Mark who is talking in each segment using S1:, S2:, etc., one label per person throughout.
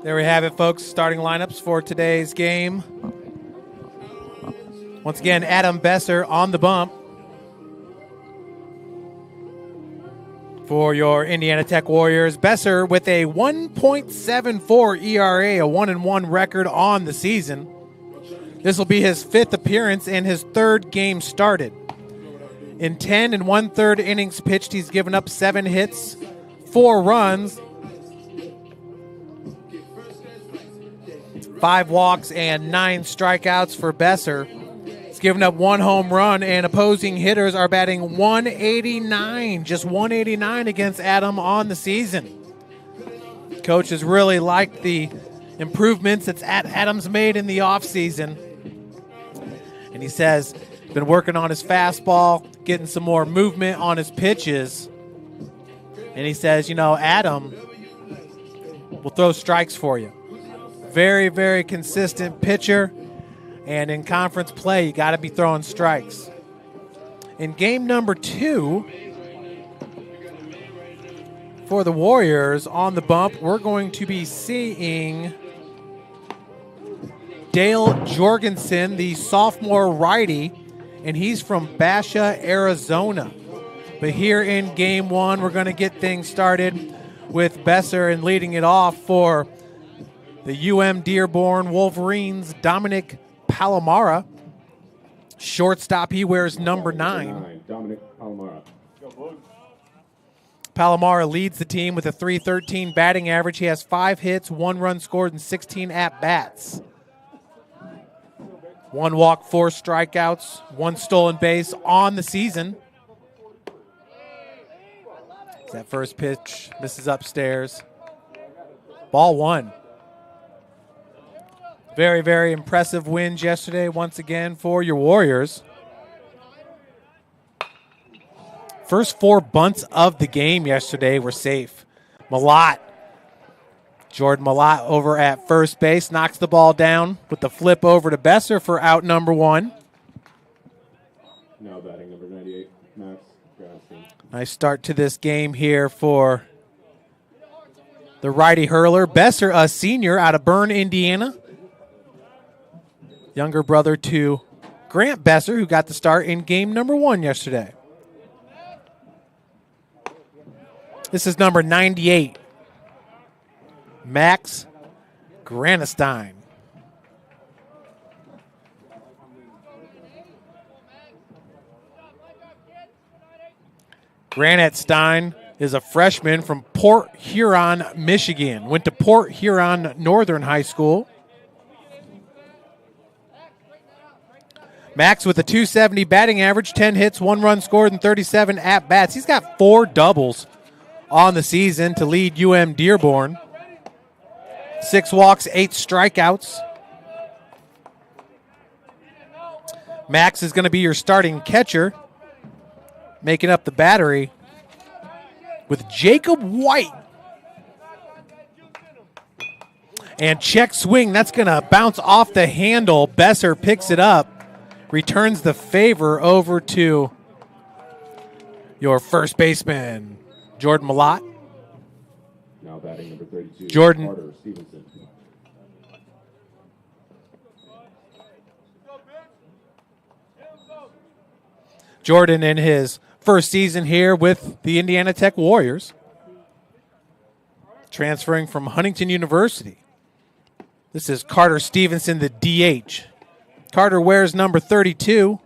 S1: There we have it, folks. Starting lineups for today's game. Once again, Adam Besser on the bump for your Indiana Tech Warriors. Besser with a 1.74 ERA, a 1-1 record on the season. This will be his 5th appearance and his 3rd game started. In 10 1/3 innings pitched, he's given up 7 hits, 4 runs, 5 walks, and 9 strikeouts for Besser. He's given up 1 home run, and opposing hitters are batting 189, just 189 against Adam on the season. Coach has really liked the improvements that Adams made in the offseason. And he says he's been working on his fastball, getting some more movement on his pitches. And he says, Adam will throw strikes for you. Very, very consistent pitcher. And in conference play, you got to be throwing strikes. In game number 2 for the Warriors on the bump, we're going to be seeing Dale Jorgensen, the sophomore righty, and he's from Basha, Arizona. But here in game 1, we're going to get things started with Besser, and leading it off for the UM-Dearborn Wolverines, Dominic Palomara. Shortstop, he wears number 9.
S2: Dominic Palomara.
S1: Palomara leads the team with a .313 batting average. He has 5 hits, 1 run scored, and 16 at-bats. 1 walk, 4 strikeouts, 1 stolen base on the season. That first pitch misses upstairs. Ball 1. Very, very impressive wins yesterday once again for your Warriors. First 4 bunts of the game yesterday were safe. Jordan Malott over at first base knocks the ball down with the flip over to Besser for out number 1.
S2: Now batting number 98, Max Grassley.
S1: Nice start to this game here for the righty hurler. Besser, a senior out of Bern, Indiana. Younger brother to Grant Besser, who got the start in game number 1 yesterday. This is number 98, Max Granestein. Granestein is a freshman from Port Huron, Michigan. Went to Port Huron Northern High School. Max with a .270 batting average, 10 hits, 1 run scored, and 37 at-bats. He's got 4 doubles on the season to lead UM-Dearborn. 6 walks, 8 strikeouts. Max is going to be your starting catcher, making up the battery with Jacob White. And check swing, that's going to bounce off the handle. Besser picks it up. Returns the favor over to your first baseman, Jordan Malott.
S2: Now batting number 32,
S1: Jordan.
S2: Carter Stevenson.
S1: Jordan in his first season here with the Indiana Tech Warriors, transferring from Huntington University. This is Carter Stevenson, the DH. Carter wears number 32.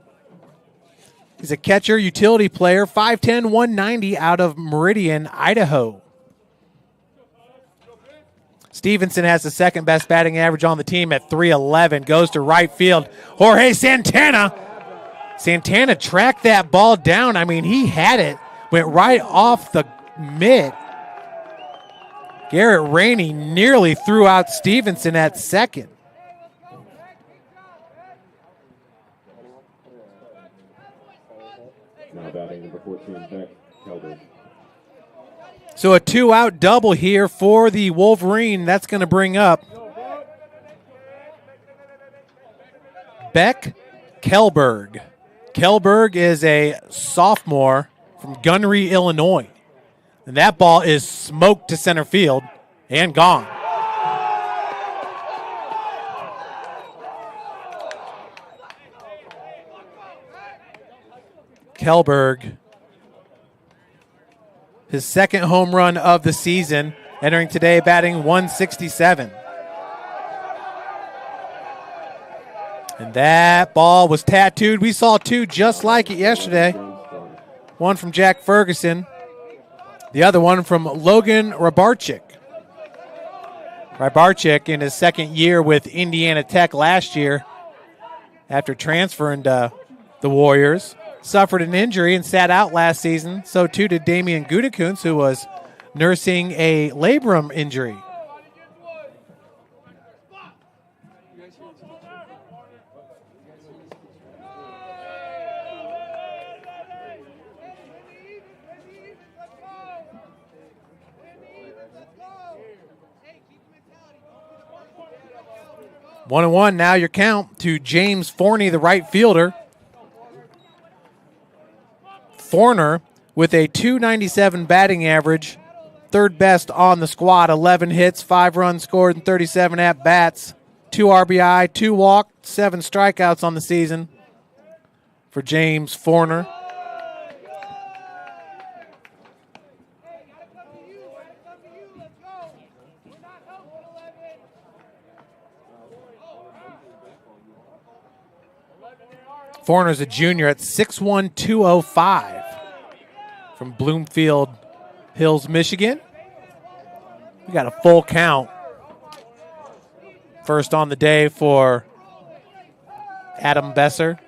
S1: He's a catcher, utility player, 5'10", 190 out of Meridian, Idaho. Stevenson has the second best batting average on the team at .311. Goes to right field. Jorge Santana. Santana tracked that ball down. I mean, he had it. Went right off the mitt. Garrett Rainey nearly threw out Stevenson at second.
S2: Now batting number 14, Beck Kelber.
S1: So a 2-out double here for the Wolverine. That's going to bring up Beck Kelberg. Kelberg is a sophomore from Gunnery, Illinois. And that ball is smoked to center field and gone. Kelberg, his second home run of the season, entering today batting 167. And that ball was tattooed. We saw two just like it yesterday. One from Jack Ferguson, the other one from Logan Rybarczyk. Rybarczyk in his second year with Indiana Tech last year, after transferring to the Warriors, suffered an injury and sat out last season. So too did Damian Gutekunst, who was nursing a labrum injury. One and one, now your count to James Forney, the right fielder. Forner with a .297 batting average, third best on the squad, 11 hits, 5 runs scored, and 37 at-bats, 2 RBI, 2 walked, 7 strikeouts on the season for James Forner. Forner's a junior at 6'1", 205 from Bloomfield Hills, Michigan. We got a full count. First on the day for Adam Besser.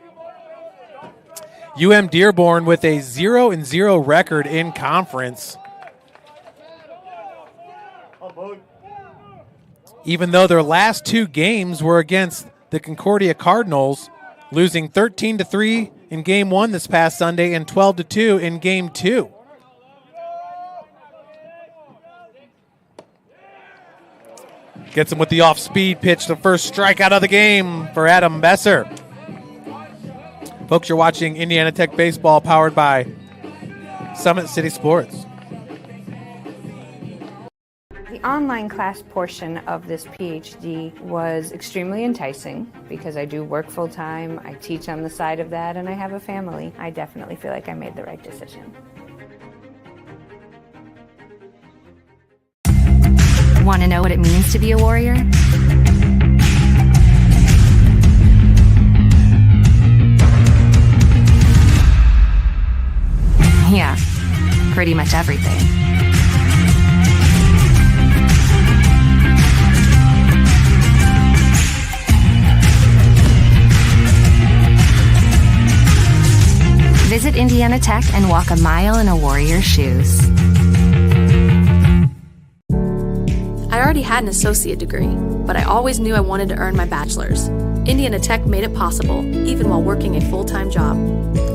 S1: UM-Dearborn with a 0-0 record in conference. Even though their last 2 games were against the Concordia Cardinals, losing 13-3 in Game 1 this past Sunday and 12-2 in Game 2. Gets him with the off-speed pitch, the first strikeout of the game for Adam Besser. Folks, you're watching Indiana Tech Baseball powered by Summit City Sports.
S3: The online class portion of this PhD was extremely enticing because I do work full-time, I teach on the side of that, and I have a family. I definitely feel like I made the right decision.
S4: Want to know what it means to be a warrior? Yeah, pretty much everything. Visit Indiana Tech and walk a mile in a warrior's shoes.
S5: I already had an associate degree, but I always knew I wanted to earn my bachelor's. Indiana Tech made it possible, even while working a full-time job.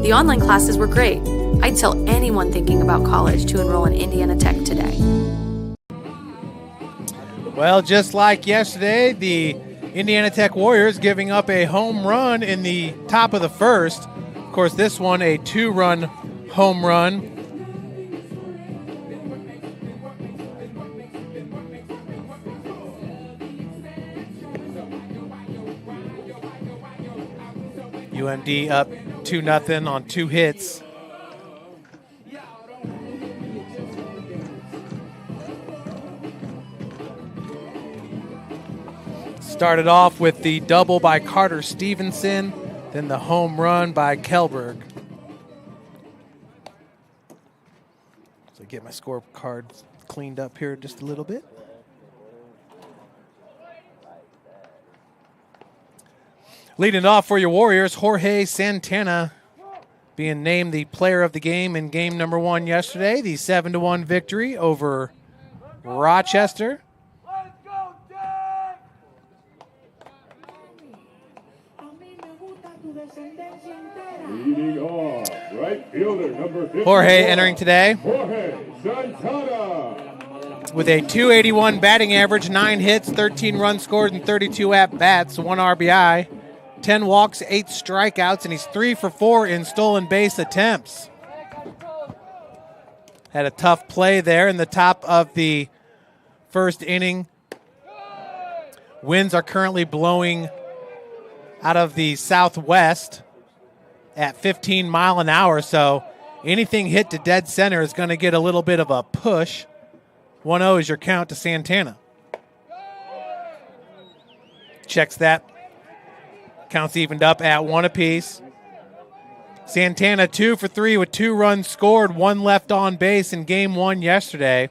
S5: The online classes were great. I'd tell anyone thinking about college to enroll in Indiana Tech today.
S1: Well, just like yesterday, the Indiana Tech Warriors giving up a home run in the top of the first. Of course, this one a 2-run home run. UMD up 2-0 on 2 hits. Started off with the double by Carter Stevenson, then the home run by Kelberg. So get my scorecard cleaned up here just a little bit. Leading off for your Warriors, Jorge Santana being named the player of the game in game number 1 yesterday. The 7-1 victory over Rochester.
S2: Leading off, right fielder, number 54,
S1: Jorge entering today
S2: Jorge Santana.
S1: with a .281 batting average, 9 hits, 13 runs scored, and 32 at-bats, 1 RBI, 10 walks, 8 strikeouts, and he's 3 for 4 in stolen base attempts. Had a tough play there in the top of the first inning. Winds are currently blowing out of the southwest. at 15 mile an hour, so anything hit to dead center is going to get a little bit of a push. 1-0 is your count to Santana. Checks that. Counts evened up at 1 apiece. Santana 2 for 3 with 2 runs scored, 1 left on base in game 1 yesterday.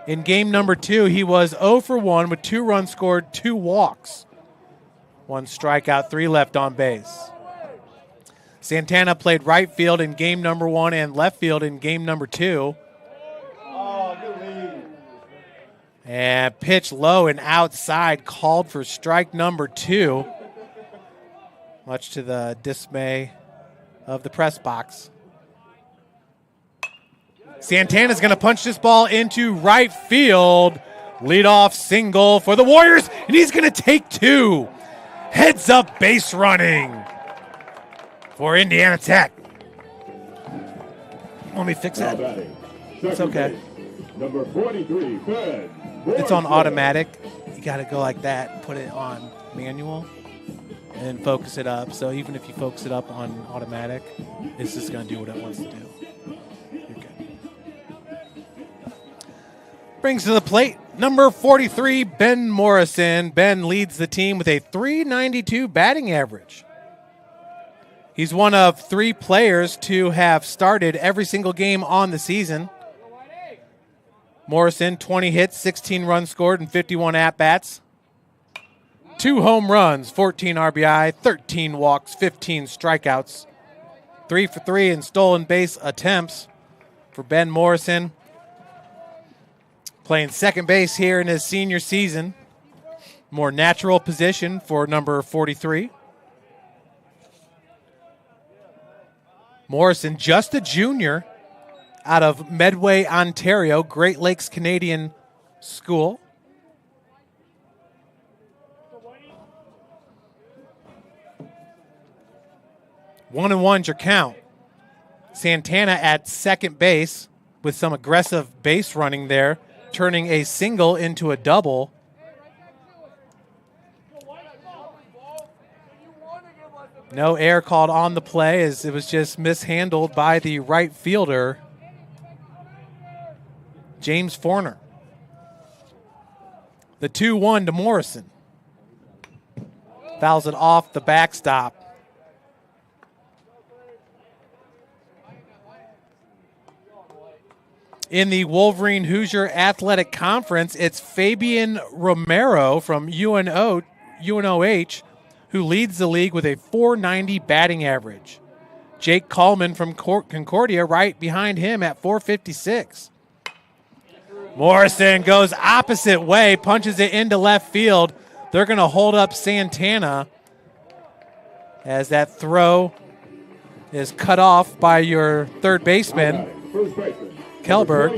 S1: In game number 2, he was 0 for 1 with 2 runs scored, 2 walks. 1 strikeout, 3 left on base. Santana played right field in game number 1 and left field in game number 2. And pitch low and outside, called for strike number 2. Much to the dismay of the press box. Santana's going to punch this ball into right field. Leadoff single for the Warriors, and he's going to take 2. Heads up base running for Indiana Tech. Let me fix that. It's okay.
S2: Number 43, Ben.
S1: It's on automatic. You got to go like that, put it on manual, and then focus it up. So even if you focus it up on automatic, it's just going to do what it wants to do. You're good. Brings to the plate number 43, Ben Morrison. Ben leads the team with a .392 batting average. He's one of 3 players to have started every single game on the season. Morrison, 20 hits, 16 runs scored, and 51 at-bats. 2 home runs, 14 RBI, 13 walks, 15 strikeouts. 3 for 3 in stolen base attempts for Ben Morrison. Playing second base here in his senior season. More natural position for number 43. Morrison, just a junior, out of Medway, Ontario, Great Lakes Canadian School. One and one's your count. Santana at second base with some aggressive base running there, turning a single into a double. No error called on the play as it was just mishandled by the right fielder, James Forner. The 2-1 to Morrison. Fouls it off the backstop. In the Wolverine Hoosier Athletic Conference, it's Fabian Romero from UNOH who leads the league with a .490 batting average. Jake Coleman from Concordia right behind him at .456. Morrison goes opposite way, punches it into left field. They're going to hold up Santana as that throw is cut off by your third baseman, Kelberg.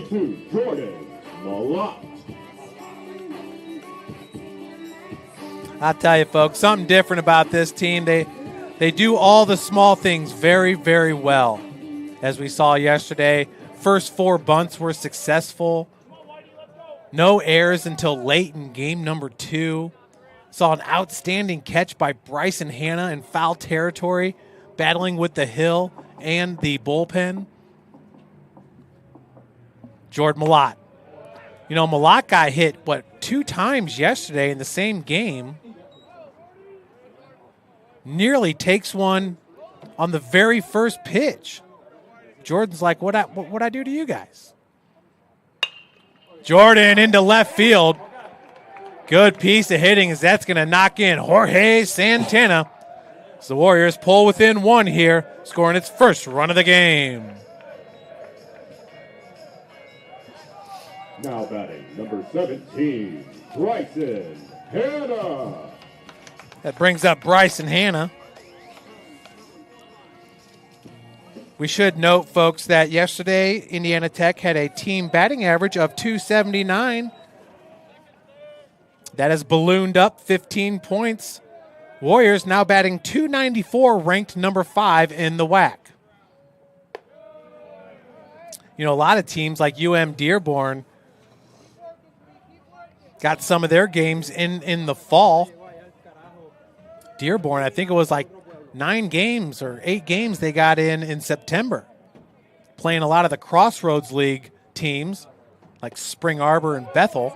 S1: I'll tell you, folks, something different about this team. They do all the small things very, very well. As we saw yesterday, first 4 bunts were successful. No errors until late in game number 2. Saw an outstanding catch by Bryson Hanna in foul territory, battling with the hill and the bullpen. Jordan Malott. You know, Malott got hit, 2 times yesterday in the same game. Nearly takes one on the very first pitch. Jordan's like, what'd I do to you guys? Jordan into left field. Good piece of hitting as that's going to knock in Jorge Santana. So the Warriors pull within 1 here, scoring its first run of the game.
S2: Now batting, number 17, Bryson Hanna.
S1: That brings up Bryson Hanna. We should note, folks, that yesterday Indiana Tech had a team batting average of .279. That has ballooned up 15 points. Warriors now batting .294, ranked number 5 in the WAC. You know, a lot of teams like UM-Dearborn got some of their games in the fall. Dearborn, I think it was like 9 games or 8 games they got in September, playing a lot of the Crossroads League teams like Spring Arbor and Bethel.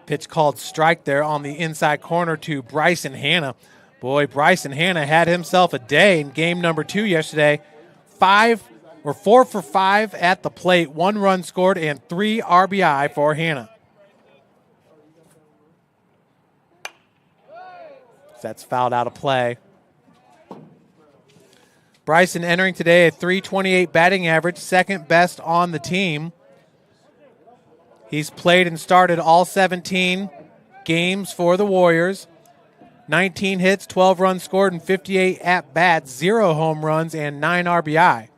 S1: Pitch called strike there on the inside corner to Bryson Hanna. Boy, Bryson Hanna had himself a day in game number 2 yesterday. 4 for 5 at the plate, 1 run scored, and 3 RBI for Hanna. That's fouled out of play. Bryson entering today a .328 batting average, second best on the team. He's played and started all 17 games for the Warriors. 19 hits, 12 runs scored, and 58 at-bats, 0 home runs, and 9 RBI.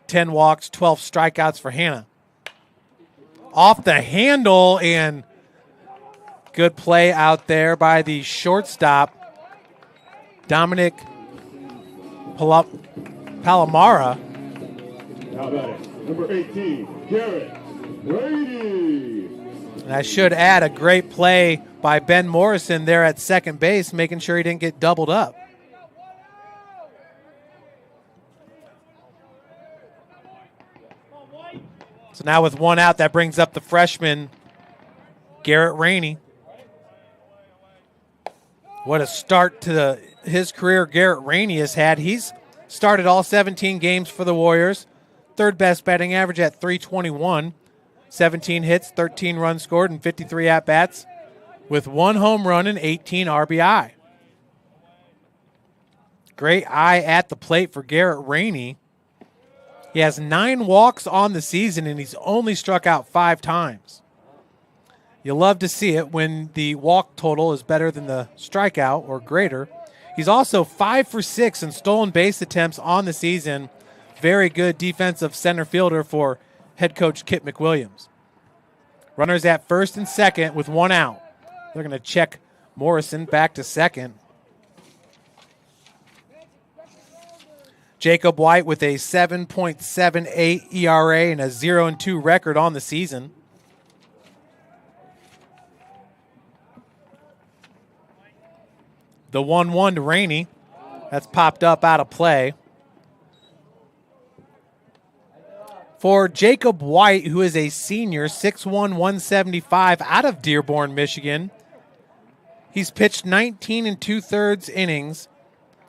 S1: 10 walks, 12 strikeouts for Hanna. Off the handle, and good play out there by the shortstop, Dominic Palomara.
S2: How about it? Number 18, Garrett Brady.
S1: And I should add a great play by Ben Morrison there at second base, making sure he didn't get doubled up. So now with 1 out, that brings up the freshman, Garrett Rainey. What a start to his career Garrett Rainey has had. He's started all 17 games for the Warriors. Third best batting average at .321. 17 hits, 13 runs scored, and 53 at-bats with 1 home run and 18 RBI. Great eye at the plate for Garrett Rainey. He has 9 walks on the season, and he's only struck out 5 times. You love to see it when the walk total is better than the strikeout or greater. He's also 5 for 6 in stolen base attempts on the season. Very good defensive center fielder for head coach Kit McWilliams. Runners at first and second with 1 out. They're going to check Morrison back to second. Jacob White with a 7.78 ERA and a 0-2 record on the season. The 1-1 to Rainey. That's popped up out of play. For Jacob White, who is a senior, 6'1", 175, out of Dearborn, Michigan. He's pitched 19 2/3 innings,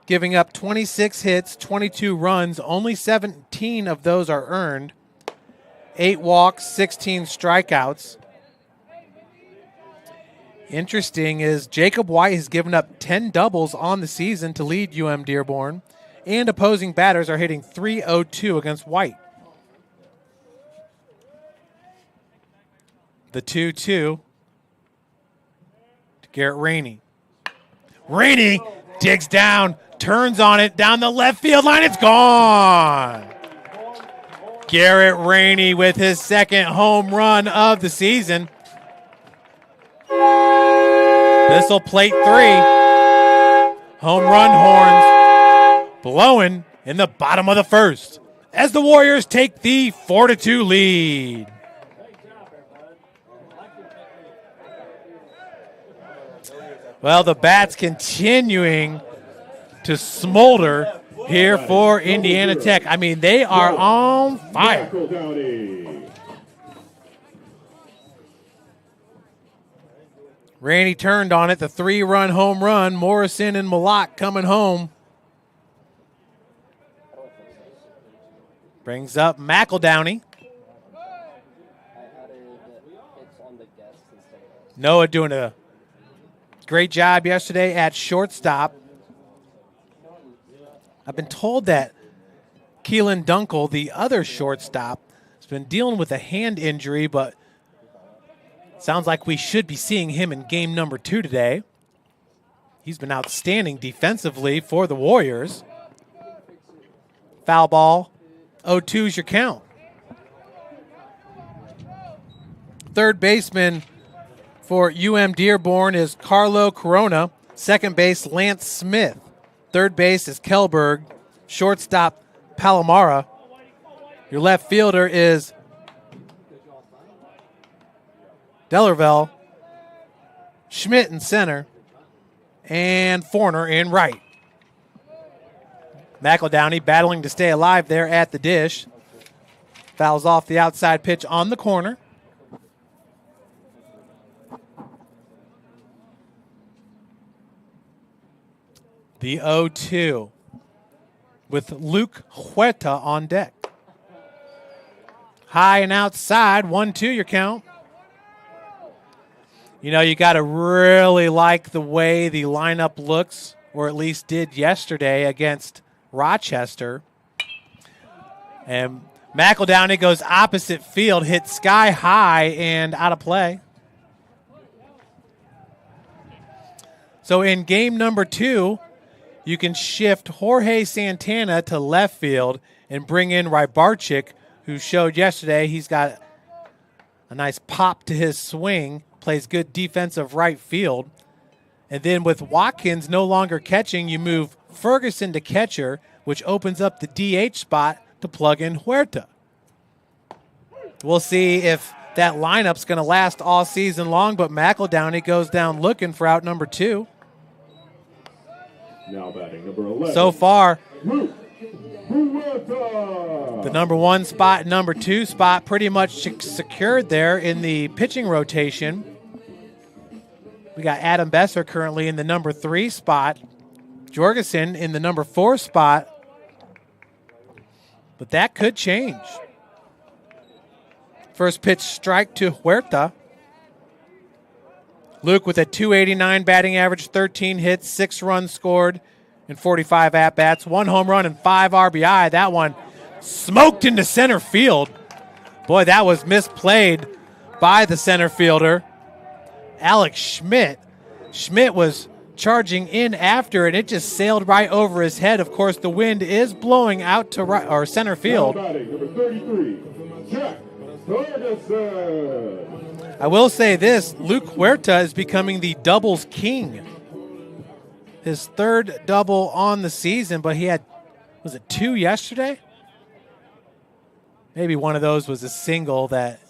S1: giving up 26 hits, 22 runs. Only 17 of those are earned. 8 walks, 16 strikeouts. Interesting is Jacob White has given up 10 doubles on the season to lead UM-Dearborn, and opposing batters are hitting .302 against White. The 2-2 to Garrett Rainey. Rainey digs down, turns on it, down the left field line. It's gone. Garrett Rainey with his second home run of the season. This will plate 3. Home run horns blowing in the bottom of the first as the Warriors take the 4-2 lead. Well, the bats continuing to smolder here for Indiana Tech. I mean, they are on fire. Rainey turned on it, the 3-run home run. Morrison and Malott coming home. Brings up McEldowney. Noah doing a great job yesterday at shortstop. I've been told that Keelan Dunkel, the other shortstop, has been dealing with a hand injury, but sounds like we should be seeing him in game number 2 today. He's been outstanding defensively for the Warriors. Foul ball, 0-2 is your count. Third baseman for UM-Dearborn is Carlo Corona. Second base, Lance Smith. Third base is Kelberg. Shortstop, Palomara. Your left fielder is Delarvel. Schmidt in center. and Forner in right. McEldowney battling to stay alive there at the dish. Fouls off the outside pitch on the corner. The 0-2 with Luke Huerta on deck. High and outside, 1-2 your count. You know, you got to really like the way the lineup looks, or at least did yesterday against Rochester. And McEldowney goes opposite field, hits sky high and out of play. So in game number 2, you can shift Jorge Santana to left field and bring in Rybarczyk, who showed yesterday he's got a nice pop to his swing, plays good defensive right field. And then with Watkins no longer catching, you move Ferguson to catcher, which opens up the DH spot to plug in Huerta. We'll see if that lineup's going to last all season long, but McEldowney goes down looking for out number 2.
S2: Now batting number 11.
S1: So far,
S2: Luke Huerta.
S1: the number 1 spot and number 2 spot pretty much secured there in the pitching rotation. We got Adam Besser currently in the number 3 spot. Jorgensen in the number 4 spot. But that could change. First pitch strike to Huerta. Luke with a .289 batting average, 13 hits, 6 runs scored, and 45 at-bats. 1 home run and 5 RBI. That one smoked into center field. Boy, that was misplayed by the center fielder, Alex Schmidt. Schmidt was charging in after, and it just sailed right over his head. Of course, the wind is blowing out to right, or center field.
S2: Now batting number 33, Jack Ferguson.
S1: I will say this, Luke Huerta is becoming the doubles king. His 3rd double on the season, but he had, was it 2 yesterday? Maybe one of those was a single that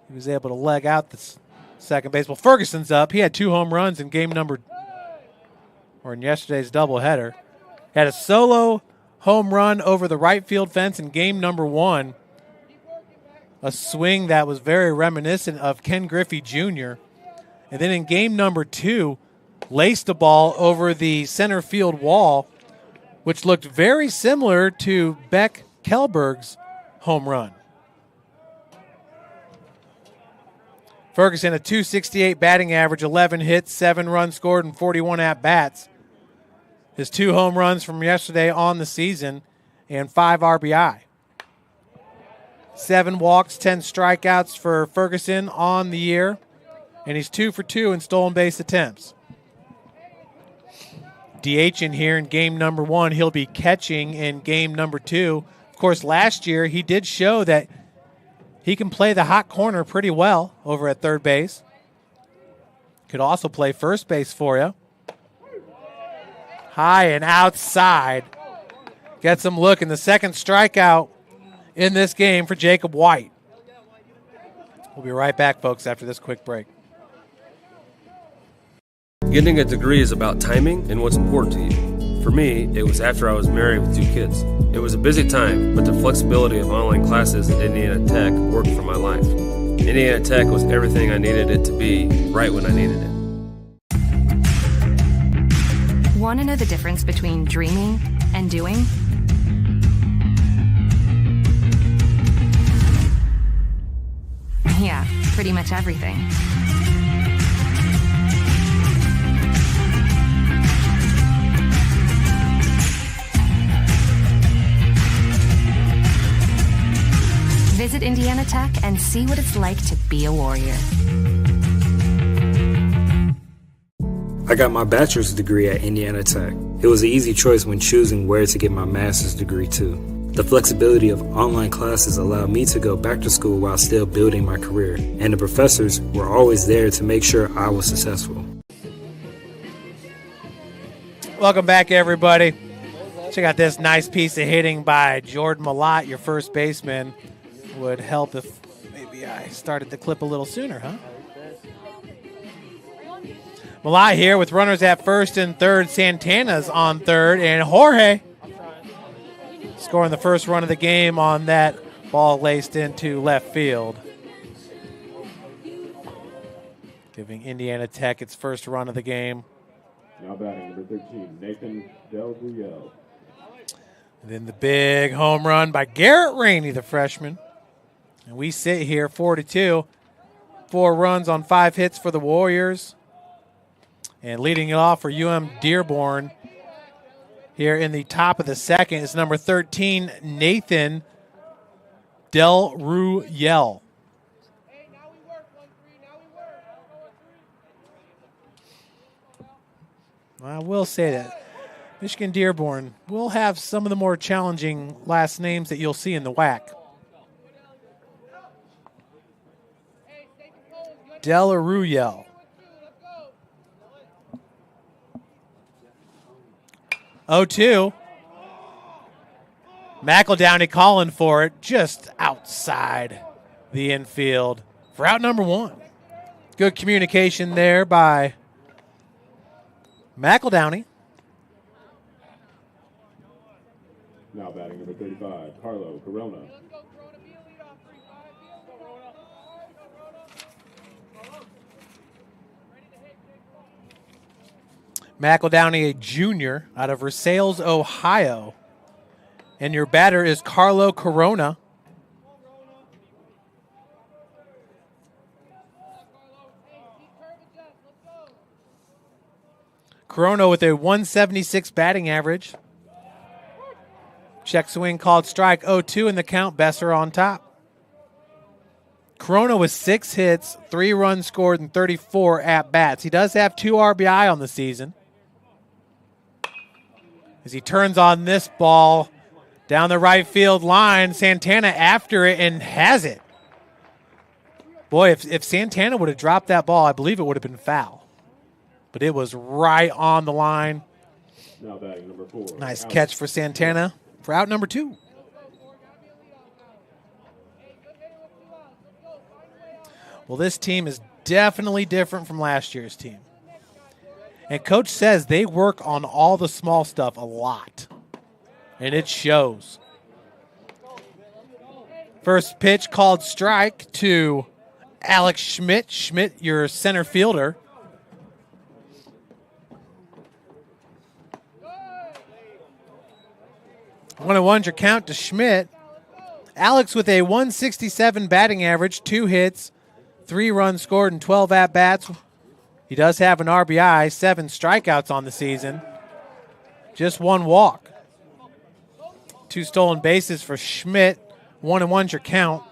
S1: he was able to leg out the second base. Well, Ferguson's up. He had 2 home runs in game number, or in yesterday's doubleheader. Had a solo home run over the right field fence in game number 1. A swing that was very reminiscent of Ken Griffey Jr. And then in game number 2, laced the ball over the center field wall, which looked very similar to Beck Kellberg's home run. Ferguson, a .268 batting average, 11 hits, 7 runs scored, and 41 at-bats. His 2 home runs from yesterday on the season and 5 RBI. 7 walks, 10 strikeouts for Ferguson on the year, and he's 2 for 2 in stolen base attempts. DH in here in game number 1. He'll be catching in game number 2. Of course, last year he did show that he can play the hot corner pretty well over at third base. Could also play first base for you. High and outside. Gets him looking. The second strikeout in this game for Jacob White. We'll be right back, folks, after this quick break.
S6: Getting a degree is about timing and what's important to you. For me, it was after I was married with 2 kids. It was a busy time, but the flexibility of online classes at Indiana Tech worked for my life. Indiana Tech was everything I needed it to be, right when I needed it.
S4: Want to know the difference between dreaming and doing? Yeah, pretty much everything. Visit Indiana Tech and see what it's like to be a warrior.
S7: I got my bachelor's degree at Indiana Tech. It was an easy choice when choosing where to get my master's degree too. The flexibility of online classes allowed me to go back to school while still building my career, and the professors were always there to make sure I was successful.
S1: Welcome back, everybody. Check out this nice piece of hitting by Jordan Malott, your first baseman. Would help if maybe I started the clip a little sooner, huh? Malai here with runners at first and third. Santana's on third, and Jorge scoring the first run of the game on that ball laced into left field, giving Indiana Tech its first run of the game.
S2: Now batting number 13, Nathan Del Brielle.
S1: And then the big home run by Garrett Rainey, the freshman. And we sit here 4-2. 4 runs on 5 hits for the Warriors. And leading it off for UM-Dearborn here in the top of the second is number 13, Nathan Del Brielle. I will say that Michigan Dearborn will have some of the more challenging last names that you'll see in the WAC. Del Brielle. 0-2. McEldowney calling for it just outside the infield for out number 1. Good communication there by McEldowney.
S2: Now batting number 35, Carlo Corona.
S1: McEldowney, a junior out of Versailles, Ohio. And your batter is Carlo Corona. Corona with a 176 batting average. Check swing called strike. 0-2 in the count. Besser on top. Corona with 6 hits, 3 runs scored, and 34 at-bats. He does have 2 RBI on the season. As he turns on this ball down the right field line, Santana after it and has it. Boy, if Santana would have dropped that ball, I believe it would have been foul. But it was right on the line.
S2: Now batting number 4.
S1: Nice catch for Santana for out number 2. Well, this team is definitely different from last year's team. And Coach says they work on all the small stuff a lot. And it shows. First pitch called strike to Alex Schmidt. Schmidt, your center fielder. One and one's your count to Schmidt. Alex with a 167 batting average, 2 hits, 3 runs scored, and 12 at-bats. He does have an RBI, 7 strikeouts on the season. Just 1 walk. 2 stolen bases for Schmidt. 1 and one's your count.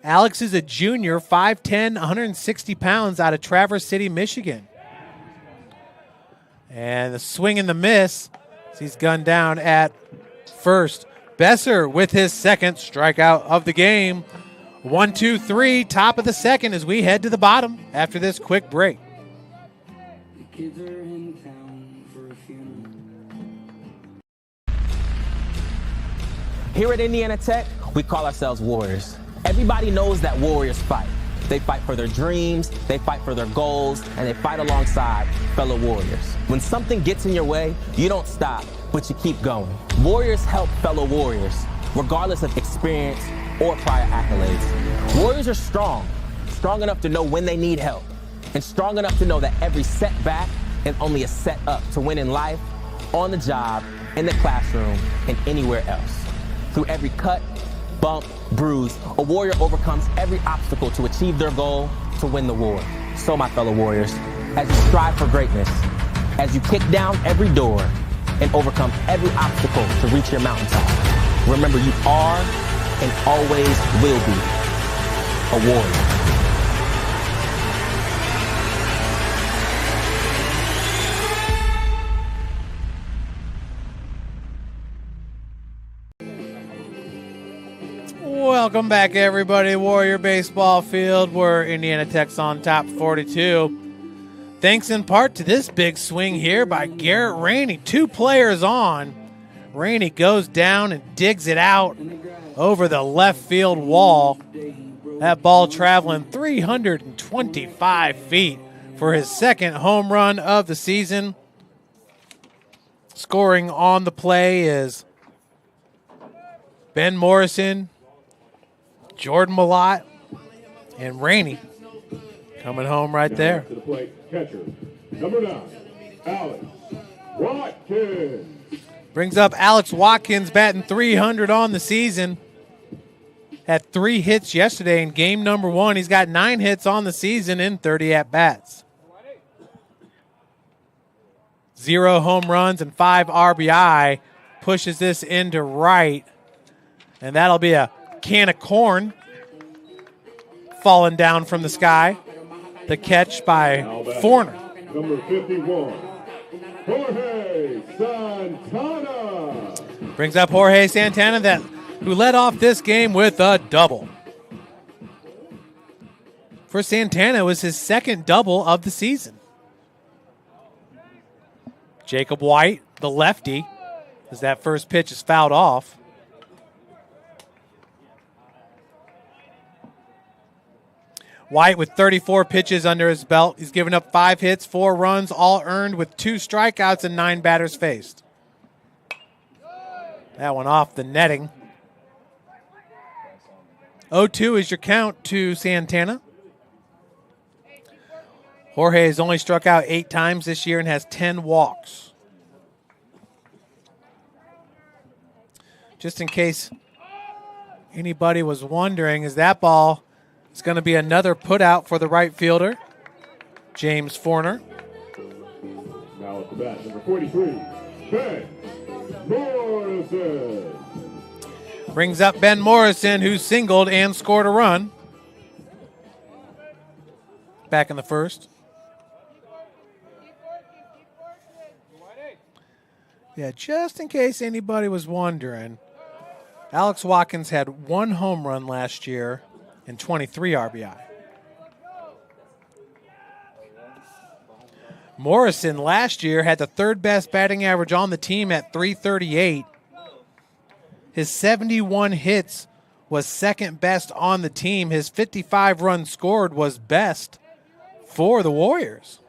S1: Alex is a junior, 5'10", 160 pounds out of Traverse City, Michigan. And the swing and the miss. He's gunned down at first. Besser with his second strikeout of the game. 1-2-3, top of the second as we head to the bottom after this quick break.
S8: The kids are in town for a funeral.
S9: Here at Indiana Tech, we call ourselves Warriors. Everybody knows that Warriors fight. They fight for their dreams, they fight for their goals, and they fight alongside fellow Warriors. When something gets in your way, you don't stop, but you keep going. Warriors help fellow Warriors, regardless of experience or prior accolades. Warriors are strong enough to know when they need help, and strong enough to know that every setback is only a set-up to win in life, on the job, in the classroom, and anywhere else. Through every cut, bump, bruise, a warrior overcomes every obstacle to achieve their goal, to win the war. So, my fellow Warriors, as you strive for greatness, as you kick down every door and overcome every obstacle to reach your mountaintop, remember you are and always will be a warrior.
S1: Welcome back, everybody. Warrior Baseball Field. We're Indiana Tech's on top 42. Thanks in part to this big swing here by Garrett Rainey. 2 players on. Rainey goes down and digs it out over the left field wall. That ball traveling 325 feet for his second home run of the season. Scoring on the play is Ben Morrison, Jordan Malott, and Rainey coming home right there.
S2: To the plate, catcher, number 9, Alex Watkins.
S1: Brings up Alex Watkins, batting 300 on the season. Had 3 hits yesterday in game number 1. He's got 9 hits on the season in 30 at-bats. 0 home runs and 5 RBI. Pushes this into right. And that'll be a can of corn falling down from the sky. The catch by Forner.
S2: Number 51, Jorge Santana.
S1: Brings up Jorge Santana, who led off this game with a double. For Santana, it was his second double of the season. Jacob White, the lefty, as that first pitch is fouled off. White with 34 pitches under his belt. He's given up 5 hits, 4 runs, all earned with 2 strikeouts and 9 batters faced. That one off the netting. 0-2 is your count to Santana. Jorge has only struck out 8 times this year and has 10 walks. Just in case anybody was wondering, is that ball is going to be another put out for the right fielder, James Forner.
S2: Now at the bat, number 43, Ben Morrison.
S1: Brings up Ben Morrison, who singled and scored a run. Back in the first. Yeah, just in case anybody was wondering, Alex Watkins had 1 home run last year and 23 RBI. Morrison last year had the 3rd best batting average on the team at .338. His 71 hits was 2nd best on the team. His 55 runs scored was best for the Warriors.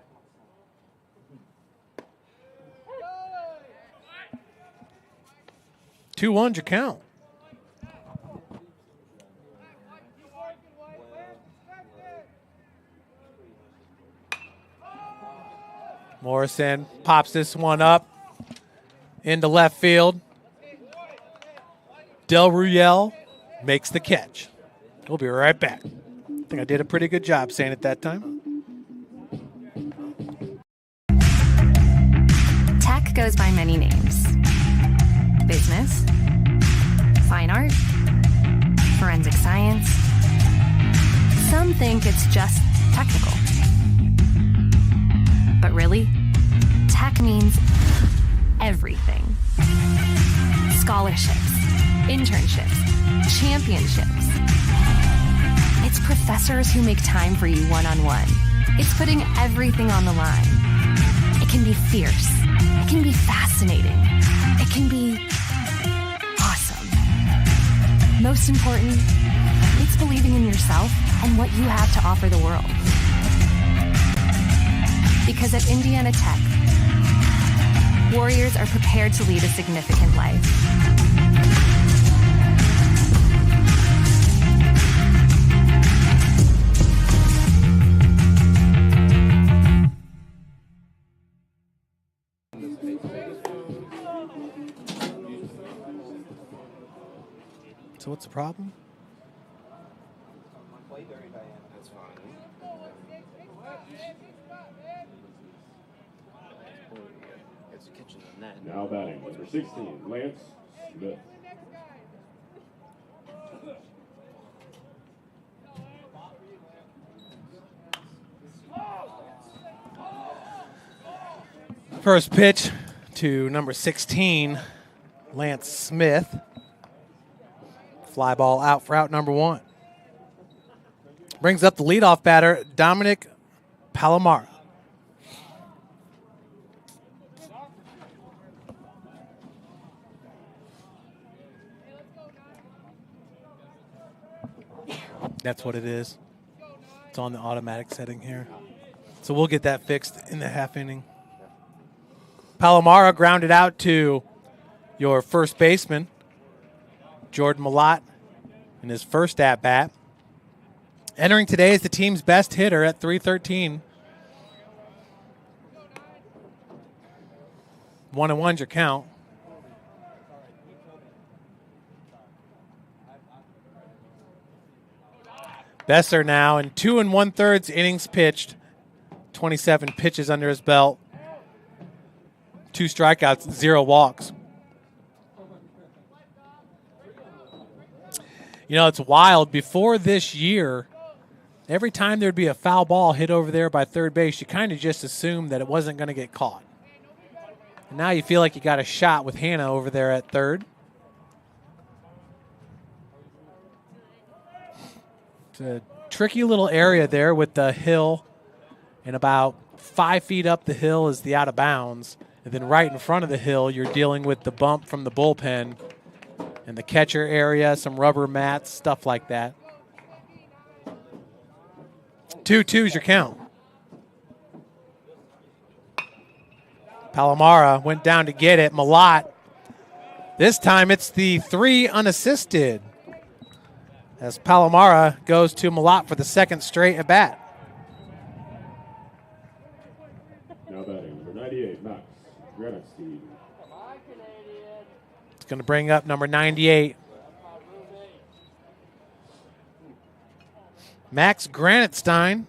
S1: Two one's your count. Morrison pops this one up into left field. Del Ruyel makes the catch. We'll be right back. I think I did a pretty good job saying it that time.
S4: Tech goes by many names. Business, fine art, forensic science. Some think it's just technical. But really, tech means everything. Scholarships, internships, championships. It's professors who make time for you one-on-one. It's putting everything on the line. It can be fierce. It can be fascinating. It can be awesome. Most important, it's believing in yourself and what you have to offer the world. Because at Indiana Tech, Warriors are prepared to lead a significant life.
S1: So what's the problem?
S2: Now batting, number 16, Lance Smith.
S1: First pitch to number 16, Lance Smith. Fly ball out for out number 1. Brings up the leadoff batter, Dominic Palomara. That's what it is. It's on the automatic setting here. So we'll get that fixed in the half inning. Palomara grounded out to your first baseman, Jordan Malott, in his first at-bat. Entering today is the team's best hitter at .313. 1-1's your count. Besser now in 2 1/3 innings pitched, 27 pitches under his belt, 2 strikeouts, 0 walks. You know, it's wild. Before this year, every time there'd be a foul ball hit over there by third base, you kind of just assumed that it wasn't going to get caught. And now you feel like you got a shot with Hannah over there at third. It's a tricky little area there with the hill, and about 5 feet up the hill is the out of bounds. And then right in front of the hill, you're dealing with the bump from the bullpen and the catcher area, some rubber mats, stuff like that. 2-2's your count. Palomara went down to get it. Malott. This time it's the 3 unassisted, as Palomara goes to Malott for the second straight at bat.
S2: Now batting, number 98, Max Granatstein.
S1: It's going to bring up number 98. Max Granatstein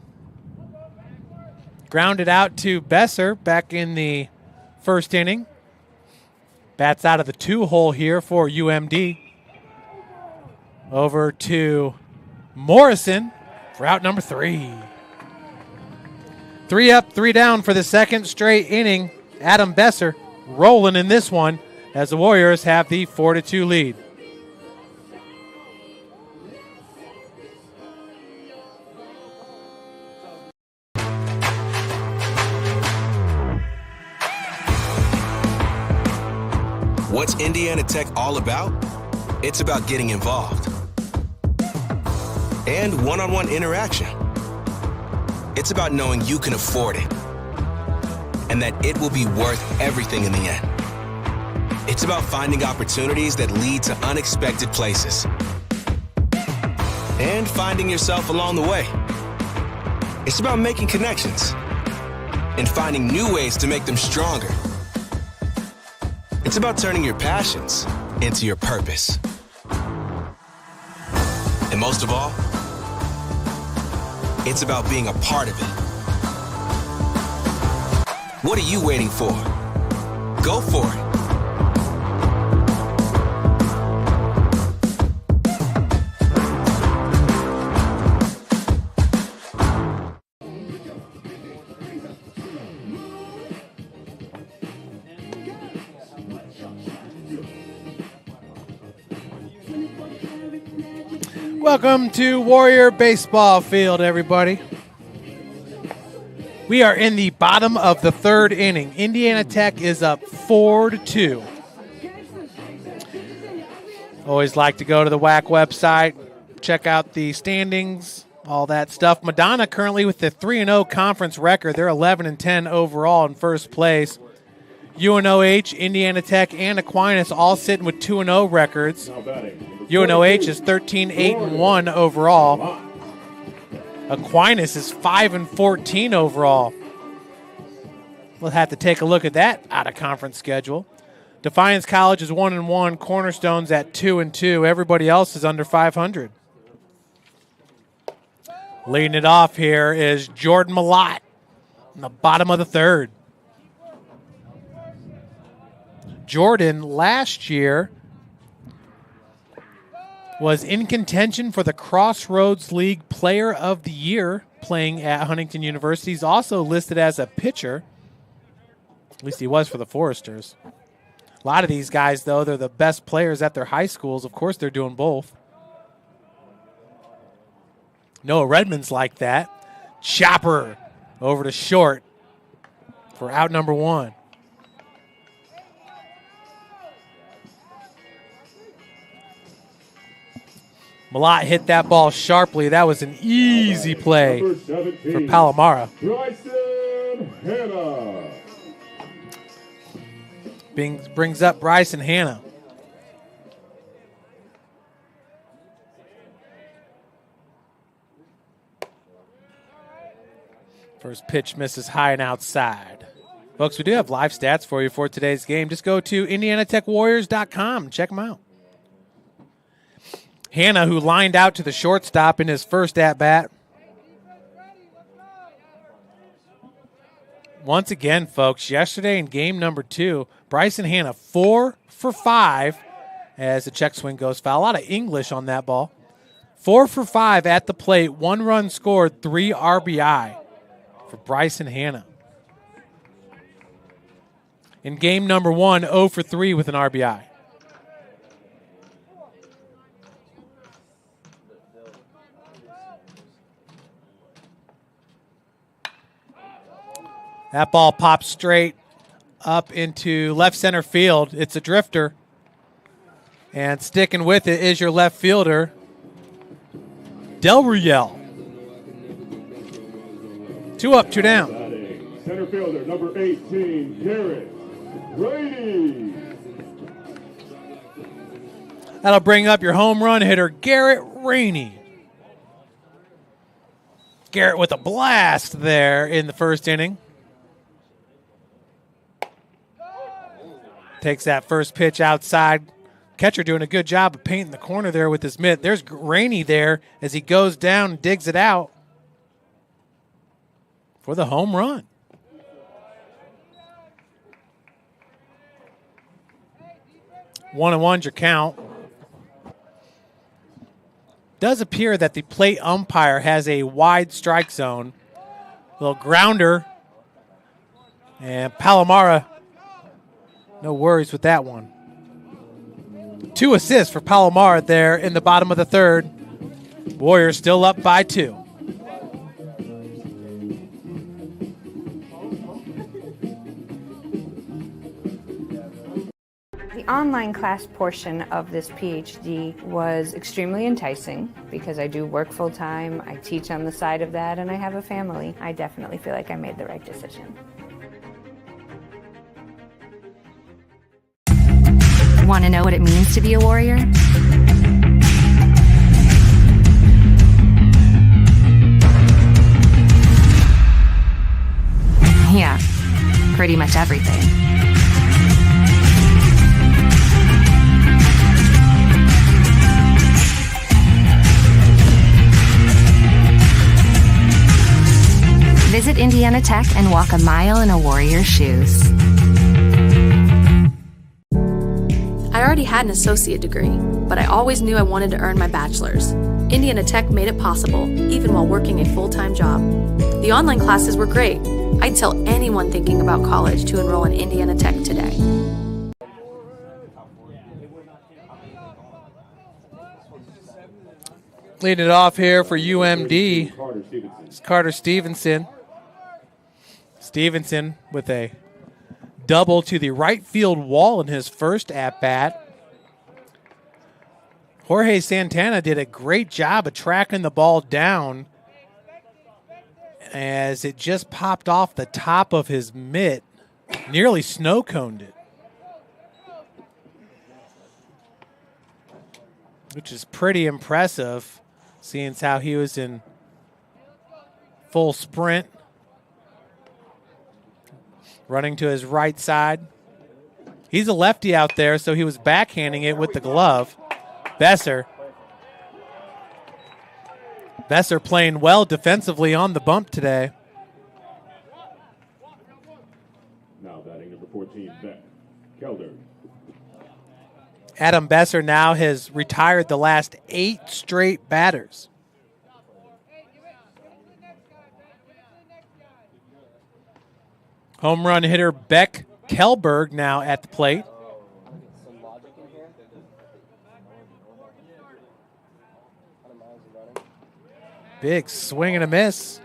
S1: grounded out to Besser back in the first inning. Bats out of the 2-hole here for UMD. Over to Morrison for out number 3. 3 up, 3 down for the second straight inning. Adam Besser rolling in this one as the Warriors have the 4-2 lead.
S10: What's Indiana Tech all about? It's about getting involved and one-on-one interaction. It's about knowing you can afford it and that it will be worth everything in the end. It's about finding opportunities that lead to unexpected places and finding yourself along the way. It's about making connections and finding new ways to make them stronger. It's about turning your passions into your purpose. And most of all, it's about being a part of it. What are you waiting for? Go for it.
S1: Welcome to Warrior Baseball Field, everybody. We are in the bottom of the third inning. Indiana Tech is up 4-2. Always like to go to the WAC website, check out the standings, all that stuff. Madonna currently with the 3-0 conference record. They're 11-10 overall in first place. UNOH, Indiana Tech, and Aquinas all sitting with 2-0 records. UNOH is 13-8-1 overall. Aquinas is 5-14 overall. We'll have to take a look at that out-of-conference schedule. Defiance College is 1-1. Cornerstone's at 2-2. Everybody else is under 500. Leading it off here is Jordan Malott in the bottom of the third. Jordan last year was in contention for the Crossroads League Player of the Year playing at Huntington University. He's also listed as a pitcher. At least he was for the Foresters. A lot of these guys, though, they're the best players at their high schools. Of course, they're doing both. Noah Redmond's like that. Chopper over to short for out number 1. Malott hit that ball sharply. That was an easy play
S2: Number 17,
S1: for Palomara.
S2: Bryson Hanna.
S1: Brings up Bryson Hanna. First pitch misses high and outside. Folks, we do have live stats for you for today's game. Just go to IndianaTechWarriors.com and check them out. Hanna, who lined out to the shortstop in his first at-bat. Once again, folks, yesterday in game number 2, Bryson Hanna 4 for 5 as the check swing goes foul. A lot of English on that ball. 4 for 5 at the plate, 1 run scored, 3 RBI for Bryson Hanna. In game number 1, 0 for 3 with an RBI. That ball pops straight up into left center field. It's a drifter. And sticking with it is your left fielder, Del Riel. 2 up, 2 down.
S2: Center fielder, number 18, Garrett Rainey.
S1: That'll bring up your home run hitter, Garrett Rainey. Garrett with a blast there in the first inning. Takes that first pitch outside. Catcher doing a good job of painting the corner there with his mitt. There's Rainey there as he goes down and digs it out for the home run. One and one's your count. Does appear that the plate umpire has a wide strike zone. Little grounder. And Palomara, no worries with that one. 2 assists for Palomar there in the bottom of the third. Warriors still up by 2.
S3: The online class portion of this PhD was extremely enticing because I do work full time, I teach on the side of that, and I have a family. I definitely feel like I made the right decision.
S4: Want to know what it means to be a warrior? Yeah, pretty much everything. Visit Indiana Tech and walk a mile in a warrior's shoes.
S5: I already had an associate degree, but I always knew I wanted to earn my bachelor's. Indiana Tech made it possible, even while working a full-time job. The online classes were great. I'd tell anyone thinking about college to enroll in Indiana Tech today.
S1: Leading it off here for UMD is Carter Stevenson. Stevenson with a double to the right field wall in his first at-bat. Jorge Santana did a great job of tracking the ball down as it just popped off the top of his mitt, nearly snow-coned it, which is pretty impressive, seeing as how he was in full sprint. Running to his right side. He's a lefty out there, so he was backhanding it with the glove. Besser playing well defensively on the bump today.
S2: Now batting number 14, Beck Kelder.
S1: Adam Besser now has retired the last 8 straight batters. Home run hitter Beck Kelberg now at the plate. Big swing and a miss.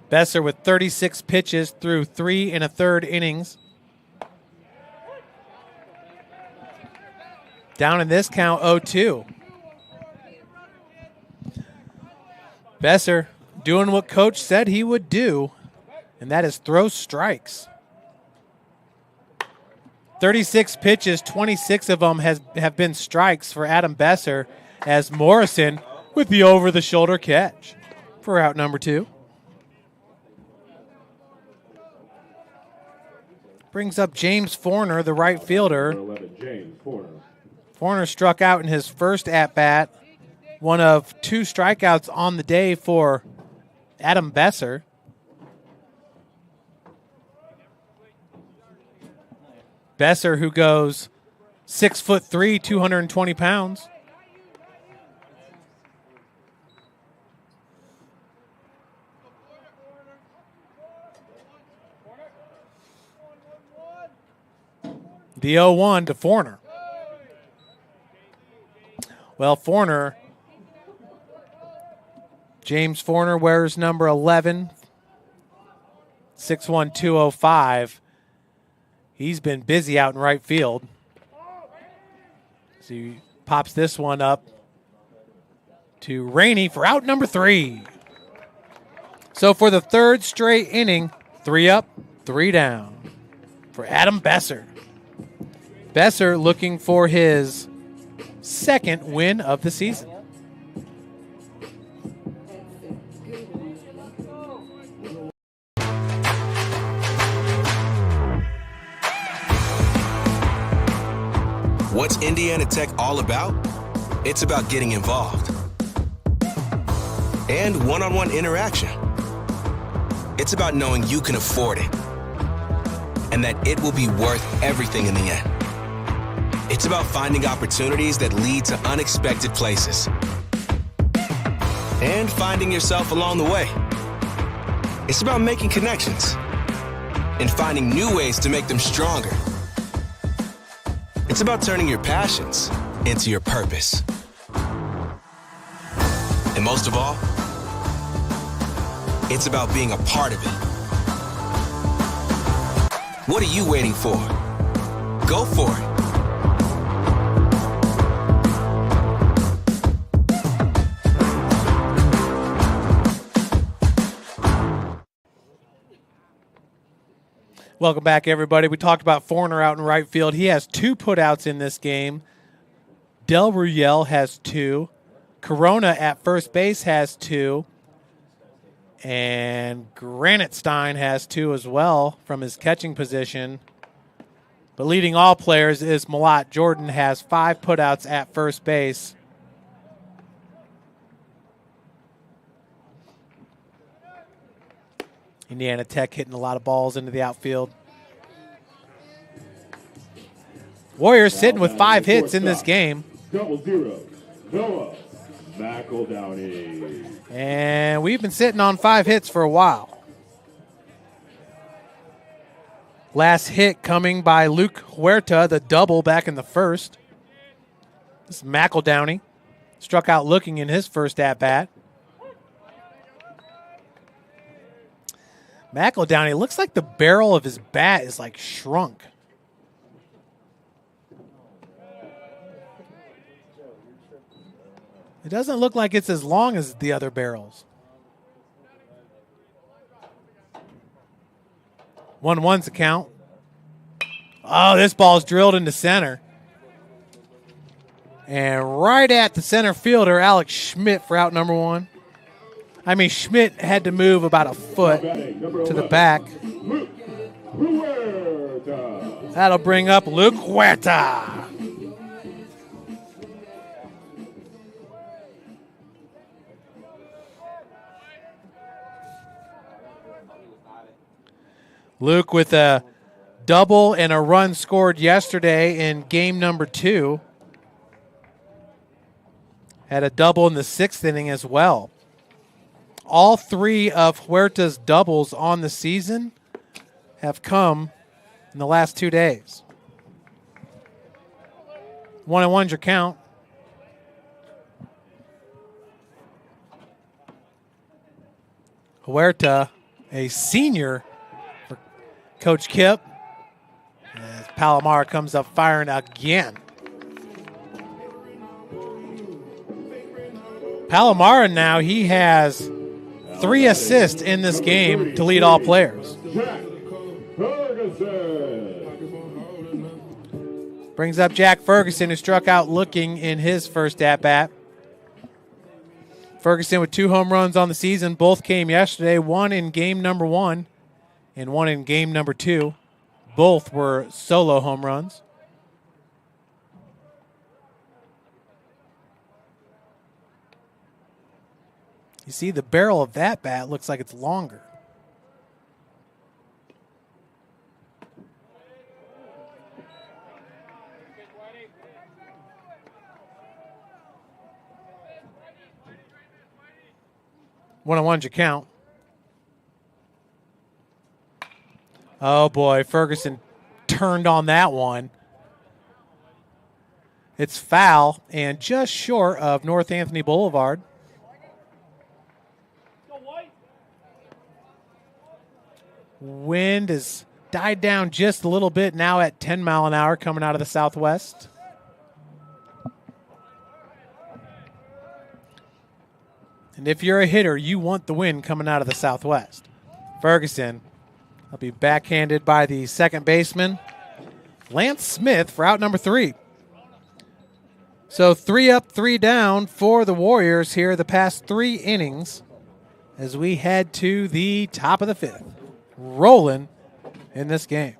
S1: Besser with 36 pitches through 3 1/3 innings. Down in this count, 0-2. Besser doing what coach said he would do, and that is throw strikes. 36 pitches, 26 of them have been strikes for Adam Besser, as Morrison with the over-the-shoulder catch for out number 2. Brings up James Forner, the right fielder. Forner struck out in his first at-bat, one of 2 strikeouts on the day for Adam Besser. Besser, who goes 6'3", 220 pounds. The 0-1 to Forner. Well, Forner, James Forner wears number 11, 6'1", 205. He's been busy out in right field. So he pops this one up to Rainey for out number 3. So for the 3rd straight inning, 3 up, 3 down for Adam Besser. Besser looking for his 2nd win of the season.
S10: What's Indiana Tech all about? It's about getting involved and one-on-one interaction. It's about knowing you can afford it and that it will be worth everything in the end. It's about finding opportunities that lead to unexpected places and finding yourself along the way. It's about making connections and finding new ways to make them stronger. It's about turning your passions into your purpose. And most of all, it's about being a part of it. What are you waiting for? Go for it.
S1: Welcome back, everybody. We talked about Forner out in right field. He has 2 putouts in this game. Del Ruyel has 2. Corona at first base has 2. And Granitstein has 2 as well from his catching position. But leading all players is Malat Jordan, has 5 putouts at first base. Indiana Tech hitting a lot of balls into the outfield. Warriors sitting with 5 hits in this game.
S2: 0-0, Noah McEldowney.
S1: And we've been sitting on 5 hits for a while. Last hit coming by Luke Huerta, the double back in the first. This is McEldowney. Struck out looking in his first at-bat. McEldowney, looks like the barrel of his bat is like shrunk. It doesn't look like it's as long as the other barrels. 1-1's the count. Oh, this ball's drilled into center. And right at the center fielder, Alex Schmidt for out number 1. I mean, Schmidt had to move about a foot to the back. That'll bring up Luke Huerta. Luke with a double and a run scored yesterday in game number 2. Had a double in the 6th inning as well. All 3 of Huerta's doubles on the season have come in the last 2 days. 1-1's your count. Huerta, a senior for Coach Kip. As Palomar comes up firing again. Palomar now, he has 3 assists in this game to lead all players.
S2: Jack Ferguson.
S1: Brings up Jack Ferguson, who struck out looking in his first at-bat. Ferguson with 2 home runs on the season. Both came yesterday, one in game number 1 and one in game number 2. Both were solo home runs. You see the barrel of that bat looks like it's longer. One-on-one's your count. Oh, boy, Ferguson turned on that one. It's foul and just short of North Anthony Boulevard. Wind has died down just a little bit, now at 10 mile an hour coming out of the southwest. And if you're a hitter, you want the wind coming out of the southwest. Ferguson will be backhanded by the second baseman, Lance Smith, for out number 3. So 3 up, 3 down for the Warriors here the past 3 innings as we head to the top of the 5th. Rolling in this game.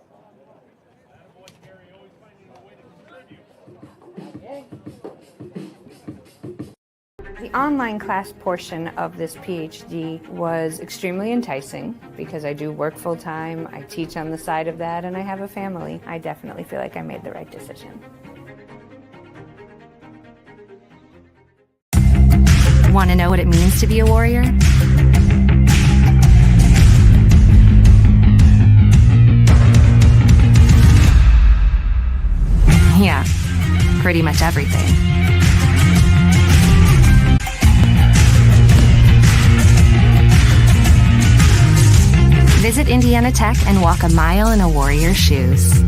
S3: The online class portion of this PhD was extremely enticing because I do work full-time, I teach on the side of that, and I have a family. I definitely feel like I made the right decision.
S4: Want to know what it means to be a warrior? Yeah, pretty much everything. Visit Indiana Tech and walk a mile in a warrior's shoes.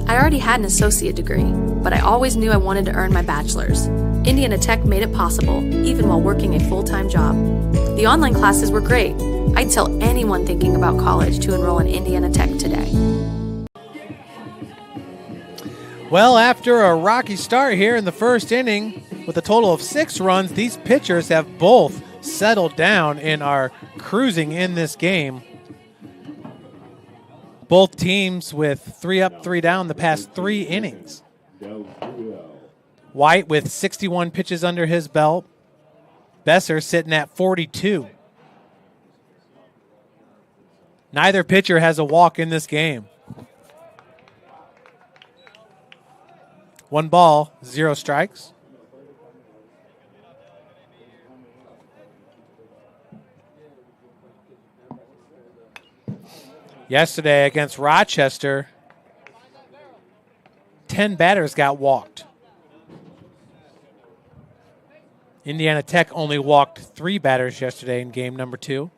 S5: I already had an associate degree, but I always knew I wanted to earn my bachelor's. Indiana Tech made it possible, even while working a full-time job. The online classes were great. I'd tell anyone thinking about college to enroll in Indiana Tech today.
S1: Well, after a rocky start here in the first inning with a total of 6 runs, these pitchers have both settled down and are cruising in this game. Both teams with 3 up, 3 down the past 3 innings. White with 61 pitches under his belt. Besser sitting at 42. Neither pitcher has a walk in this game. 1 ball, 0 strikes. Yesterday against Rochester, 10 batters got walked. Indiana Tech only walked 3 batters yesterday in game number 2.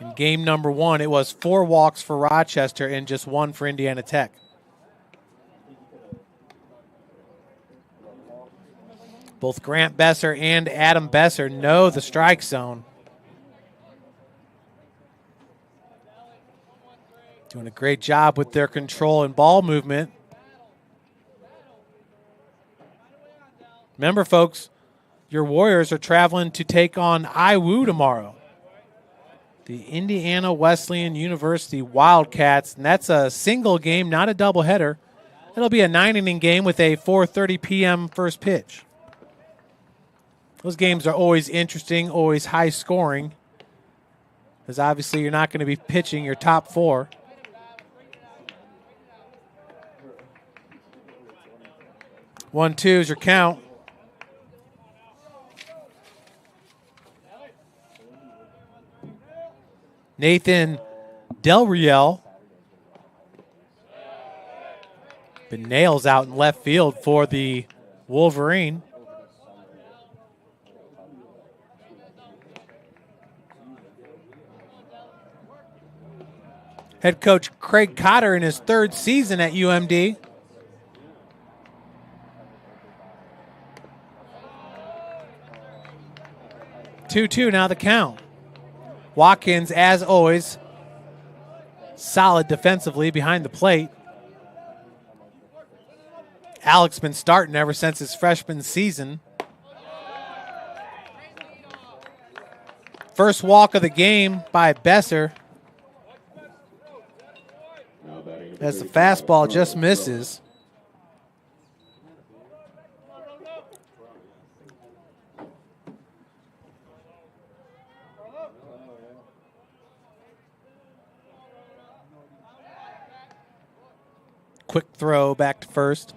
S1: In game number 1, it was 4 walks for Rochester and just 1 for Indiana Tech. Both Grant Besser and Adam Besser know the strike zone. Doing a great job with their control and ball movement. Remember, folks, your Warriors are traveling to take on IWU tomorrow. The Indiana Wesleyan University Wildcats, and that's a single game, not a doubleheader. It'll be a 9-inning game with a 4:30 p.m. first pitch. Those games are always interesting, always high scoring, because obviously you're not going to be pitching your top 4. One, 2 is your count. Nathan Del Riel. Been nails out in left field for the Wolverine. Head coach Craig Cotter in his 3rd season at UMD. 2-2 now the count. Watkins, as always, solid defensively behind the plate. Alex been starting ever since his freshman season. First walk of the game by Besser, as the fastball just misses. Quick throw back to first.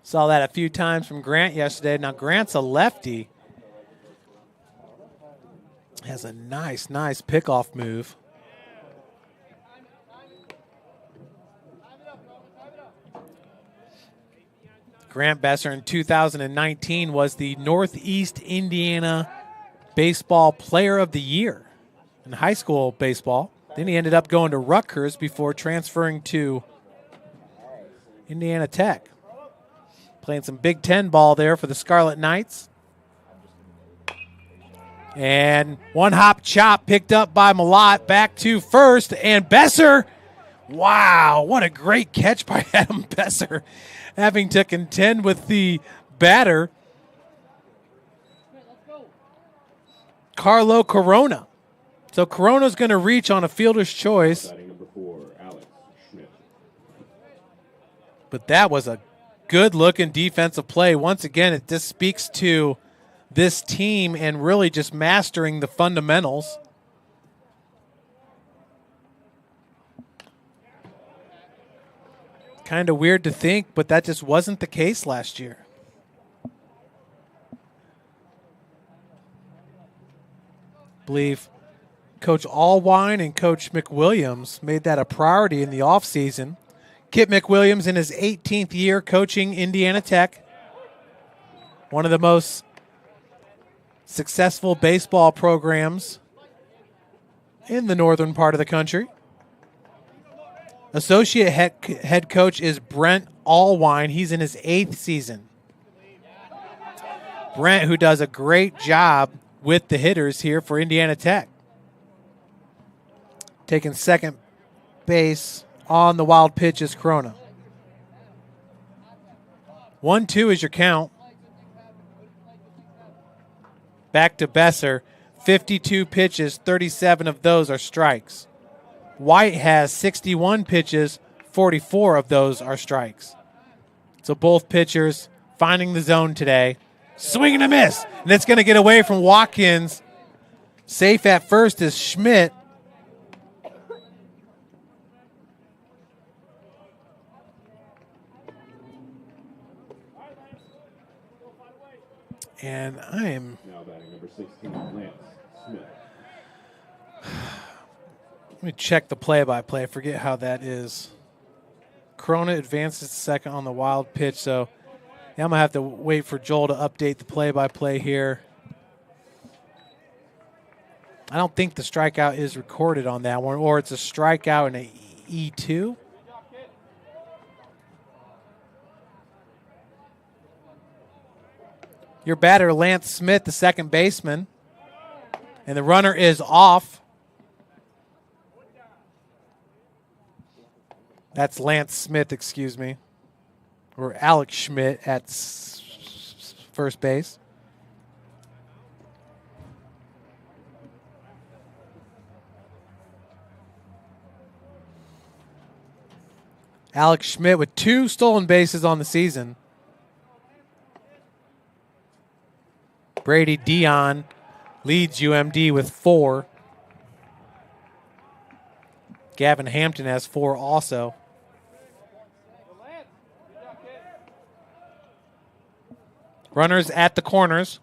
S1: Saw that a few times from Grant yesterday. Now Grant's a lefty. Has a nice pickoff move. Grant Besser in 2019 was the Northeast Indiana Baseball Player of the Year in high school baseball. Then he ended up going to Rutgers before transferring to Indiana Tech. Playing some Big Ten ball there for the Scarlet Knights. And one hop chop picked up by Malott, back to first, and Besser, wow, what a great catch by Adam Besser, having to contend with the batter, Carlo Corona. So Corona's going to reach on a fielder's choice. But that was a good-looking defensive play. Once again, it just speaks to this team and really just mastering the fundamentals. Kind of weird to think, but that just wasn't the case last year. I believe Coach Allwine and Coach McWilliams made that a priority in the offseason. Kip McWilliams in his 18th year coaching Indiana Tech. One of the most successful baseball programs in the northern part of the country. Associate head coach is Brent Allwine. He's in his 8th season. Brent, who does a great job with the hitters here for Indiana Tech. Taking second base on the wild pitch is Corona. 1-2 is your count. Back to Besser. 52 pitches, 37 of those are strikes. White has 61 pitches, 44 of those are strikes. So both pitchers finding the zone today. Swing and a miss. And it's going to get away from Watkins. Safe at first is Schmidt. And I am
S2: Now batting number 16, Lance Smith.
S1: Let me check the play-by-play. I forget how that is. Corona advances to second on the wild pitch, so yeah, I'm going to have to wait for Joel to update the play-by-play here. I don't think the strikeout is recorded on that one, or it's a strikeout and an E2. Your batter, Lance Smith, the second baseman. And the runner is off. That's Lance Smith, excuse me. Or Alex Schmidt at first base. Alex Schmidt with 2 stolen bases on the season. Brady Dion leads UMD with 4. Gavin Hampton has 4 also. Runners at the corners.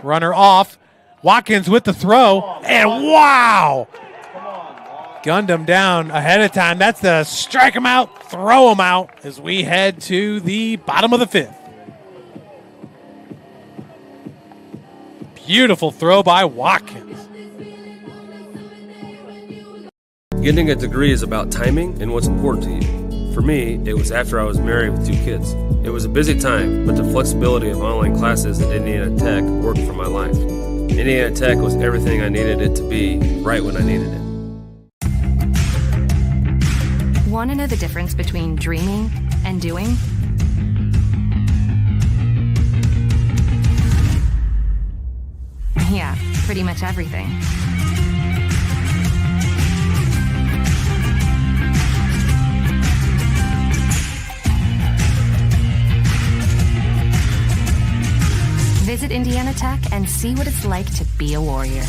S1: Runner off. Watkins with the throw. And wow! Gunned him down ahead of time. That's the strike him out, throw him out as we head to the bottom of the 5th. Beautiful throw by Watkins.
S6: Getting a degree is about timing and what's important to you. For me, it was after I was married with 2 kids. It was a busy time, but the flexibility of online classes at Indiana Tech worked for my life. Indiana Tech was everything I needed it to be, right when I needed it.
S4: Want to know the difference between dreaming and doing? Yeah, pretty much everything. Visit Indiana Tech and see what it's like to be a warrior.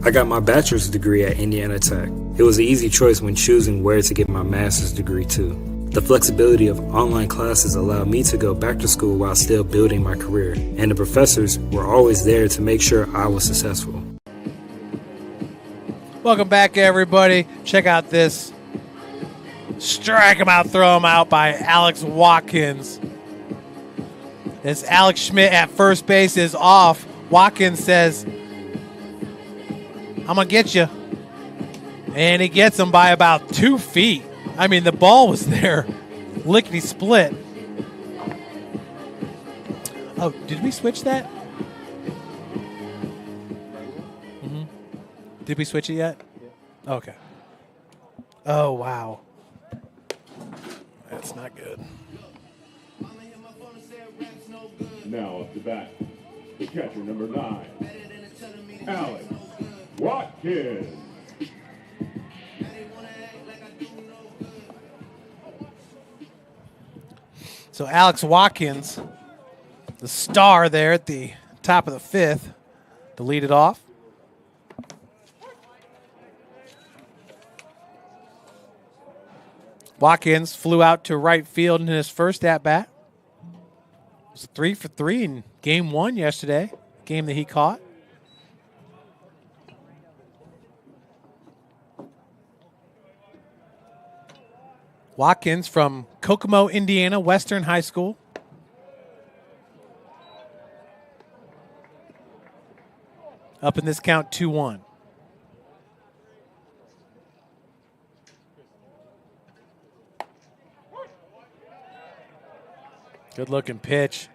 S7: I got my bachelor's degree at Indiana Tech. It was an easy choice when choosing where to get my master's degree too. The flexibility of online classes allowed me to go back to school while still building my career, and the professors were always there to make sure I was successful.
S1: Welcome back, everybody. Check out this strike him out, throw him out by Alex Watkins. As Alex Schmidt at first base is off, Watkins says, I'm going to get you. And he gets him by about 2 feet. I mean, the ball was there. Lickety split. Oh, did we switch that? Mm-hmm. Did we switch it yet? Okay. Oh, wow. That's not good.
S2: Now up to bat, the catcher number 9, Alex Watkins.
S1: So Alex Watkins, the star there at the top of the 5th, to lead it off. Watkins flew out to right field in his first at-bat. It was 3 for 3 in game 1 yesterday, game that he caught. Watkins from Kokomo, Indiana, Western High School. Up in this count, 2-1. Good looking pitch.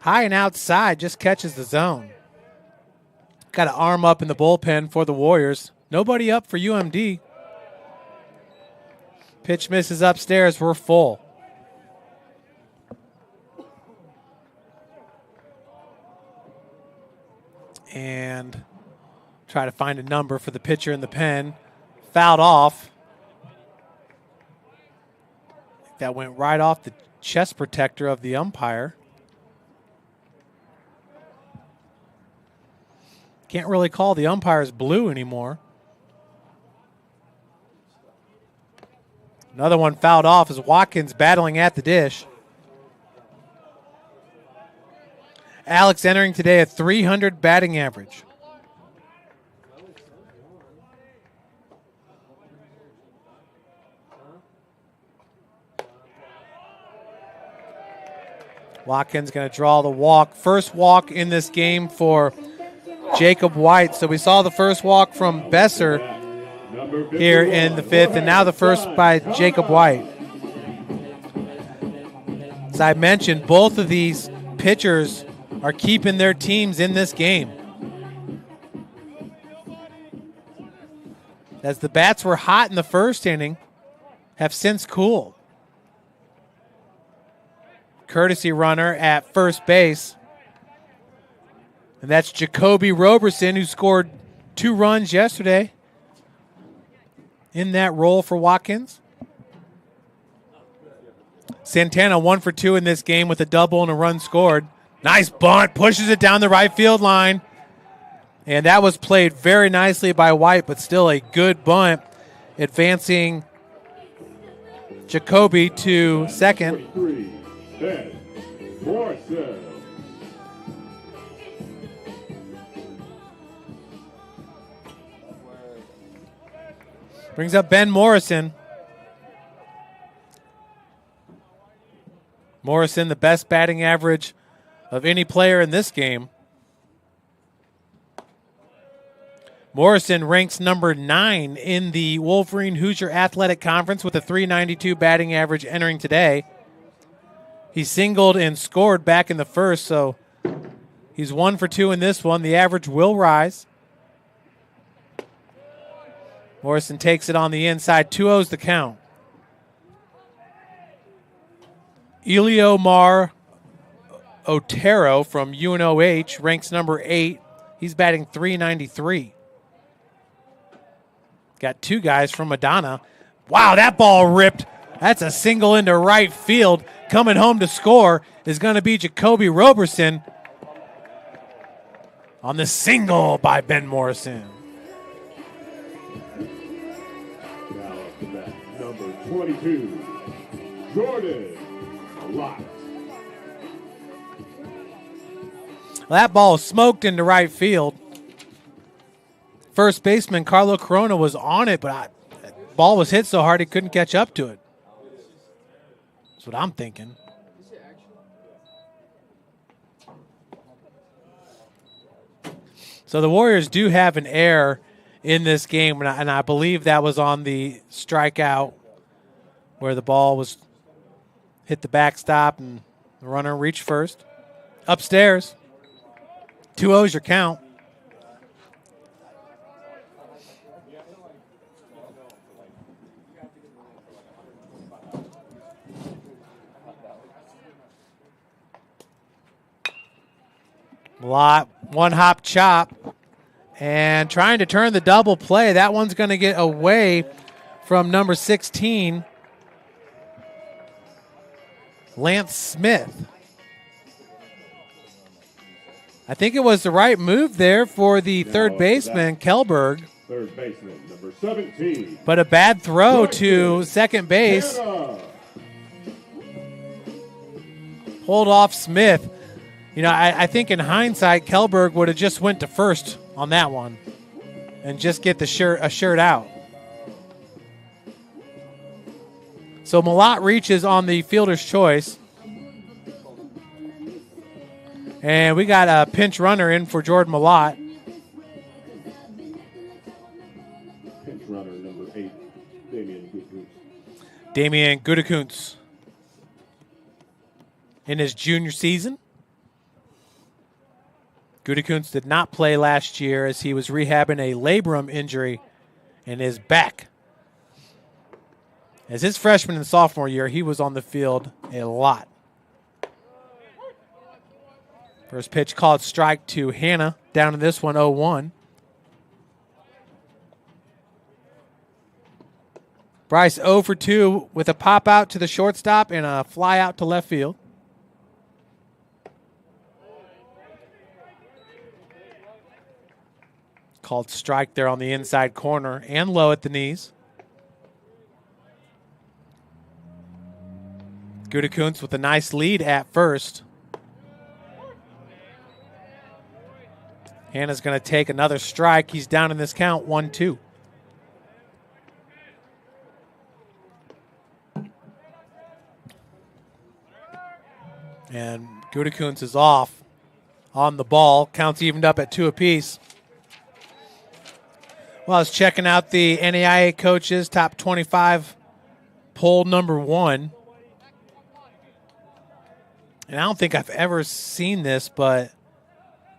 S1: High and outside, just catches the zone. Got an arm up in the bullpen for the Warriors. Nobody up for UMD. Pitch misses upstairs. We're full. And try to find a number for the pitcher in the pen. Fouled off. That went right off the chest protector of the umpire. Can't really call the umpires blue anymore. Another one fouled off as Watkins battling at the dish. Alex entering today a .300 batting average. Watkins going to draw the walk. First walk in this game for Jacob White. So we saw the first walk from Besser here in the 5th, and now the first by Jacob White. As I mentioned, both of these pitchers are keeping their teams in this game. As the bats were hot in the first inning, have since cooled. Courtesy runner at first base. And that's Jacoby Roberson, who scored 2 runs yesterday in that role for Watkins. Santana 1 for 2 in this game with a double and a run scored. Nice bunt, pushes it down the right field line. And that was played very nicely by White, but still a good bunt, advancing Jacoby to second. Brings up Ben Morrison. Morrison, the best batting average of any player in this game. Morrison ranks number 9 in the Wolverine Hoosier Athletic Conference with a .392 batting average entering today. He singled and scored back in the first, so he's 1 for 2 in this one. The average will rise. Morrison takes it on the inside. 2-0's the count. Eliomar Otero from UNOH ranks number 8. He's batting .393. Got 2 guys from Madonna. Wow, that ball ripped. That's a single into right field. Coming home to score is going to be Jacoby Roberson on the single by Ben Morrison.
S2: Now up to bat, number 22, Jordan Lott.
S1: That ball smoked into right field. First baseman Carlo Corona was on it, but the ball was hit so hard he couldn't catch up to it. That's what I'm thinking. So the Warriors do have an error in this game, and I believe that was on the strikeout where the ball was hit the backstop and the runner reached first. Upstairs, 2-0's your count. Lot, one hop chop, and trying to turn the double play. That one's going to get away from number 16, Lance Smith. I think it was the right move there for the third baseman, Kelberg.
S2: Third baseman, number 17.
S1: But a bad throw to second base. Pulled off Smith. You know, I think in hindsight, Kelberg would have just went to first on that one and just get the shirt out. So Malott reaches on the fielder's choice. And we got a pinch runner in for Jordan Malott.
S2: Pinch runner, number 8,
S1: Damian Gutekunst. In his junior season. Gutekunst did not play last year as he was rehabbing a labrum injury in his back. As his freshman and sophomore year, he was on the field a lot. First pitch called strike to Hannah. Down in this one, 0-1. Bryce 0 for 2 with a pop out to the shortstop and a fly out to left field. Called strike there on the inside corner and low at the knees. Gutekunst with a nice lead at first. Hannah's going to take another strike. He's down in this count, 1-2. And Gutekunst is off on the ball. Counts evened up at 2 apiece. Well, I was checking out the NAIA coaches, top 25 poll number 1. And I don't think I've ever seen this, but,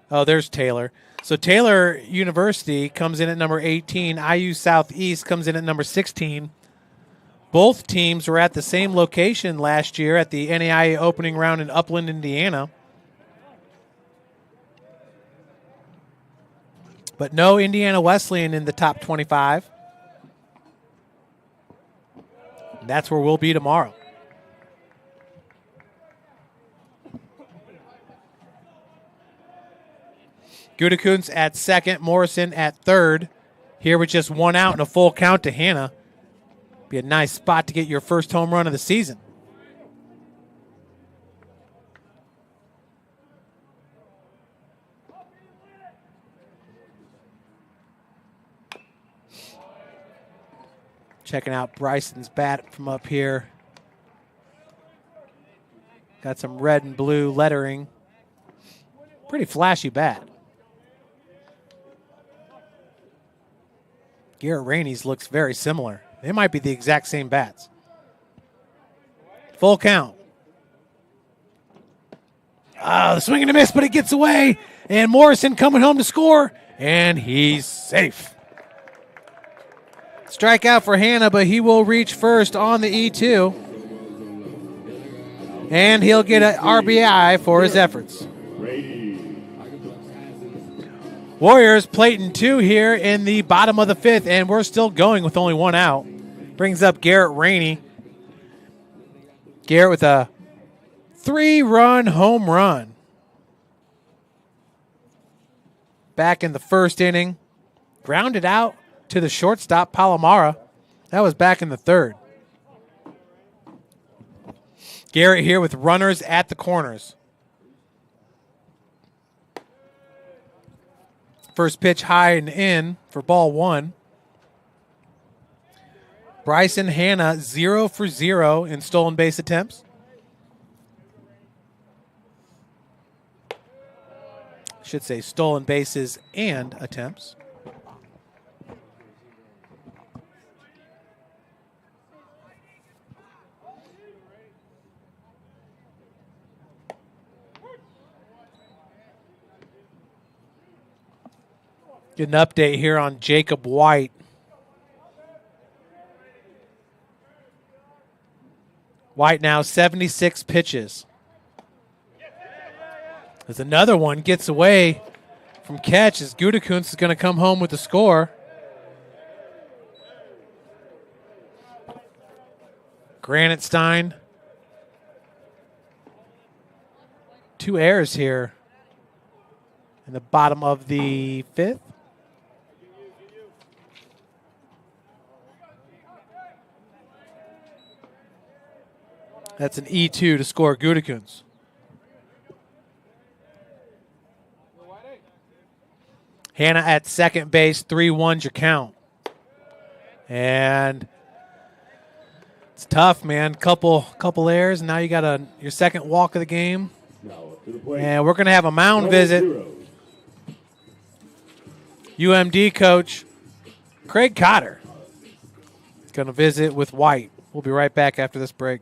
S1: oh, there's Taylor. So Taylor University comes in at number 18. IU Southeast comes in at number 16. Both teams were at the same location last year at the NAIA opening round in Upland, Indiana. But no Indiana Wesleyan in the top 25. That's where we'll be tomorrow. Gutekunst at second, Morrison at third. Here with just 1 out and a full count to Hannah. Be a nice spot to get your first home run of the season. Checking out Bryson's bat from up here. Got some red and blue lettering. Pretty flashy bat. Garrett Rainey's looks very similar. They might be the exact same bats. Full count. The swing and a miss, but it gets away. And Morrison coming home to score, and he's safe. Strikeout for Hannah, but he will reach first on the E2. And he'll get an RBI for his efforts. Warriors plating 2 here in the bottom of the 5th, and we're still going with only 1 out. Brings up Garrett Rainey. Garrett with a 3-run home run. Back in the first inning. Grounded out to the shortstop, Palomara. That was back in the 3rd. Garrett here with runners at the corners. First pitch high and in for ball 1. Bryson Hanna 0 for 0 in stolen base attempts. Should say stolen bases and attempts. Get an update here on Jacob White. White now 76 pitches. As another one gets away from catch as Gutekunst is going to come home with the score. Granitstein. 2 errors here in the bottom of the 5th. That's an E2 to score Gutekunst. Hannah at second base, 3-1 your count. And it's tough, man. Couple errors, and now you got your second walk of the game. And we're going to have a mound visit. UMD coach Craig Cotter is going to visit with White. We'll be right back after this break.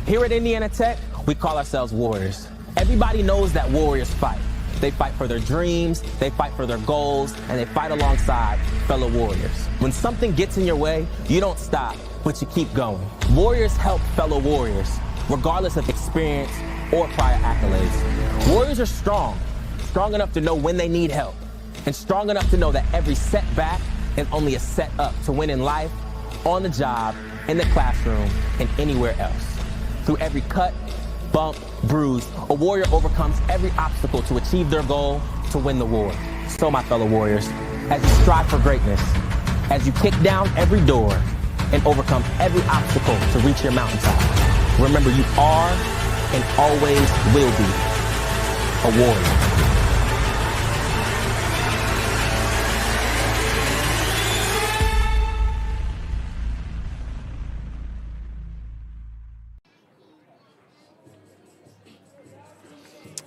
S9: Here at Indiana Tech, we call ourselves Warriors. Everybody knows that Warriors fight. They fight for their dreams, they fight for their goals, and they fight alongside fellow Warriors. When something gets in your way, you don't stop, but you keep going. Warriors help fellow Warriors, regardless of experience or prior accolades. Warriors are strong enough to know when they need help, and strong enough to know that every setback is only a setup to win in life, on the job, in the classroom, and anywhere else. Through every cut, bump, bruise, a warrior overcomes every obstacle to achieve their goal, to win the war. So, my fellow Warriors, as you strive for greatness, as you kick down every door and overcome every obstacle to reach your mountaintop, Remember, you are and always will be a warrior.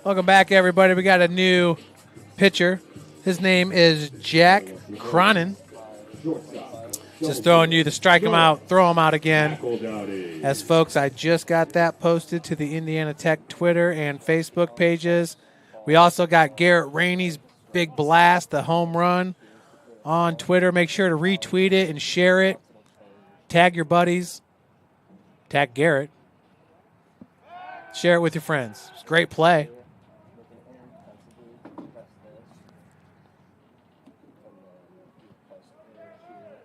S1: Welcome back, everybody. We got a new pitcher. His name is Jack Cronin. Just throwing you to strike him out, throw him out again. As folks, I just got that posted to the Indiana Tech Twitter and Facebook pages. We also got Garrett Rainey's big blast, the home run, on Twitter. Make sure to retweet it and share it. Tag your buddies. Tag Garrett. Share it with your friends. It's a great play.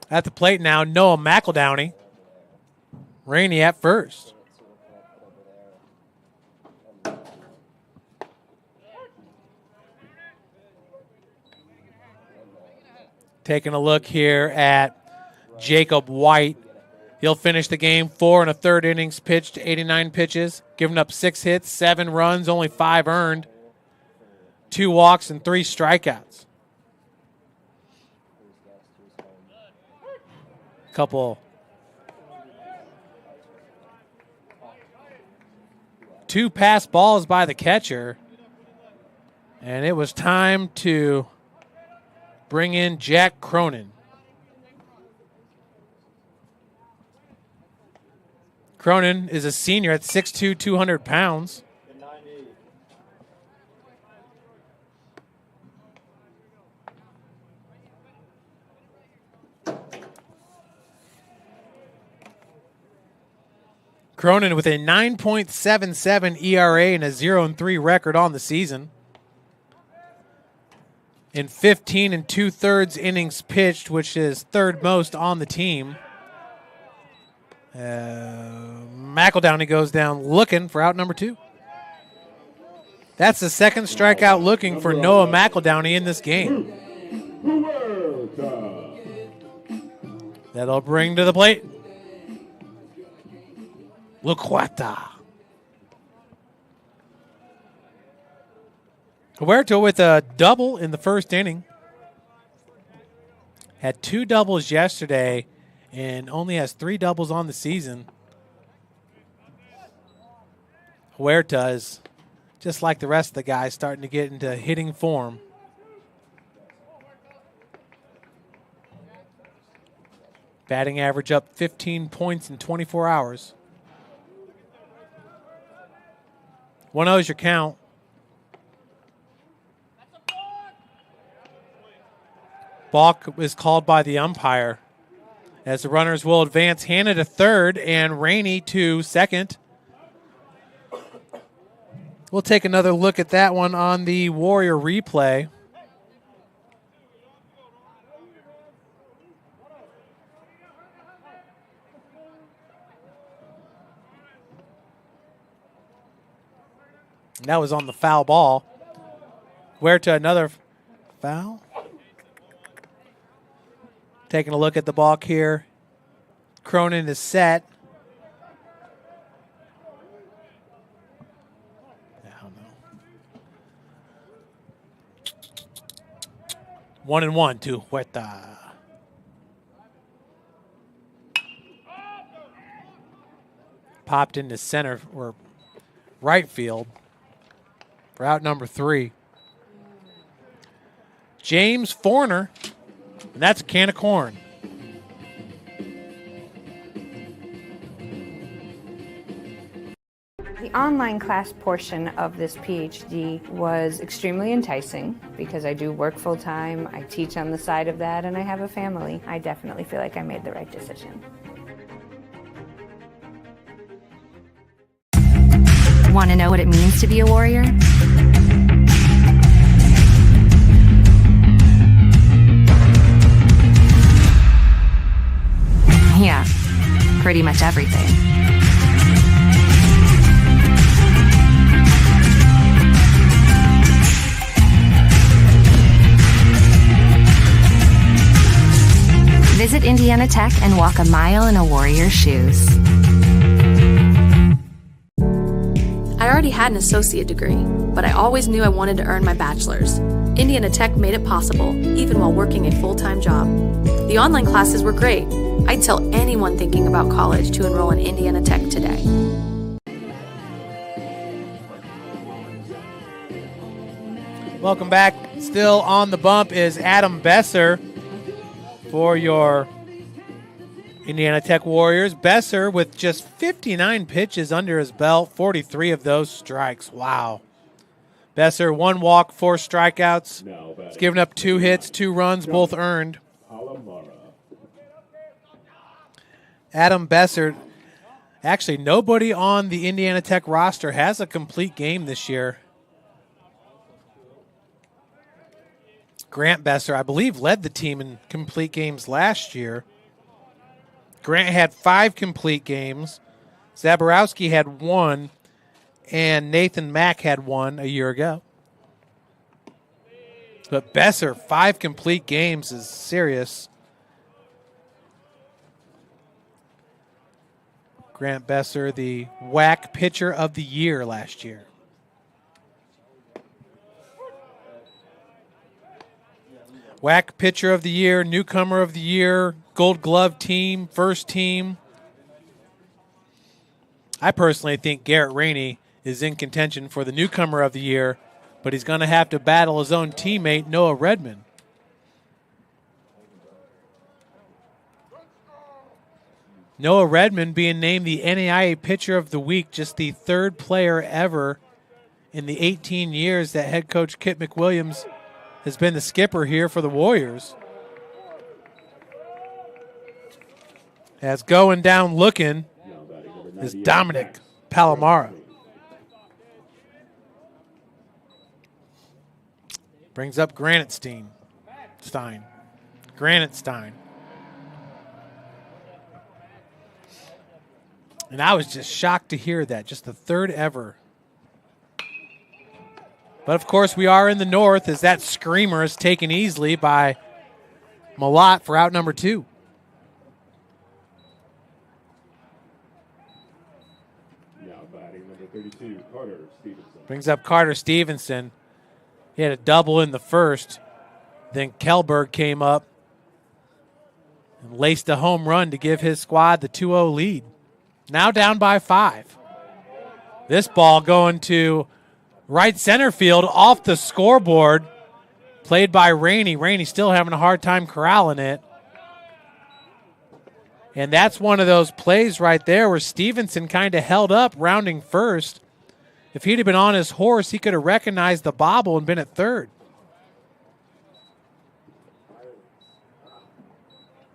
S1: At the plate now, Noah McEldowney. Rainey at first. Taking a look here at Jacob White. He'll finish the game 4 1/3 innings pitched, 89 pitches, giving up 6 hits, 7 runs, only 5 earned, 2 walks, and 3 strikeouts. Couple 2 pass balls by the catcher, and it was time to bring in Jack Cronin. Cronin is a senior at 6'2", 200 pounds. Cronin with a 9.77 ERA and a 0-3 record on the season. In 15 2/3 innings pitched, which is third most on the team. McEldowney goes down looking for out number 2. That's the second strikeout looking for Noah McEldowney in this game. That'll bring to the plate Luquata. Huerta with a double in the first inning. Had 2 doubles yesterday and only has 3 doubles on the season. Huerta is, just like the rest of the guys, starting to get into hitting form. Batting average up 15 points in 24 hours. 1-0 is your count. Balk is called by the umpire as the runners will advance Hannah to third and Rainey to second. We'll take another look at that one on the Warrior replay. That was on the foul ball. Huerta, another foul. Taking a look at the balk here. Cronin is set. I don't know. 1-1 to Huerta. Popped into center or right field for out number 3. James Forner, and that's a can of corn.
S3: The online class portion of this PhD was extremely enticing because I do work full-time, I teach on the side of that, and I have a family. I definitely feel like I made the right decision.
S4: Want to know what it means to be a warrior? Yeah, pretty much everything. Visit Indiana Tech and walk a mile in a warrior's shoes.
S5: I already had an associate degree, but I always knew I wanted to earn my bachelor's. Indiana Tech made it possible, even while working a full-time job. The online classes were great. I'd tell anyone thinking about college to enroll in Indiana Tech today.
S1: Welcome back. Still on the bump is Adam Besser for your Indiana Tech Warriors. Besser with just 59 pitches under his belt, 43 of those strikes. Wow. Besser, 1 walk, 4 strikeouts. He's given up 2 hits, 2 runs, both earned. Adam Besser, actually nobody on the Indiana Tech roster has a complete game this year. Grant Besser, I believe, led the team in complete games last year. Grant had 5 complete games. Zaborowski had 1, and Nathan Mack had 1 a year ago. But Besser, 5 complete games is serious. Grant Besser, the WAC Pitcher of the Year last year. WAC Pitcher of the Year, Newcomer of the Year, Gold Glove team, first team. I personally think Garrett Rainey is in contention for the Newcomer of the Year, but he's going to have to battle his own teammate, Noah Redmond. Noah Redmond being named the NAIA Pitcher of the Week, just the 3rd player ever in the 18 years that head coach Kit McWilliams has been the skipper here for the Warriors. As going down looking is Dominic Palomara. Brings up Granite Stein. And I was just shocked to hear that. Just the 3rd ever. But, of course, we are in the north as that screamer is taken easily by Malott for out number 2.
S2: Now batting number 32, Carter Stevenson.
S1: Brings up Carter Stevenson. He had a double in the first. Then Kellberg came up and laced a home run to give his squad the 2-0 lead. Now down by 5. This ball going to right center field off the scoreboard. Played by Rainey. Rainey still having a hard time corralling it. And that's one of those plays right there where Stevenson kind of held up rounding first. If he'd have been on his horse, he could have recognized the bobble and been at 3rd.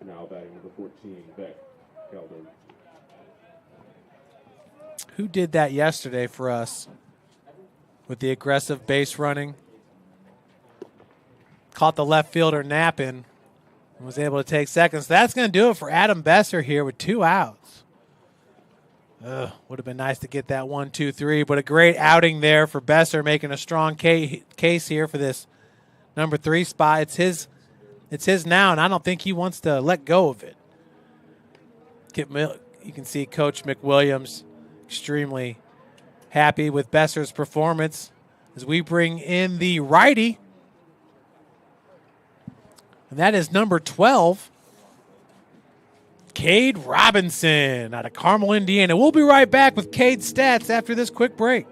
S2: Now batting number 14, Beck Kelder.
S1: Who did that yesterday for us with the aggressive base running? Caught the left fielder napping and was able to take second. So that's going to do it for Adam Besser here with 2 outs. Would have been nice to get that 1-2-3, but a great outing there for Besser, making a strong case here for this number 3 spot. It's his now, and I don't think he wants to let go of it. You can see Coach McWilliams extremely happy with Besser's performance as we bring in the righty, and that is number 12, Cade Robinson out of Carmel, Indiana. We'll be right back with Cade's stats after this quick break.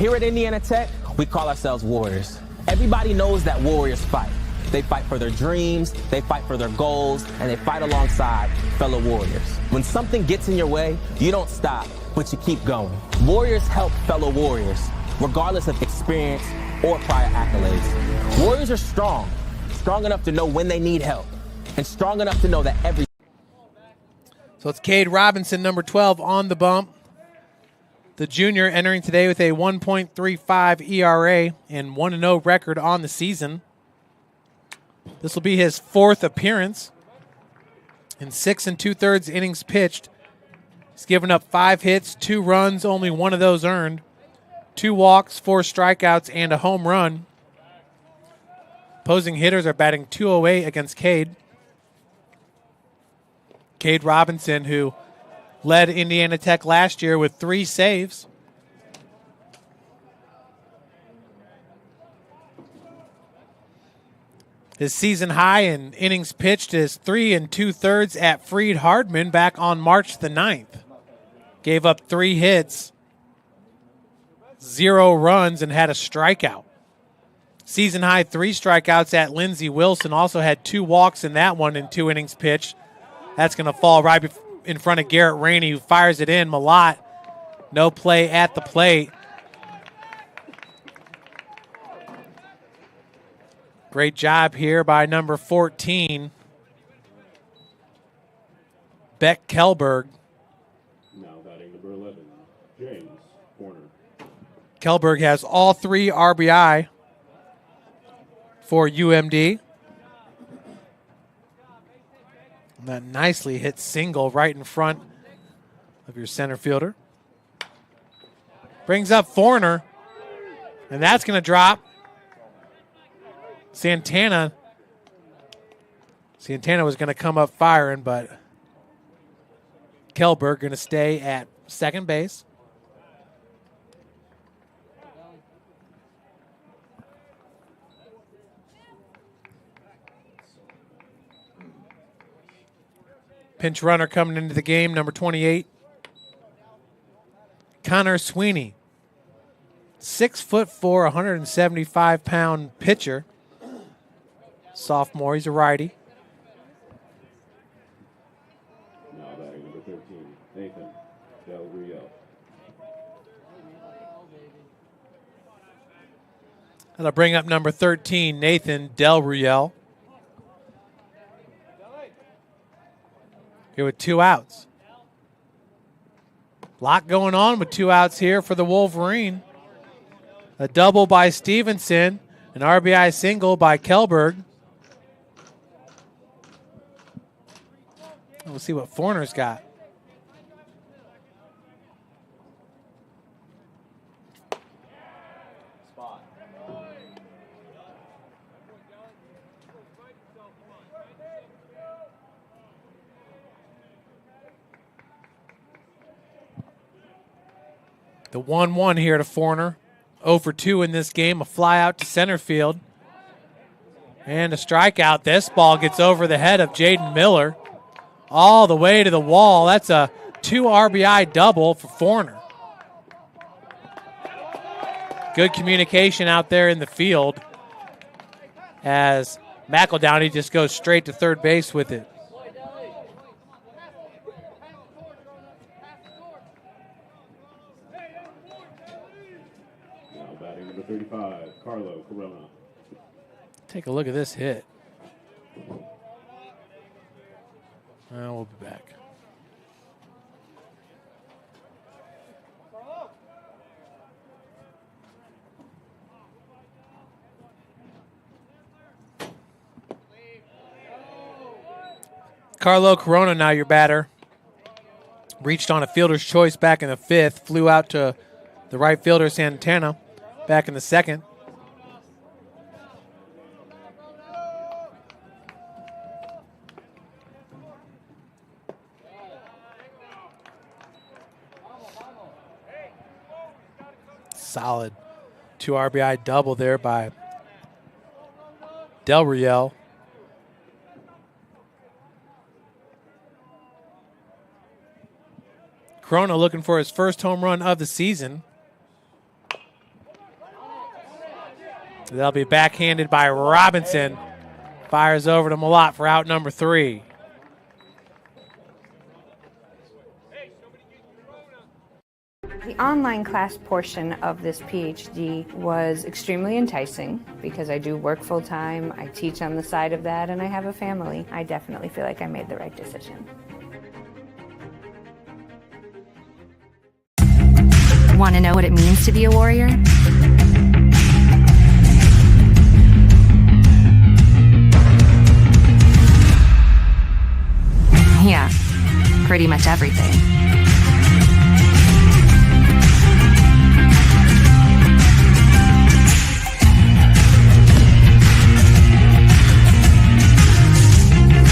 S9: Here at Indiana Tech, we call ourselves warriors. Everybody knows that warriors fight. They fight for their dreams, they fight for their goals, and they fight alongside fellow warriors. When something gets in your way, you don't stop, but you keep going. Warriors help fellow warriors, regardless of experience or prior accolades. Warriors are strong enough to know when they need help, and strong enough to know that every...
S1: So it's Cade Robinson, number 12, on the bump. The junior entering today with a 1.35 ERA and 1-0 record on the season. This will be his fourth appearance in 6 2/3 innings pitched. He's given up 5 hits, 2 runs, only 1 of those earned, 2 walks, 4 strikeouts, and a home run. Opposing hitters are batting .208 against Cade. Cade Robinson, who led Indiana Tech last year with 3 saves. His season high in innings pitched is 3 2/3 at Freed Hardman back on March the 9th. Gave up 3 hits, 0 runs, and had a strikeout. Season high 3 strikeouts at Lindsey Wilson. Also had 2 walks in that one in 2 innings pitched. That's going to fall right in front of Garrett Rainey, who fires it in. Malott, no play at the plate. Great job here by number 14, Beck Kelberg.
S2: Now batting number 11, James Horner.
S1: Kelberg has all 3 RBI for UMD. And that nicely hit single right in front of your center fielder. Brings up Foreigner, and that's going to drop. Santana was going to come up firing, but Kelberg going to stay at second base. Pinch runner coming into the game, number 28, Connor Sweeney. 6'4", 175-pound pitcher. Sophomore, he's a righty.
S2: Now batting number 13, Nathan Del Rio.
S1: That'll bring up number 13, Nathan Del Rio. Here with 2 outs. Lot going on with 2 outs here for the Wolverine. A double by Stevenson, an RBI single by Kelberg. We'll see what Foreigner's got. The 1-1 here to Foreigner. 0 for 2 in this game. A fly out to center field. And a strikeout. This ball gets over the head of Jaden Miller. All the way to the wall. That's a 2 RBI double for Foreigner. Good communication out there in the field as McEldowney just goes straight to third base with it.
S2: Now batting number 35, Carlo Corona.
S1: Take a look at this hit. We'll be back. Carlo Corona, now your batter. Reached on a fielder's choice back in the 5th. Flew out to the right fielder, Santana, back in the 2nd. Solid 2 RBI double there by Del Rio. Corona looking for his first home run of the season. They'll be backhanded by Robinson. Fires over to Malott for out number 3.
S3: The online class portion of this PhD was extremely enticing because I do work full time, I teach on the side of that, and I have a family. I definitely feel like I made the right decision.
S4: Want to know what it means to be a warrior? Yeah, pretty much everything.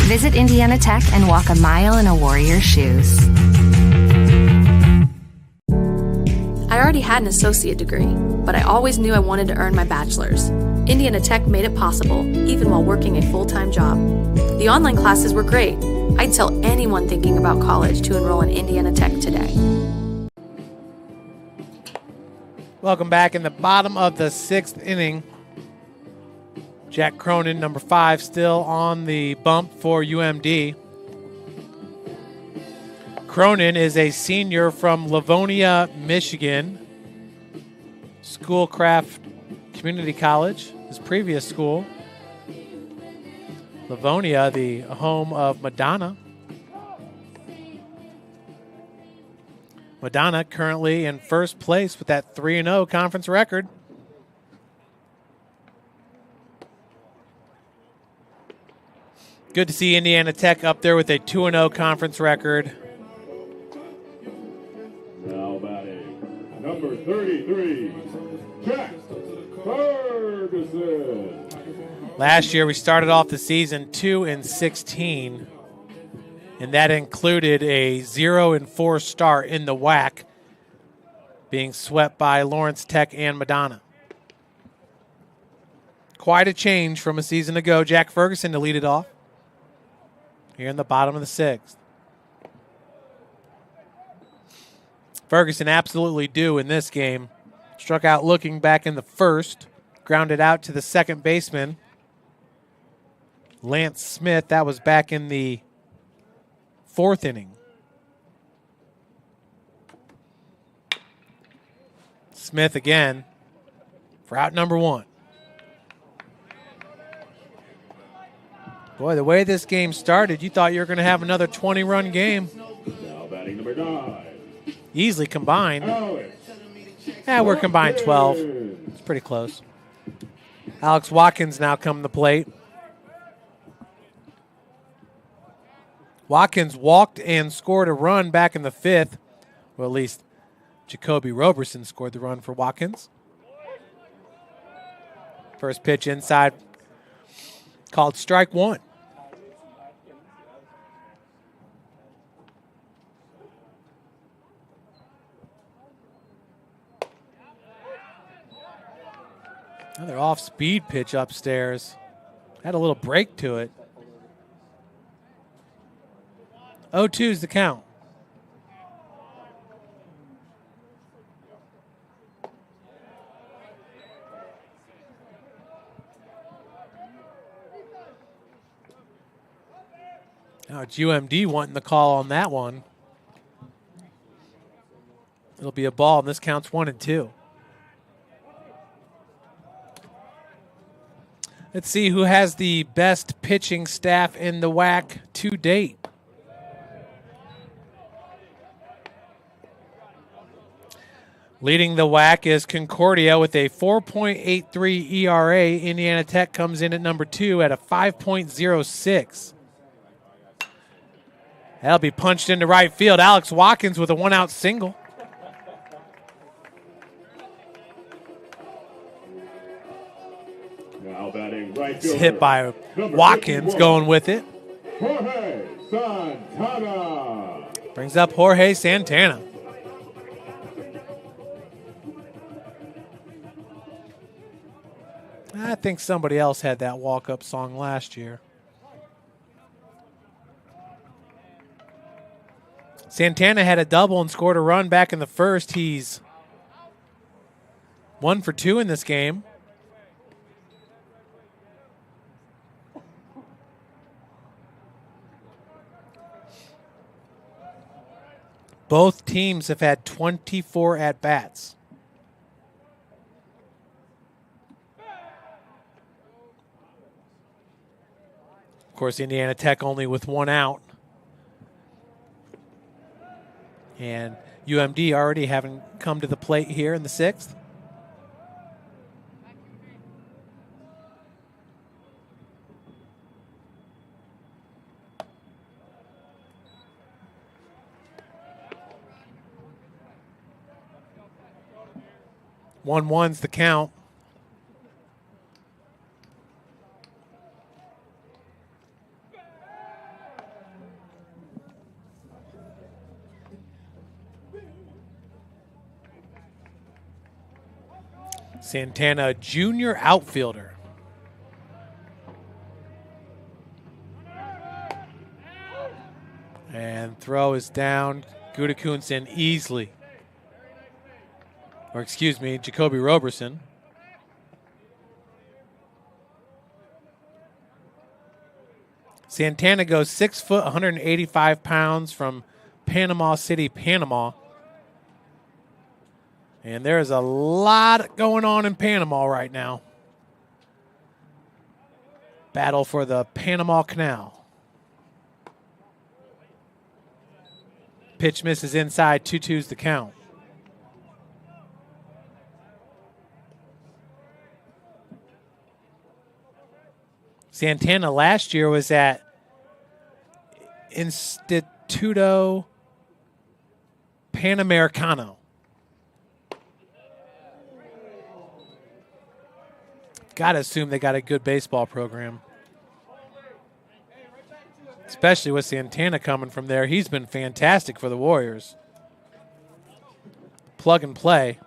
S4: Visit Indiana Tech and walk a mile in a warrior's shoes.
S5: I already had an associate degree, but I always knew I wanted to earn my bachelor's. Indiana Tech made it possible, even while working a full-time job. The online classes were great. I'd tell anyone thinking about college to enroll in Indiana Tech today.
S1: Welcome back in the bottom of the 6th inning. Jack Cronin, number 5, still on the bump for UMD. Cronin is a senior from Livonia, Michigan. Schoolcraft Community College, his previous school. Livonia, the home of Madonna. Madonna currently in first place with that 3-0 conference record. Good to see Indiana Tech up there with a 2-0 conference record.
S2: Now batting, number 33, Jack Ferguson.
S1: Last year we started off the season 2-16, and that included a 0-4 start in the WAC, being swept by Lawrence Tech and Madonna. Quite a change from a season ago. Jack Ferguson to lead it off here in the bottom of the 6th. Ferguson absolutely due in this game. Struck out looking back in the first. Grounded out to the second baseman, Lance Smith. That was back in the 4th inning. Smith again for out number 1. Boy, the way this game started, you thought you were going to have another 20-run game.
S2: Now batting number 9.
S1: Easily combined.
S2: Alex.
S1: Yeah, we're combined 12. It's pretty close. Alex Watkins now come to the plate. Watkins walked and scored a run back in the 5th. Well, at least Jacoby Roberson scored the run for Watkins. First pitch inside, called strike 1. Another off-speed pitch upstairs. Had a little break to it. 0-2's the count. Now it's UMD wanting the call on that one. It'll be a ball, and this counts 1-2. Let's see who has the best pitching staff in the WAC to date. Leading the WAC is Concordia with a 4.83 ERA. Indiana Tech comes in at number 2 at a 5.06. That'll be punched into right field. Alex Watkins with a 1-out single.
S2: Now batting right
S1: It's
S2: fielder,
S1: hit by
S2: number
S1: Watkins
S2: 51,
S1: going with it.
S2: Jorge Santana.
S1: Brings up Jorge Santana. I think somebody else had that walk-up song last year. Santana had a double and scored a run back in the first. He's 1 for 2 in this game. Both teams have had 24 at-bats. Of course, Indiana Tech only with 1 out. And UMD already having come to the plate here in the 6th. One's the count. Santana, junior outfielder. And throw is down. Gudakunsen easily. Or excuse me, Jacoby Roberson. Santana goes 6 foot, 185 pounds from Panama City, Panama. And there's a lot going on in Panama right now. Battle for the Panama Canal. Pitch misses inside, 2-2's the count. Santana last year was at Instituto Panamericano. Got to assume they got a good baseball program. Especially with Santana coming from there. He's been fantastic for the Warriors. Plug and play.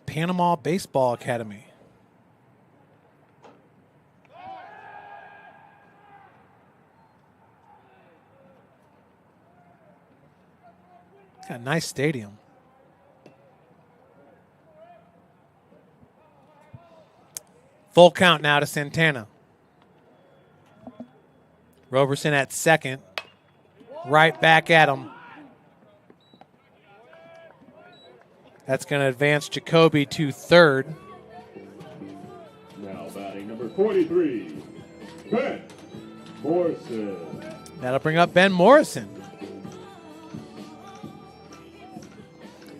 S1: Panama Baseball Academy. Got a nice stadium. Full count now to Santana. Roberson at second. Right back at him. That's going to advance Jacoby to third.
S2: Now batting number 43, Ben Morrison.
S1: That'll bring up Ben Morrison.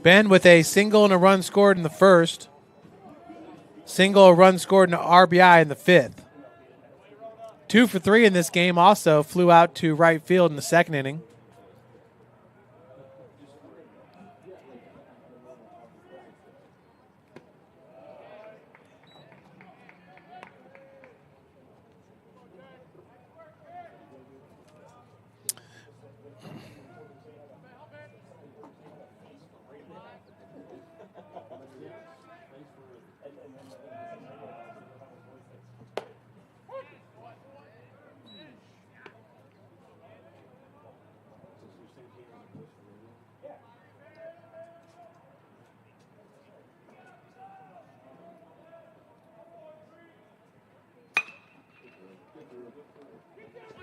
S1: Ben with a single and a run scored in the first. Single, a run scored, and an RBI in the 5th. 2 for 3 in this game. Also flew out to right field in the second inning.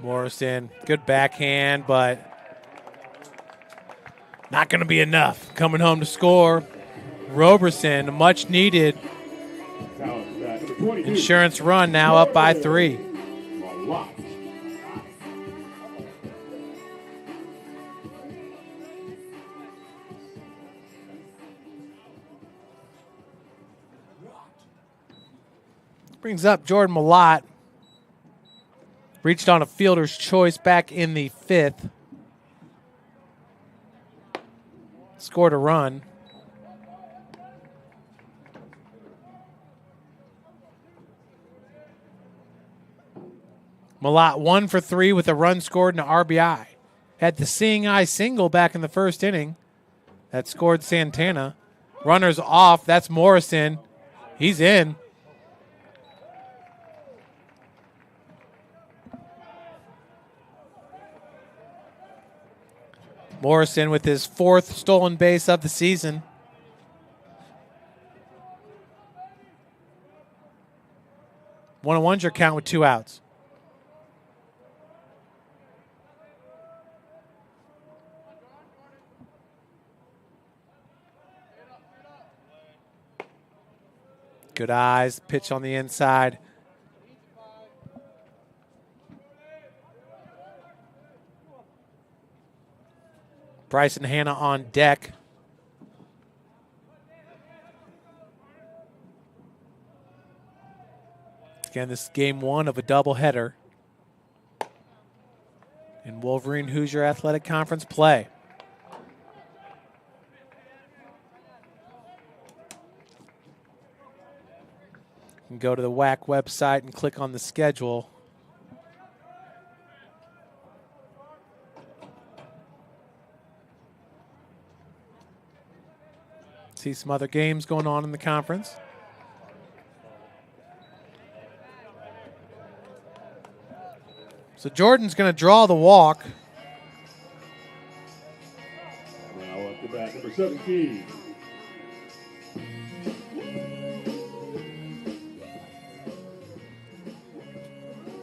S1: Morrison, good backhand, but not going to be enough. Coming home to score. Roberson, a much needed insurance run, now up by 3. Brings up Jordan Malott. Reached on a fielder's choice back in the 5th. Scored a run. Malott 1 for 3 with a run scored and an RBI. Had the seeing eye single back in the first inning. That scored Santana. Runners off. That's Morrison. He's in. Morrison with his 4th stolen base of the season. One and one's your count with 2 outs. Good eyes, pitch on the inside. Bryson Hanna on deck. Again, this is game 1 of a doubleheader in Wolverine Hoosier Athletic Conference play. You can go to the WAC website and click on the schedule. See some other games going on in the conference. So Jordan's going to draw the walk.
S2: Now up to bat, number 17.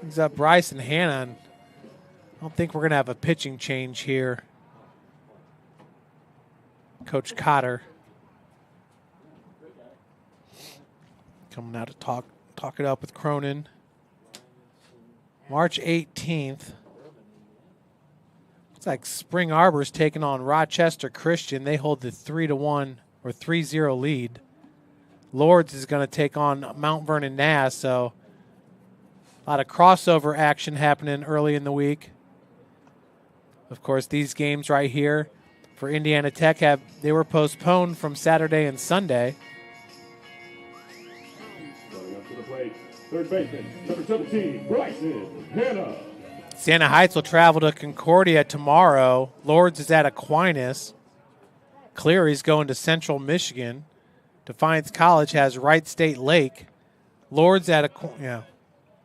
S1: Brings up Bryson Hanna. I don't think we're going to have a pitching change here. Coach Cotter coming out to talk it up with Cronin. March 18th. Looks like Spring Arbor's taking on Rochester Christian. They hold the 3-1 or 3-0 lead. Lords is going to take on Mount Vernon Nass, so a lot of crossover action happening early in the week. Of course, these games right here for Indiana Tech they were postponed from Saturday and Sunday.
S2: Going up to the plate, third baseman, number 17, Bryson Hanna.
S1: Siena Heights will travel to Concordia tomorrow. Lords is at Aquinas. Cleary's going to Central Michigan. Defiance College has Wright State Lake. Lords at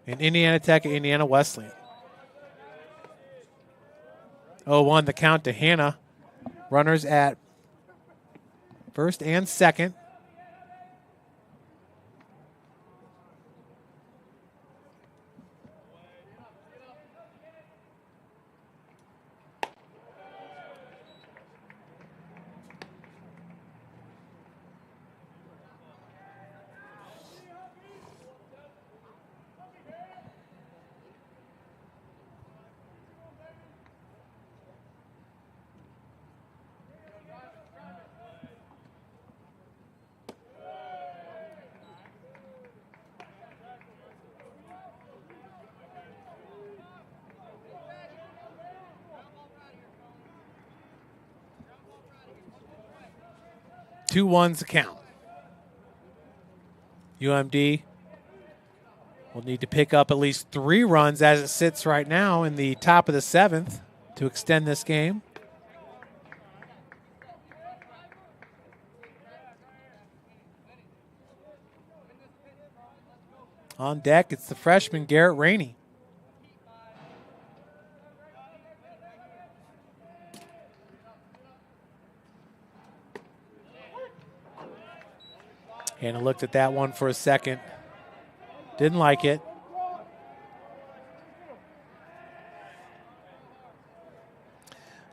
S1: and Indiana Tech at Indiana Wesleyan. 0-1 the count to Hanna. Runners at first and second. Two ones the count. UMD will need to pick up at least 3 runs as it sits right now in the top of the 7th to extend this game. On deck, it's the freshman Garrett Rainey. Hannah looked at that one for a second. Didn't like it.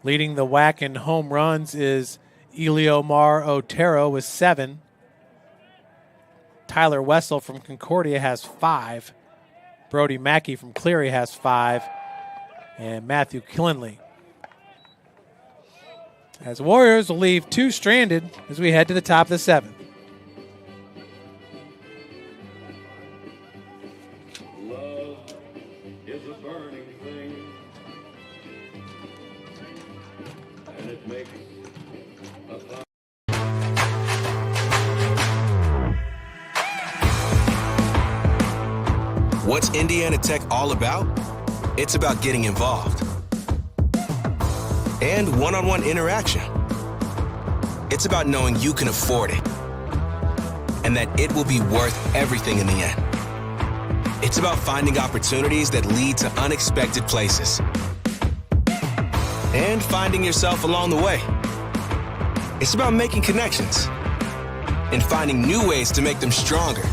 S1: Leading the WAC in home runs is Eliomar Otero with 7. Tyler Wessel from Concordia has 5. Brody Mackey from Cleary has 5. And Matthew Killenly. As Warriors will leave 2 stranded as we head to the top of the 7th.
S10: What's Indiana Tech all about? It's about getting involved and one-on-one interaction. It's about knowing you can afford it and that it will be worth everything in the end. It's about finding opportunities that lead to unexpected places. and finding yourself along the way. It's about making connections and finding new ways to make them stronger.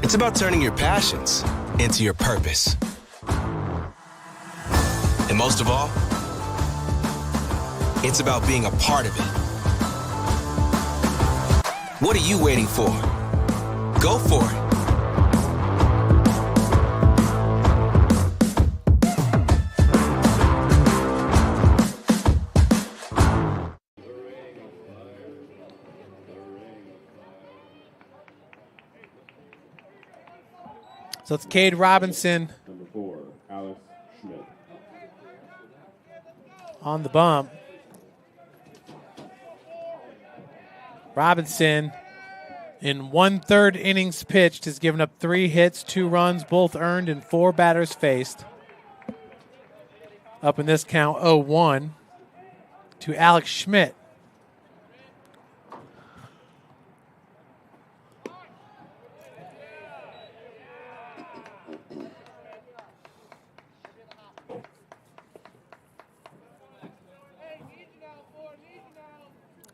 S10: It's about turning your passions into your purpose. And most of all, it's about being a part of it. What are you waiting for? Go for it.
S1: So it's Cade Robinson
S2: Number 4, Alex Schmidt.
S1: on the bump. Robinson, in 1/3 innings pitched, has given up 3 hits, 2 runs, both earned, and 4 batters faced. Up in this count, 0-1 to Alex Schmidt.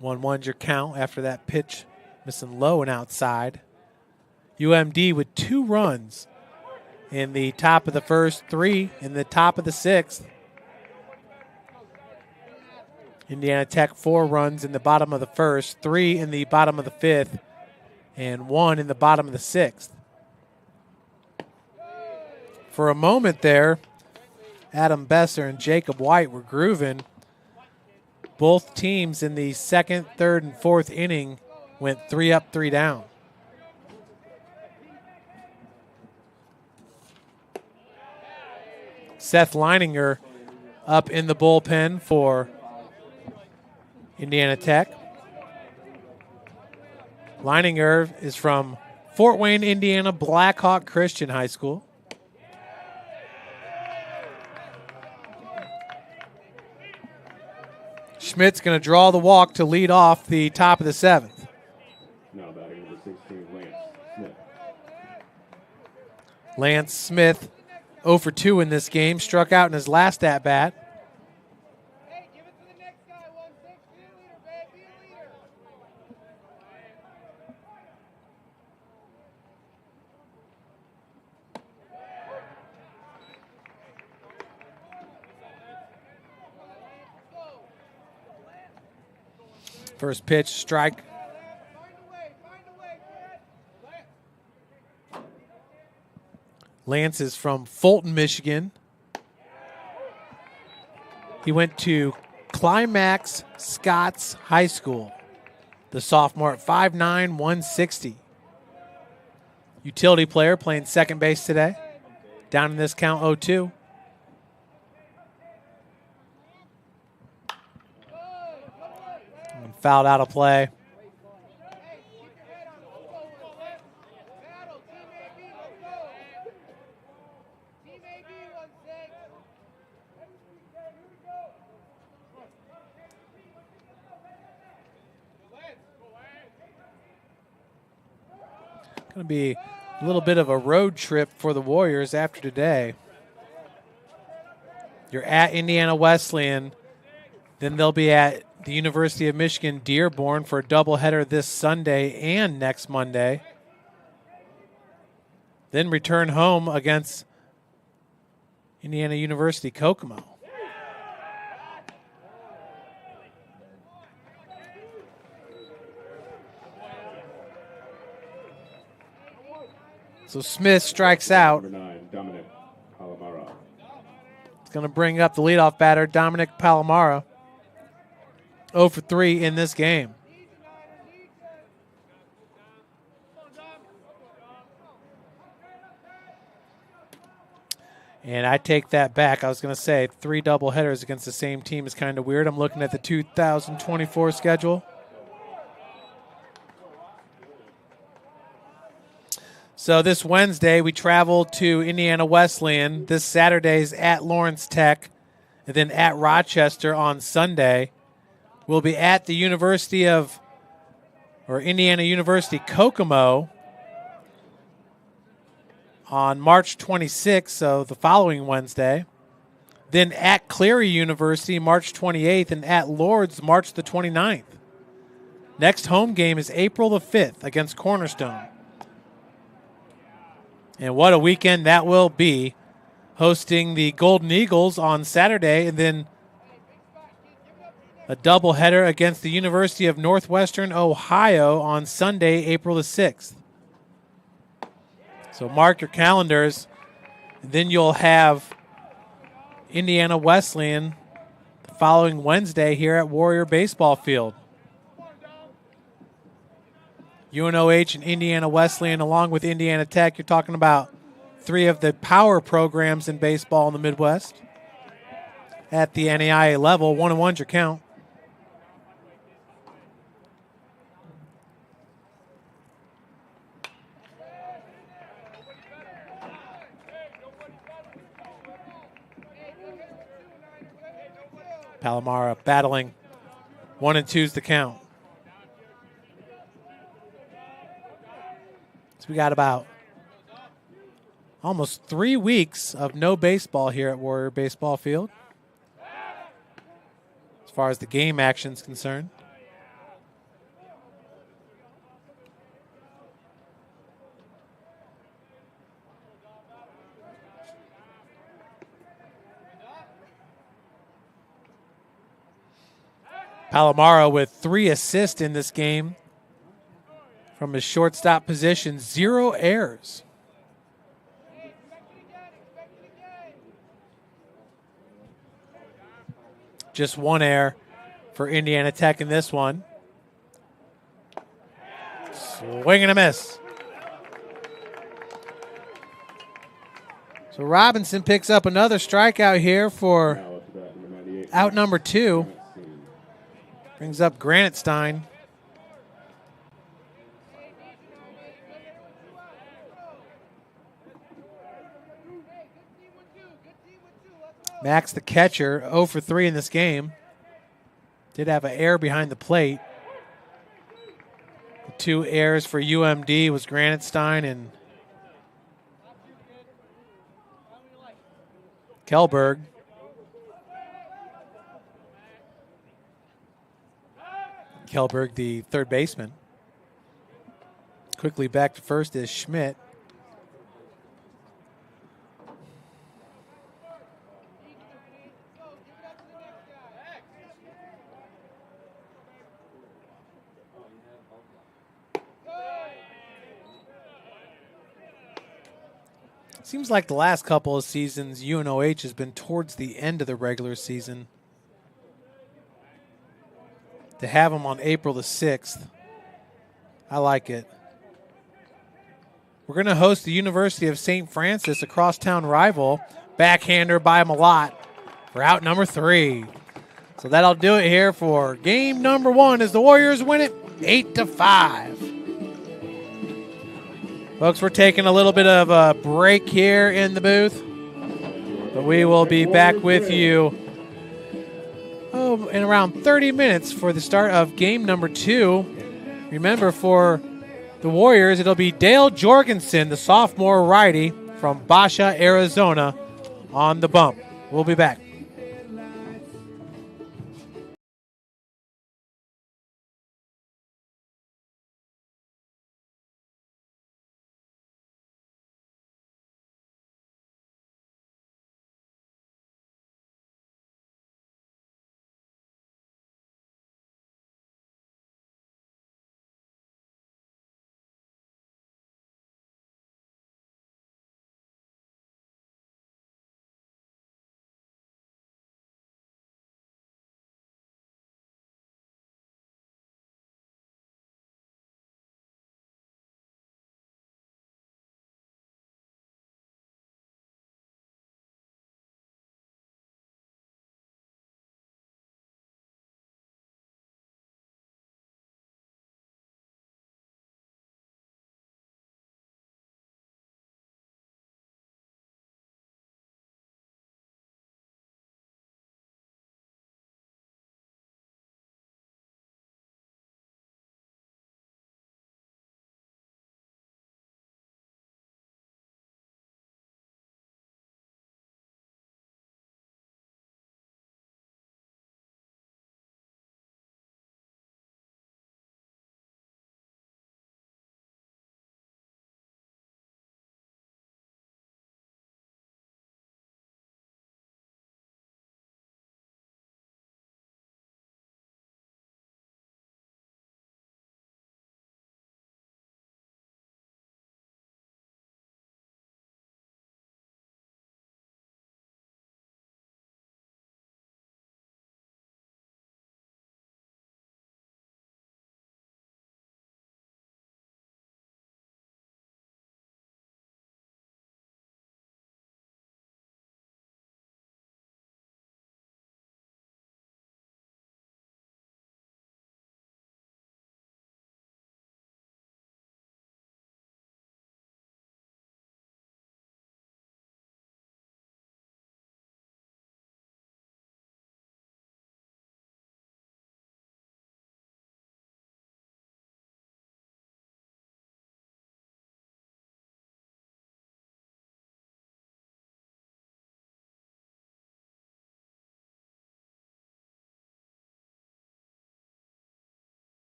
S1: One's your count after that pitch, missing low and outside. UMD with 2 runs in the top of the first, 3 in the top of the 6th. Indiana Tech 4 runs in the bottom of the first, 3 in the bottom of the 5th, and 1 in the bottom of the 6th. For a moment there, Adam Besser and Jacob White were grooving. Both teams in the 2nd, 3rd, and 4th inning went 3 up, 3 down. Seth Leininger up in the bullpen for Indiana Tech. Leininger is from Fort Wayne, Indiana, Blackhawk Christian High School. Schmidt's going to draw the walk to lead off the top of the 7th.
S2: Now batting number 16, Lance Smith.
S1: Lance Smith, 0 for 2 in this game, struck out in his last at-bat. First pitch, strike. Lance is from Fulton, Michigan. He went to Climax Scots High School. The sophomore at 5'9", 160. Utility player playing second base today. Down in this count, 0-2. Fouled out of play. Going to be a little bit of a road trip for the Warriors after today. You're at Indiana Wesleyan. Then they'll be at the University of Michigan Dearborn for a doubleheader this Sunday and next Monday. Then return home against Indiana University Kokomo. So Smith strikes out.
S2: Number 9, Dominic Palomara.
S1: It's going to bring up the leadoff batter, Dominic Palomara. 0 for 3 in this game. And I take that back. I was going to say 3 doubleheaders against the same team is kind of weird. I'm looking at the 2024 schedule. So this Wednesday, we travel to Indiana Wesleyan. This Saturday's at Lawrence Tech, and then at Rochester on Sunday. We'll be at the Indiana University Kokomo on March 26th, so the following Wednesday. Then at Cleary University, March 28th, and at Lourdes, March the 29th. Next home game is April the 5th against Cornerstone. And what a weekend that will be, hosting the Golden Eagles on Saturday, and then a doubleheader against the University of Northwestern Ohio on Sunday, April the 6th. So mark your calendars. And then you'll have Indiana Wesleyan the following Wednesday here at Warrior Baseball Field. UNOH and Indiana Wesleyan, along with Indiana Tech, you're talking about 3 of the power programs in baseball in the Midwest at the NAIA level. 1-1's your count. Palomara battling. 1-2's the count. So we got about almost 3 weeks of no baseball here at Warrior Baseball Field, as far as the game action is concerned. Palomaro with 3 assists in this game from his shortstop position, 0 errors. Just 1 error for Indiana Tech in this one. Swing and a miss. So Robinson picks up another strikeout here for out number 2. Brings up Granite Stein. Max, the catcher, 0 for 3 in this game. Did have an error behind the plate. The 2 errors for UMD was Granite Stein and Kelberg. Kelberg, the third baseman. Quickly back to first is Schmidt. Seems like the last couple of seasons, UNOH has been towards the end of the regular season. To have them on April the 6th, I like it. We're going to host the University of St. Francis, a crosstown rival. Backhander by Malott for out number 3. So that'll do it here for game number 1 as the Warriors win it 8-5. Folks, we're taking a little bit of a break here in the booth, but we will be back with you in around 30 minutes for the start of game number 2. Remember, for the Warriors, it'll be Dale Jorgensen, the sophomore righty from Basha, Arizona, on the bump. We'll be back.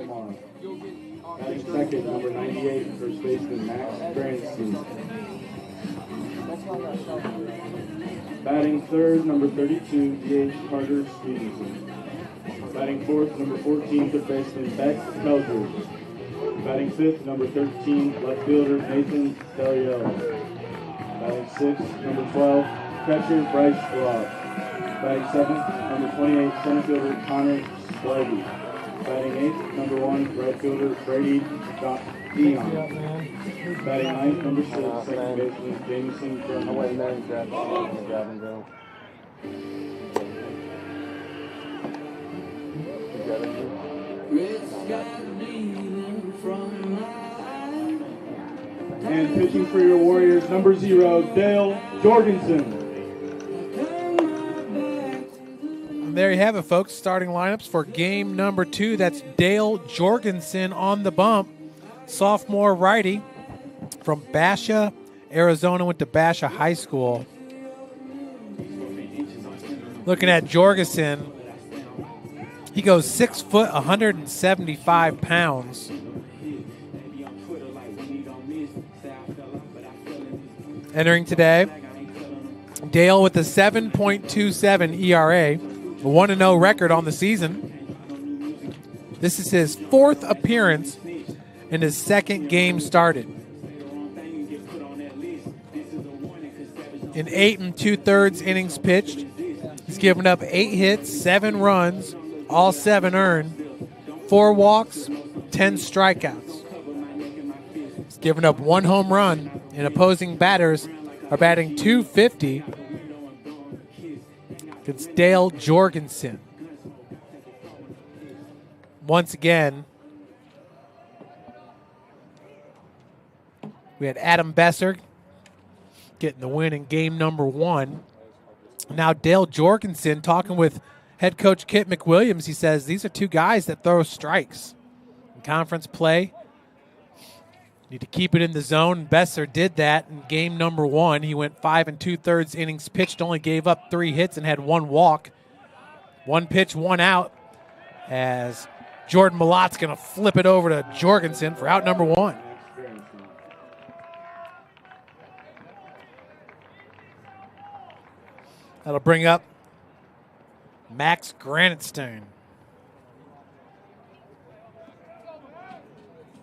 S2: Pomar. Batting second, number 98, first baseman Max Granson. Batting third, number 32, DH Carter Stevenson. Batting fourth, number 14, third baseman Beck Meldred. Batting fifth, number 13, left fielder Nathan Deliel. Batting sixth, number 12, catcher Bryce Robb. Batting seventh, number 28, center fielder Connor Slaggy. Batting eighth, number 1, right fielder Brady Dion. Batting ninth, number 6, second baseman Jameson Brown. And pitching for your Warriors, number 0, Dale Jorgensen.
S1: And there you have it, folks. Starting lineups for game number 2. That's Dale Jorgensen on the bump. Sophomore righty from Basha, Arizona, went to Basha High School. Looking at Jorgensen, he goes 6 foot, 175 pounds. Entering today, Dale with a 7.27 ERA, a 1-0 record on the season. This is his 4th appearance and his 2nd game started. In 8 2/3 innings pitched, he's given up 8 hits, 7 runs, all 7 earned, 4 walks, 10 strikeouts. He's given up 1 home run, and opposing batters are batting .250 against Dale Jorgensen. Once again, we had Adam Besser getting the win in game number 1. Now Dale Jorgensen talking with head coach Kit McWilliams. He says these are 2 guys that throw strikes in conference play. Need to keep it in the zone, and Besser did that in game number 1. He went 5 2/3 innings pitched, only gave up 3 hits and had 1 walk. 1 pitch, 1 out, as Jordan Malot's going to flip it over to Jorgensen for out number 1. That'll bring up Max Granitstein.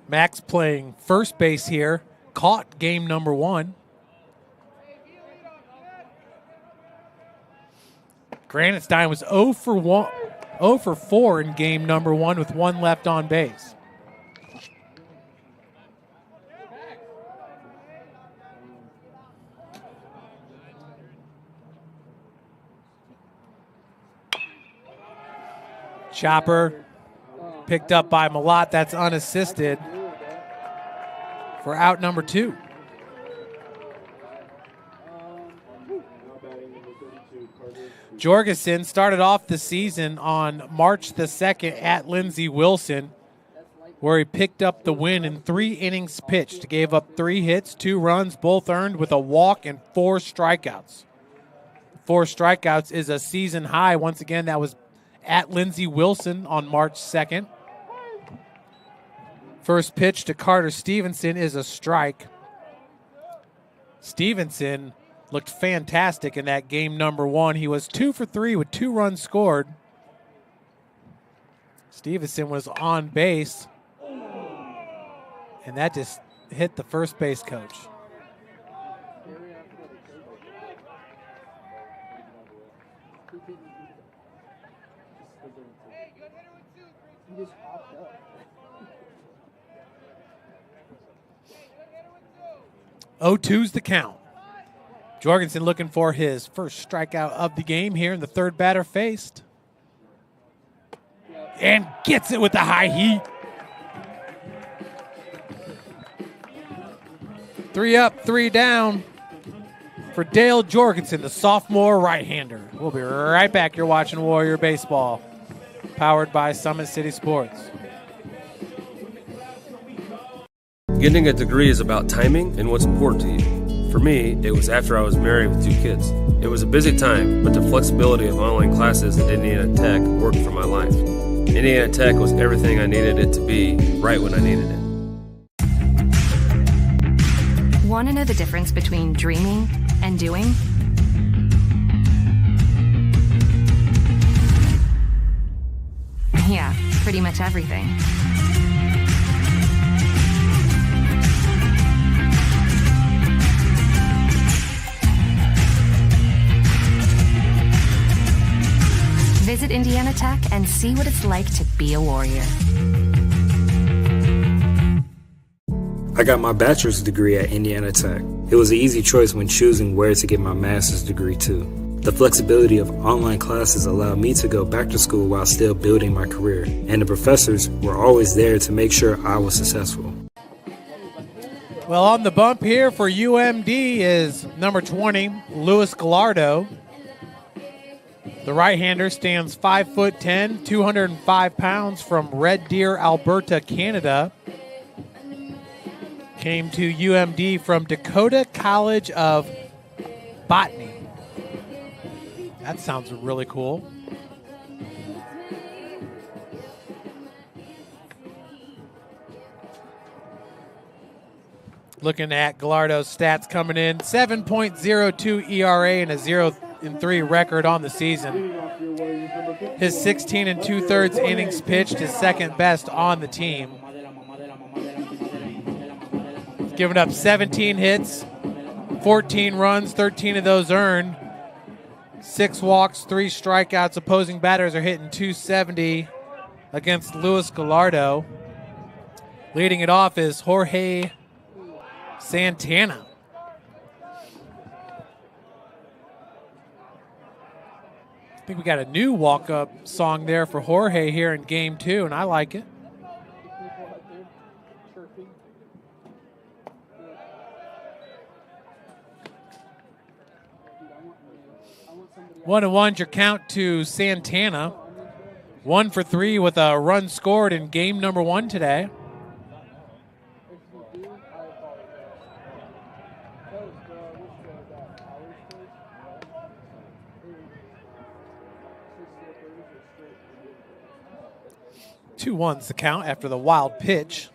S1: Max playing first base here, caught game number 1. Granitstein was 0 for 4 in game number 1 with 1 left on base. Chopper picked up by Malott. That's unassisted for out number 2. Jorgensen started off the season on March the 2nd at Lindsey Wilson, where he picked up the win in 3 innings pitched. Gave up 3 hits, 2 runs, both earned with a walk and 4 strikeouts. 4 strikeouts is a season high. Once again, that was at Lindsey Wilson on March 2nd. First pitch to Carter Stevenson is a strike. Stevenson looked fantastic in that game number 1. He was 2 for 3 with 2 runs scored. Stevenson was on base, and that just hit the first base coach. Oh, 2's the count. Jorgensen looking for his first strikeout of the game here in the 3rd batter faced. And gets it with the high heat. 3 up, 3 down for Dale Jorgensen, the sophomore right-hander. We'll be right back. You're watching Warrior Baseball, powered by Summit City Sports.
S6: Getting a degree is about timing and what's important to you. For me, it was after I was married with 2 kids. It was a busy time, but the flexibility of online classes at Indiana Tech worked for my life. Indiana Tech was everything I needed it to be, right when I needed it.
S4: Want to know the difference between dreaming and doing? Yeah, pretty much everything. Visit Indiana Tech and see what it's like to be a warrior.
S7: I got my bachelor's degree at Indiana Tech. It was an easy choice when choosing where to get my master's degree too. The flexibility of online classes allowed me to go back to school while still building my career, and the professors were always there to make sure I was successful.
S1: Well, on the bump here for UMD is number 20, Luis Gallardo. The right-hander stands 5'10", 205 pounds from Red Deer, Alberta, Canada. Came to UMD from Dakota College of Botany. That sounds really cool. Looking at Gallardo's stats coming in, 7.02 ERA and a 0-3 record on the season. His 16 2/3 innings pitched is second best on the team. Giving up 17 hits, 14 runs, 13 of those earned, 6 walks, 3 strikeouts. Opposing batters are hitting .270 against Luis Gallardo. Leading it off is Jorge Santana. I think we got a new walk-up song there for Jorge here in Game 2, and I like it. One and one's your count to Santana. 1 for 3 with a run scored in game number 1 today. Two ones the count after the wild pitch.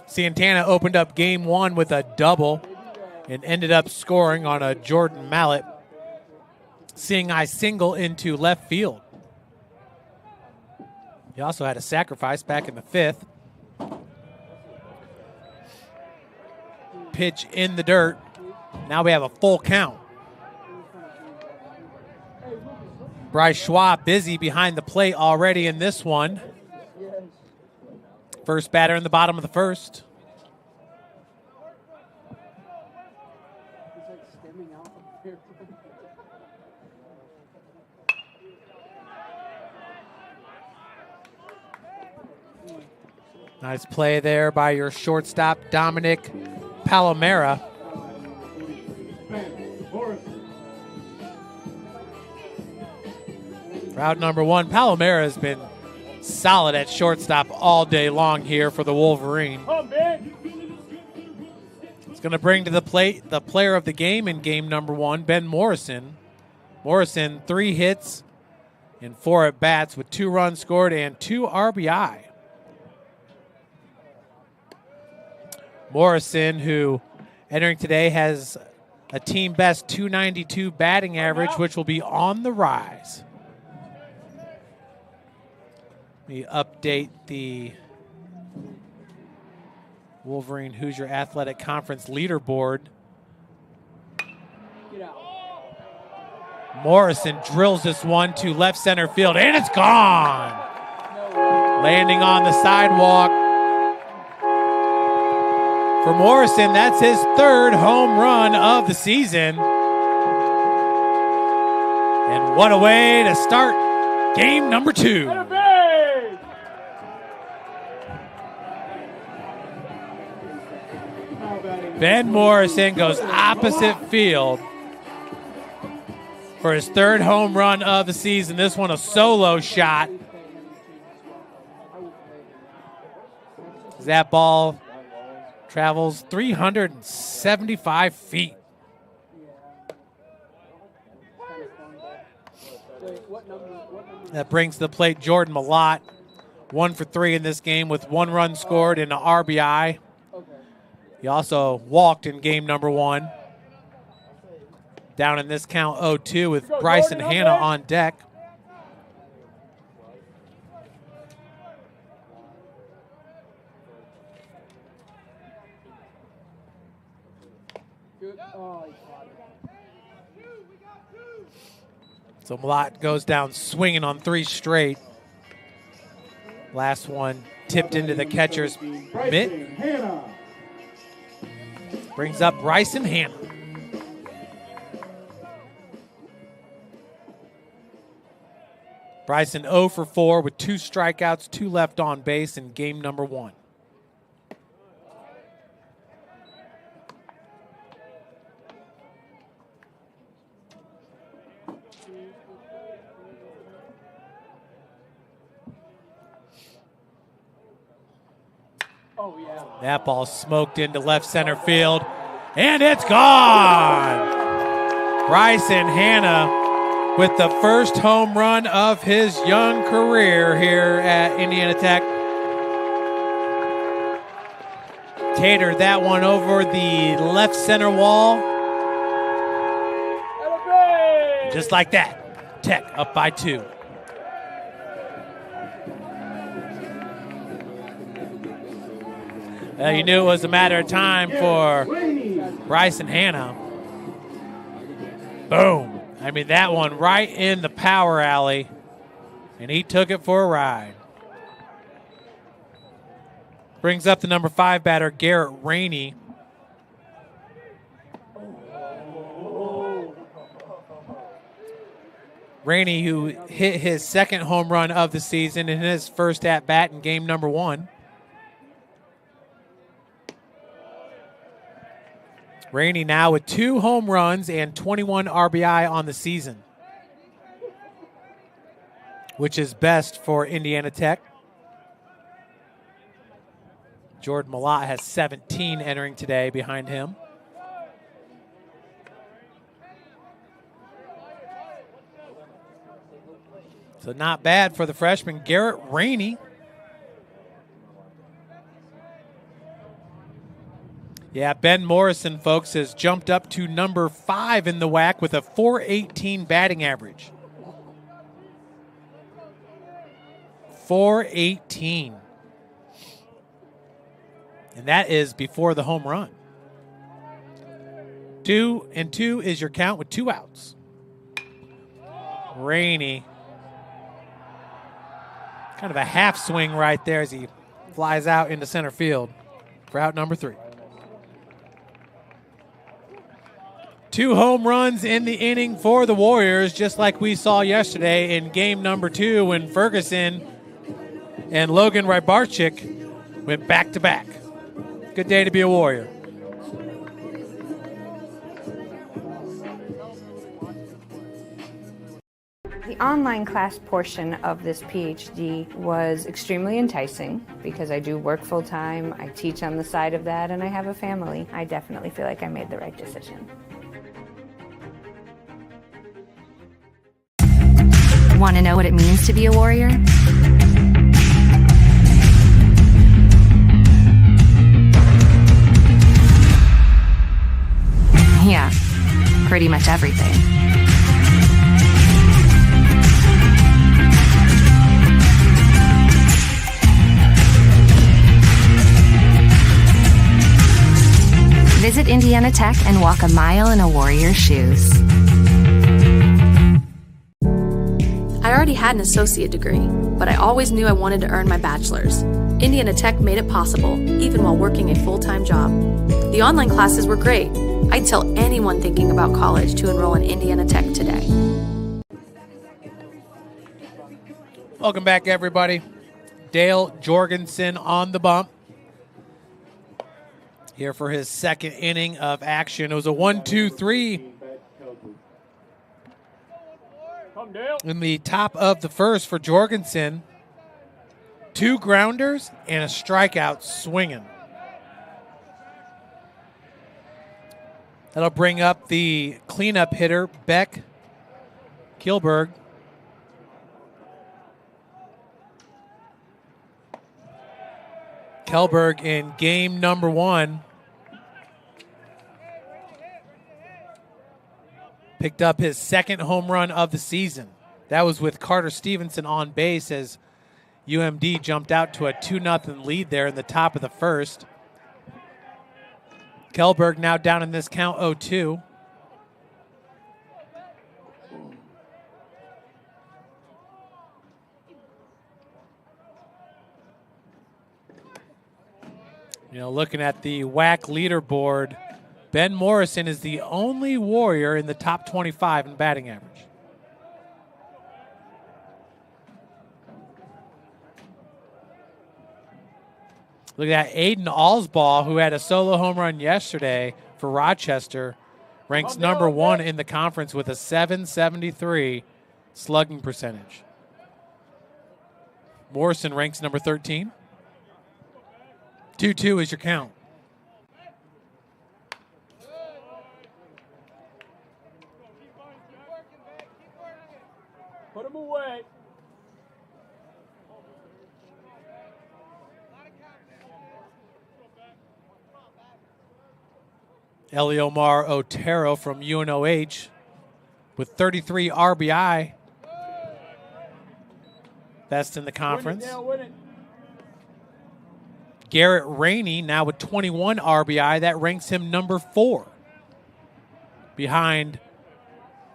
S1: Santana opened up game 1 with a double and ended up scoring on a Jordan Mallett seeing eye single into left field. He also had a sacrifice back in the 5th. Pitch in the dirt. Now we have a full count. Bryce Schwab busy behind the plate already in this one. First batter in the bottom of the 1st. Nice play there by your shortstop, Dominic Palomera. Route number 1, Palomera has been solid at shortstop all day long here for the Wolverine. It's going to bring to the plate the player of the game in game number 1, Ben Morrison. Morrison, 3 hits in 4 at-bats with 2 runs scored and 2 RBI. Morrison, who entering today has a team best .292 batting average, which will be on the rise. Let me update the Wolverine Hoosier Athletic Conference leaderboard. Morrison drills this one to left center field, and it's gone. Landing on the sidewalk. For Morrison, that's his 3rd home run of the season. And what a way to start game number 2. Ben Morrison goes opposite field for his 3rd home run of the season. This one a solo shot. That ball travels 375 feet. That brings to the plate Jordan Malott, 1 for 3 in this game with 1 run scored and an RBI. He also walked in game number 1. Down in this count 0-2 with Bryson Hanna on deck. So Malott goes down swinging on 3 straight. Last one tipped into the catcher's mitt. Brings up Bryson Hanna. Bryson 0 for 4 with 2 strikeouts, 2 left on base in game number 1. That ball smoked into left center field, and it's gone! Bryson Hanna with the first home run of his young career here at Indiana Tech. Tatered that one over the left center wall. Just like that, Tech up by 2. You knew it was a matter of time for Bryson Hanna. Boom. I mean, that one right in the power alley, and he took it for a ride. Brings up the number 5 batter, Garrett Rainey. Rainey, who hit his second home run of the season in his first at-bat in game number 1. Rainey now with 2 home runs and 21 RBI on the season, which is best for Indiana Tech. Jordan Malott has 17 entering today behind him. So not bad for the freshman, Garrett Rainey. Yeah, Ben Morrison, folks, has jumped up to number 5 in the WAC with a .418 batting average. .418. And that is before the home run. 2-2 is your count with 2 outs. Rainey. Kind of a half swing right there as he flies out into center field for out number 3. 2 home runs in the inning for the Warriors, just like we saw yesterday in game number 2 when Ferguson and Logan Rybarczyk went back-to-back. Good day to be a Warrior.
S3: The online class portion of this PhD was extremely enticing because I do work full-time, I teach on the side of that, and I have a family. I definitely feel like I made the right decision.
S4: Want to know what it means to be a warrior? Yeah, pretty much everything. Visit Indiana Tech and walk a mile in a warrior's shoes.
S5: I already had an associate degree, but I always knew I wanted to earn my bachelor's. Indiana Tech made it possible, even while working a full-time job. The online classes were great. I'd tell anyone thinking about college to enroll in Indiana Tech today.
S1: Welcome back, everybody. Dale Jorgensen on the bump. Here for his second inning of action. It was a 1-2-3 in the top of the first for Jorgensen. 2 grounders and a strikeout swinging. That'll bring up the cleanup hitter, Beck Kilberg. Kellberg in game number 1 picked up his second home run of the season. That was with Carter Stevenson on base as UMD jumped out to a 2-0 lead there in the top of the first. Kellberg now down in this count 0-2. Looking at the WAC leaderboard, Ben Morrison is the only Warrior in the top 25 in batting average. Look at that, Aiden Allsbaugh, who had a solo home run yesterday for Rochester, ranks number 1 in the conference with a .773 slugging percentage. Morrison ranks number 13. 2-2 is your count.
S11: Put him away.
S1: Eliomar Otero from UNOH with 33 RBI. Best in the conference.
S11: Win it.
S1: Garrett Rainey now with 21 RBI. That ranks him number 4. Behind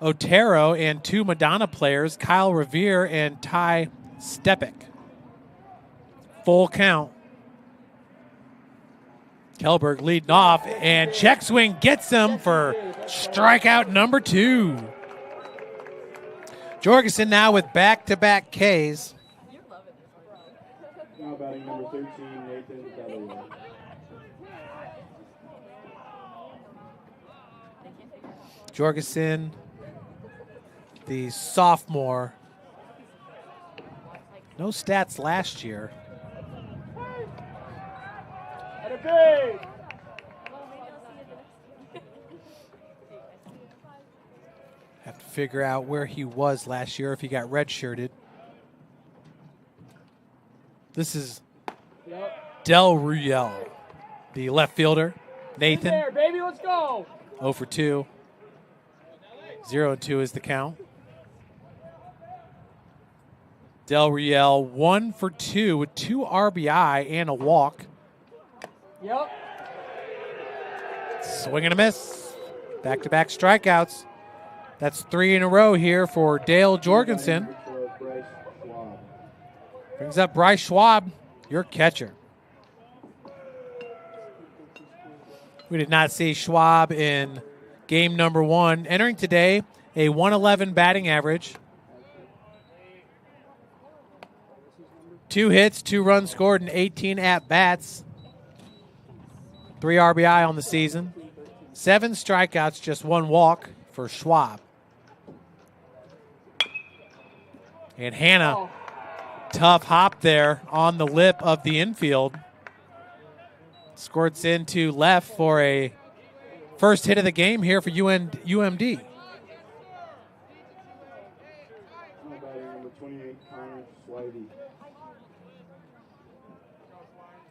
S1: Otero and 2 Madonna players, Kyle Revere and Ty Stepik. Full count. Kellberg leading off, and check swing gets him for strikeout number 2. Jorgensen now with back-to-back Ks.
S2: Now batting number 13, Nathan Doubleheader.
S1: Jorgensen, the sophomore. No stats last year. Have to figure out where he was last year if he got redshirted. This is Del Ruyel, the left fielder. Nathan.
S11: There, baby, let's go.
S1: 0 for 2. 0-2 is the count. Del Riel 1 for 2 with 2 RBI and a walk.
S11: Yep.
S1: Swing and a miss. Back-to-back strikeouts. That's 3 in a row here for Dale Jorgensen. Brings up Bryce Schwab, your catcher. We did not see Schwab in game number 1. Entering today, a 111 batting average. 2 hits, 2 runs scored, and 18 at-bats. 3 RBI on the season. 7 strikeouts, just 1 walk for Schwab. And Hannah, tough hop there on the lip of the infield. Squirts into left for a first hit of the game here for UMD.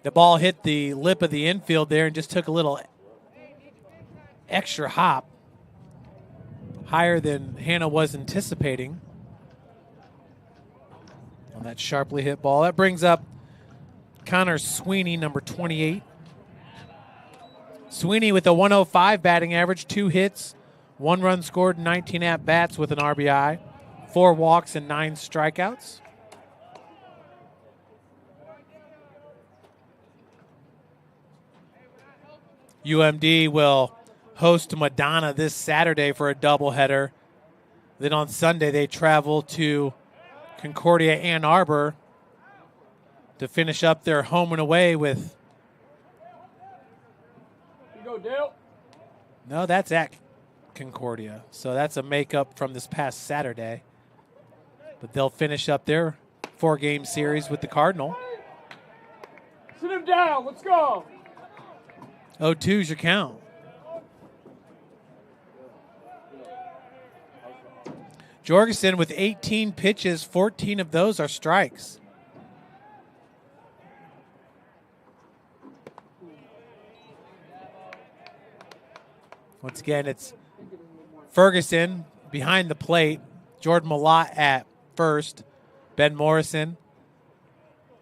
S1: The ball hit the lip of the infield there and just took a little extra hop, higher than Hannah was anticipating on that sharply hit ball. That brings up Connor Sweeney, number 28. Sweeney with a 105 batting average, 2 hits, 1 run scored, 19 at-bats with an RBI, 4 walks and 9 strikeouts. UMD will host Madonna this Saturday for a doubleheader. Then on Sunday they travel to Concordia Ann Arbor to finish up their home and away with.
S11: Here you go, Dale.
S1: No, that's at Concordia. So that's a makeup from this past Saturday. But they'll finish up their 4-game series with the Cardinal.
S11: Sit him down. Let's go.
S1: 0-2 is your count. Jorgensen with 18 pitches, 14 of those are strikes. Once again, it's Ferguson behind the plate. Jordan Malott at first. Ben Morrison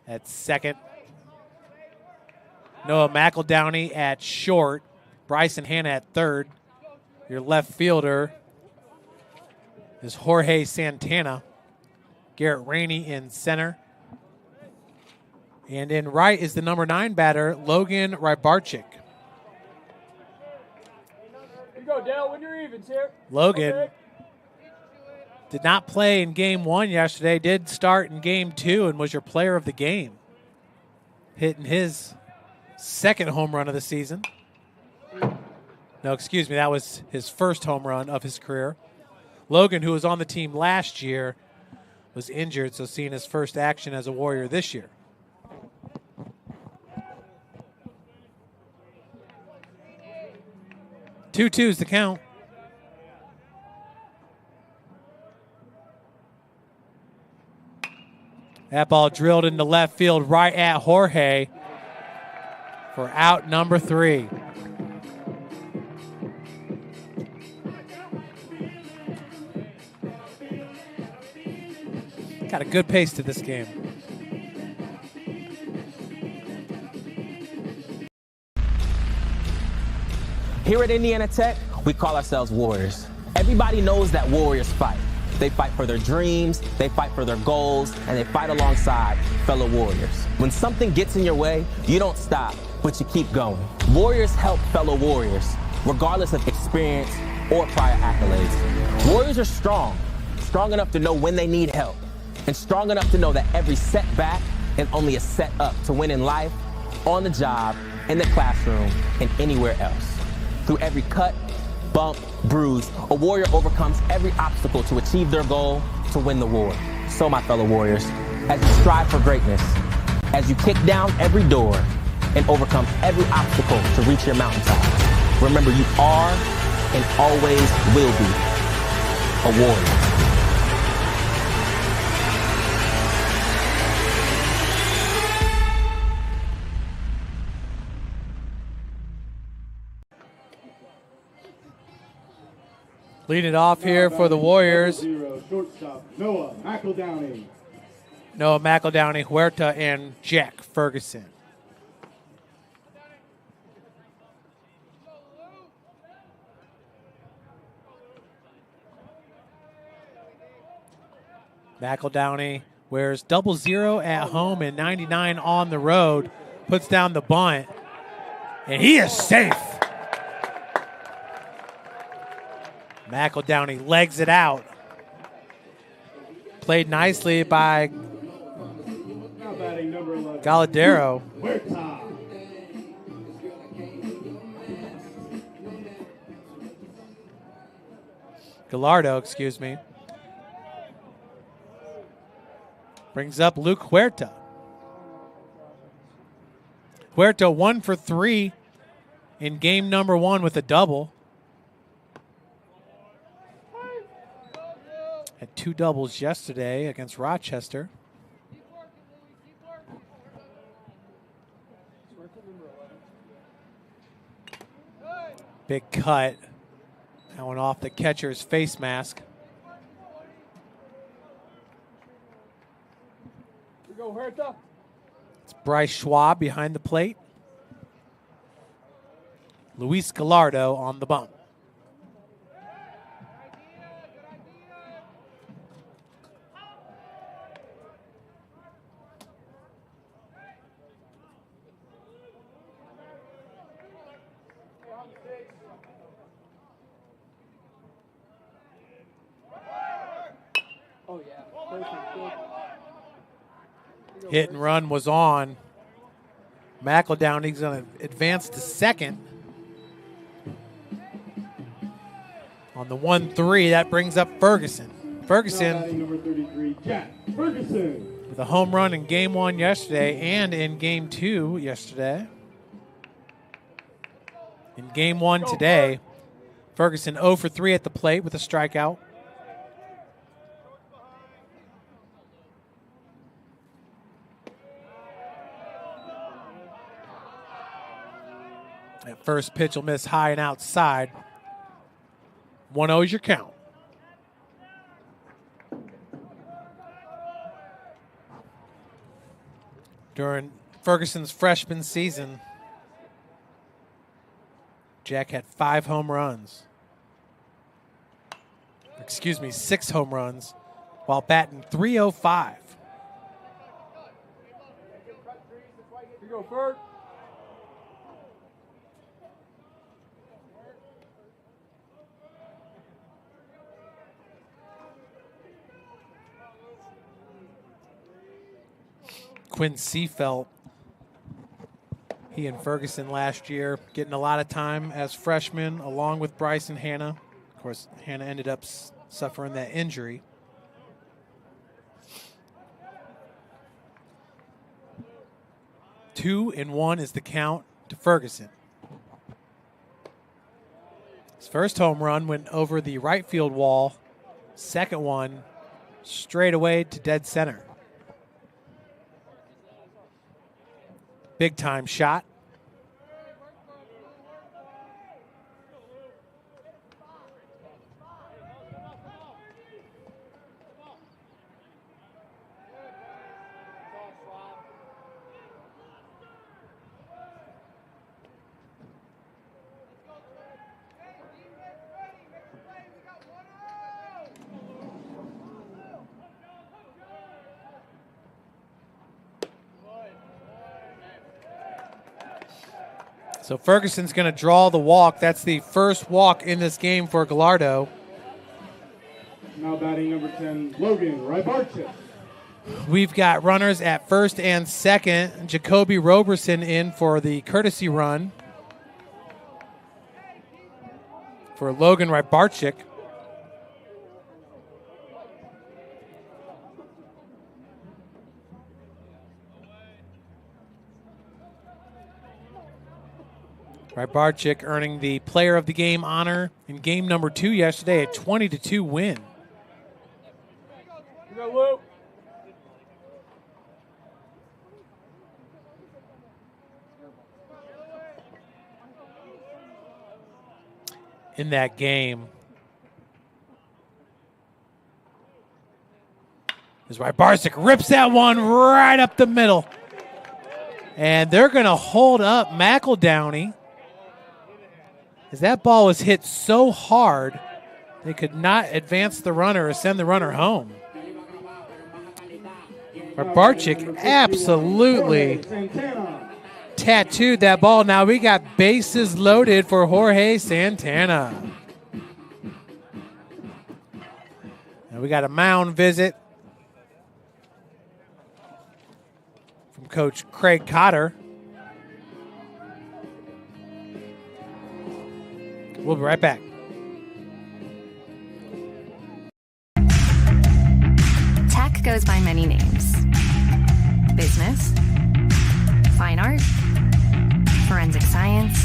S1: at second. Noah McEldowney at short. Bryson Hanna at third. Your left fielder is Jorge Santana. Garrett Rainey in center. And in right is the number 9 batter, Logan Rybarczyk.
S11: You go, Dale. Win your evens here.
S1: Logan
S11: Okay.
S1: did not play in game 1 yesterday, did start in game 2 and was your player of the game. Hitting his second home run of the season. No, excuse me, that was his first home run of his career. Logan, who was on the team last year, was injured, so seeing his first action as a Warrior this year. Two-two's the count. That ball drilled into left field right at Jorge for out number 3. Got a good pace to this game.
S9: Here at Indiana Tech, we call ourselves Warriors. Everybody knows that Warriors fight. They fight for their dreams, they fight for their goals, and they fight alongside fellow Warriors. When something gets in your way, you don't stop, but you keep going. Warriors help fellow Warriors, regardless of experience or prior accolades. Warriors are strong enough to know when they need help, and strong enough to know that every setback is only a set up to win in life, on the job, in the classroom, and anywhere else. Through every cut, bump, bruise, a Warrior overcomes every obstacle to achieve their goal, to win the war. So, my fellow Warriors, as you strive for greatness, as you kick down every door and overcome every obstacle to reach your mountaintop, remember you are and always will be a Warrior.
S1: Leading it off here for the Warriors.
S2: Shortstop Noah McEldowney.
S1: Noah McEldowney, Huerta, and Jack Ferguson. McEldowney wears 00 at home and 99 on the road. Puts down the bunt, and he is safe. McEldowney legs it out. Played nicely by Galladero. Gallardo, excuse me. Brings up Luke Huerta. Huerta 1 for 3 in game number 1 with a double. Had 2 doubles yesterday against Rochester. Big cut. That one off the catcher's face mask.
S11: We go, Huerta.
S1: It's Bryce Schwab behind the plate. Luis Gallardo on the bump.
S11: Oh, yeah. Perfect. Good.
S1: Hit and run was on. McEldowney's going to advance to second. On the 1-3, that brings up Ferguson. Ferguson
S2: Number 33, Jack Ferguson.
S1: with a home run in game 1 yesterday and in game 2 yesterday. In game 1 today, Ferguson 0 for 3 at the plate with a strikeout. That first pitch will miss high and outside. 1-0 is your count. During Ferguson's freshman season, Jack had 5 home runs. Excuse me, 6 home runs while batting .305.
S11: You go, Ferg.
S1: Quinn Seafelt, he and Ferguson last year getting a lot of time as freshmen along with Bryce and Hannah. Of course, Hannah ended up suffering that injury. Two and 1 is the count to Ferguson. His first home run went over the right field wall. Second one straight away to dead center. Big time shot. So Ferguson's going to draw the walk. That's the first walk in this game for Gallardo.
S2: Now batting number 10, Logan Rybarczyk.
S1: We've got runners at first and second. Jacoby Roberson in for the courtesy run for Logan Rybarczyk. Rybarczyk earning the Player of the Game honor in game number 2 yesterday, a 20-2 win.
S11: You go, Lou.
S1: In that game, as Rybarczyk rips that one right up the middle. And they're going to hold up McEldowney. As that ball was hit so hard, they could not advance the runner or send the runner home. Rybarczyk absolutely tattooed that ball. Now we got bases loaded for Jorge Santana. And we got a mound visit from Coach Craig Cotter. We'll be right back.
S4: Tech goes by many names. Business, fine art, forensic science.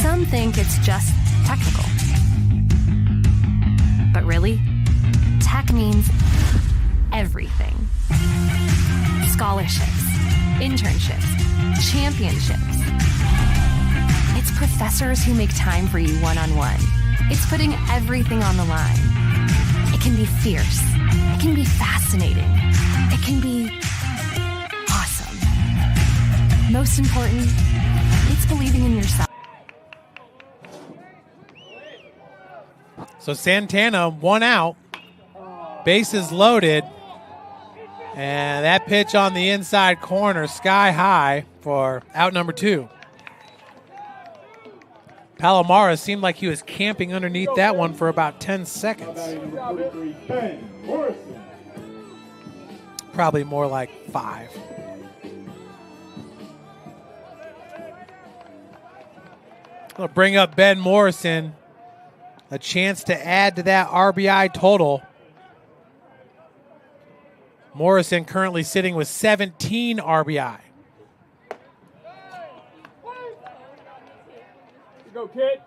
S4: Some think it's just technical. But really, tech means everything. Scholarships, internships, championships. It's professors who make time for you one-on-one. It's putting everything on the line. It can be fierce. It can be fascinating. It can be awesome. Most important, it's believing in yourself.
S1: So Santana, 1 out, bases loaded, and that pitch on the inside corner, sky high for out number 2. Palomara seemed like he was camping underneath that one for about 10 seconds. Probably more like 5. I'll bring up Ben Morrison. A chance to add to that RBI total. Morrison currently sitting with 17 RBI.
S11: Go, kid.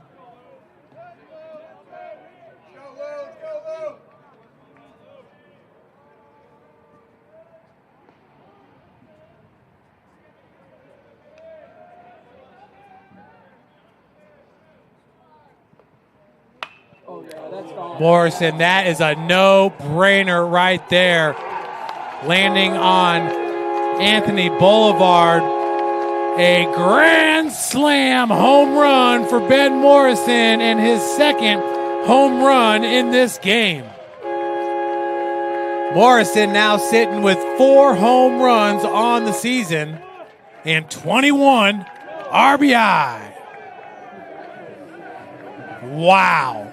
S1: Morrison, that is a no-brainer right there. Landing on Anthony Boulevard. A grand slam home run for Ben Morrison and his second home run in this game. Morrison now sitting with 4 home runs on the season and 21 RBI. Wow.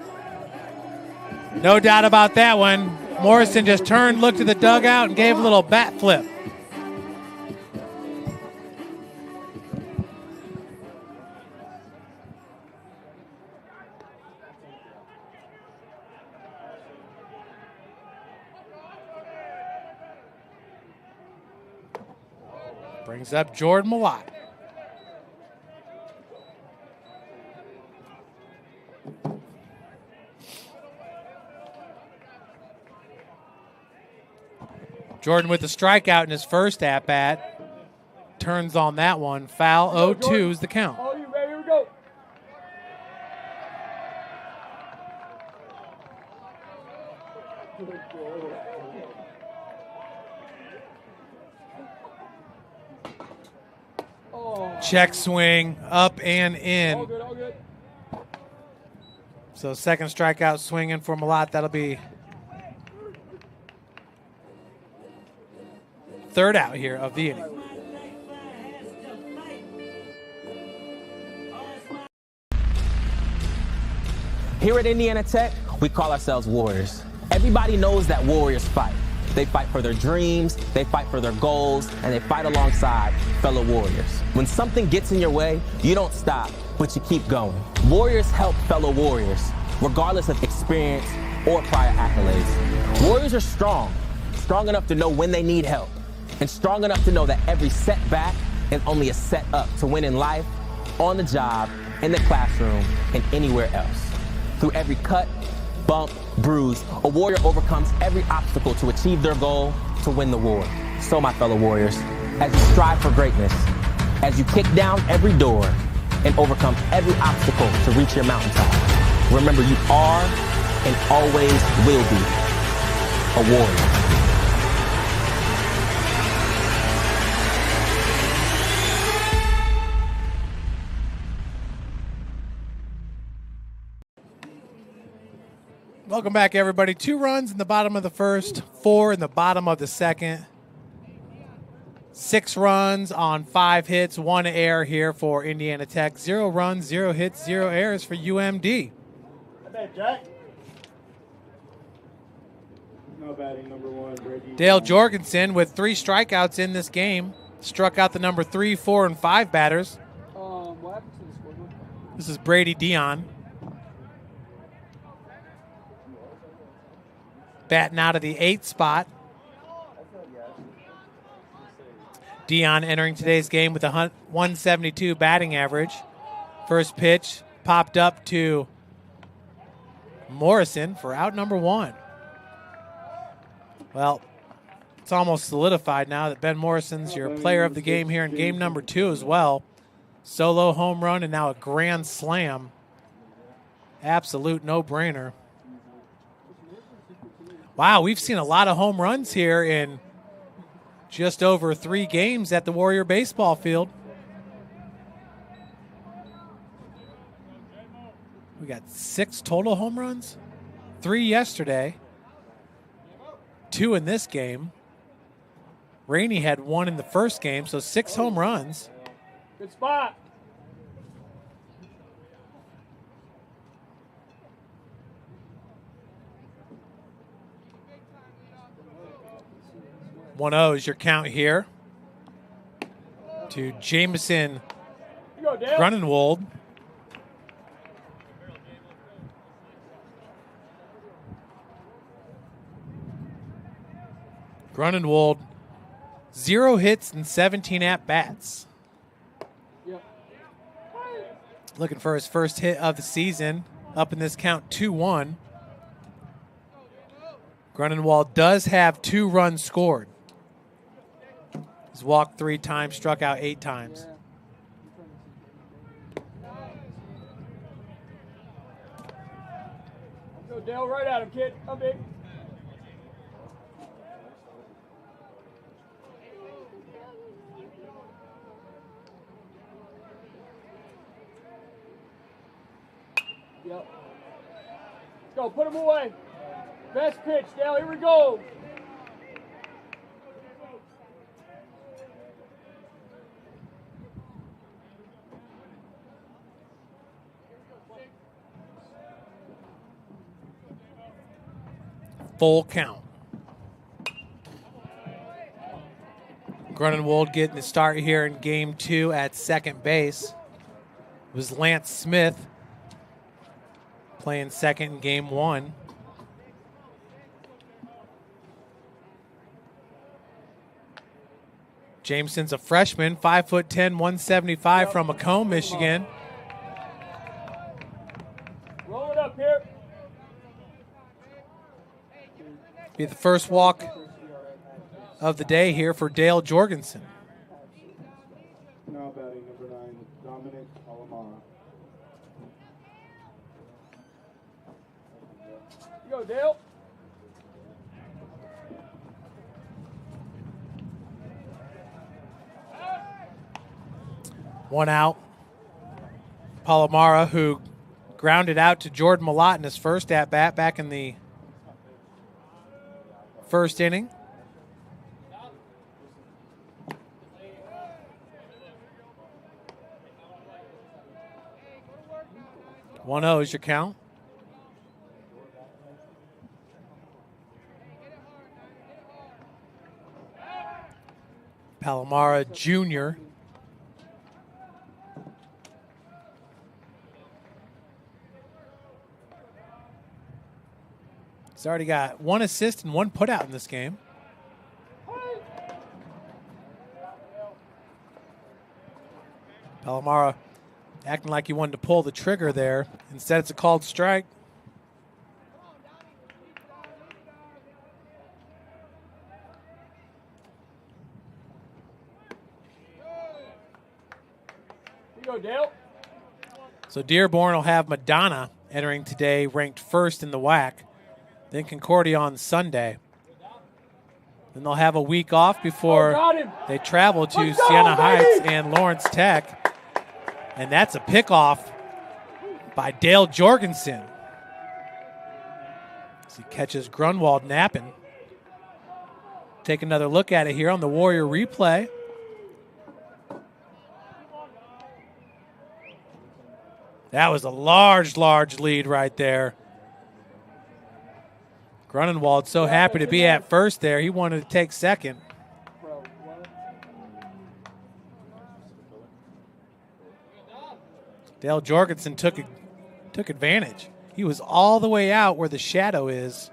S1: No doubt about that one. Morrison just turned, looked at the dugout, and gave a little bat flip. Brings up Jordan Malott. Jordan with the strikeout in his first at-bat. Turns on that one. Foul, 0-2 is the count.
S11: Oh, you ready? Here we go.
S1: Check swing, up and in.
S11: All good, all good.
S1: So second strikeout swinging for Malott. That'll be third out here of the inning.
S9: Here at Indiana Tech, we call ourselves warriors. Everybody knows that warriors fight. They fight for their dreams, they fight for their goals, and they fight alongside fellow warriors. When something gets in your way, you don't stop, but you keep going. Warriors help fellow warriors, regardless of experience or prior accolades. Warriors are strong enough to know when they need help, and strong enough to know that every setback is only a set up to win in life, on the job, in the classroom, and anywhere else. Through every cut, bump, bruise, a warrior overcomes every obstacle to achieve their goal, to win the war. So, my fellow warriors, as you strive for greatness, as you kick down every door and overcome every obstacle to reach your mountaintop, remember you are and always will be a warrior.
S1: Welcome back, everybody. 2 runs in the bottom of the first, 4 in the bottom of the second. 6 runs on 5 hits, 1 error here for Indiana Tech. 0 runs, 0 hits, 0 errors for UMD.
S2: Jack. Now batting number 1, Brady.
S1: Dale Jorgensen with 3 strikeouts in this game. Struck out the number 3, 4, and 5 batters.
S11: What happened to the scoreboard?
S1: This is Brady Dion. Batting out of the 8th spot. Dion entering today's game with a 172 batting average. First pitch popped up to Morrison for out number 1. Well, it's almost solidified now that Ben Morrison's your player of the game here in game number 2 as well. Solo home run and now a grand slam. Absolute no-brainer. Wow, we've seen a lot of home runs here in just over 3 games at the Warrior baseball field. We got 6 total home runs. 3 yesterday. 2 in this game. Rainey had 1 in the first game, so 6 home runs.
S11: Good spot.
S1: One 0 is your count here to Jameson Grunenwald. Grunenwald, 0 hits and 17 at-bats.
S11: Yep.
S1: Looking for his first hit of the season. Up in this count, 2-1. Grunenwald does have 2 runs scored. He's walked 3 times, struck out 8 times.
S11: Go right at him, kid. Come big. Yep. Let's go. Put him away. Best pitch, Dale. Here we go.
S1: Full count. Grunenwald getting the start here in game 2 at second base. It was Lance Smith playing second in game 1. Jameson's a freshman, 5'10", 175 from Macomb, Michigan.
S11: Roll it up here.
S1: Be the first walk of the day here for Dale Jorgensen.
S2: Now batting number 9, Dominic Alamara.
S11: You go, Dale.
S1: One out. Palomara, who grounded out to Jordan Malott in his first at-bat back in the first inning. 1-0 is your count. Palomara Jr. He's already got 1 assist and 1 putout in this game. Palomara acting like he wanted to pull the trigger there. Instead, it's a called strike.
S11: You go, Dale.
S1: So Dearborn will have Madonna entering today, ranked first in the WAC. Then Concordia on Sunday. Then they'll have a week off before they travel to Siena Heights and Lawrence Tech. And that's a pickoff by Dale Jorgensen. As he catches Grunwald napping. Take another look at it here on the Warrior replay. That was a large lead right there. Grunenwald so happy to be at first there. He wanted to take second. Dale Jorgensen took advantage. He was all the way out where the shadow is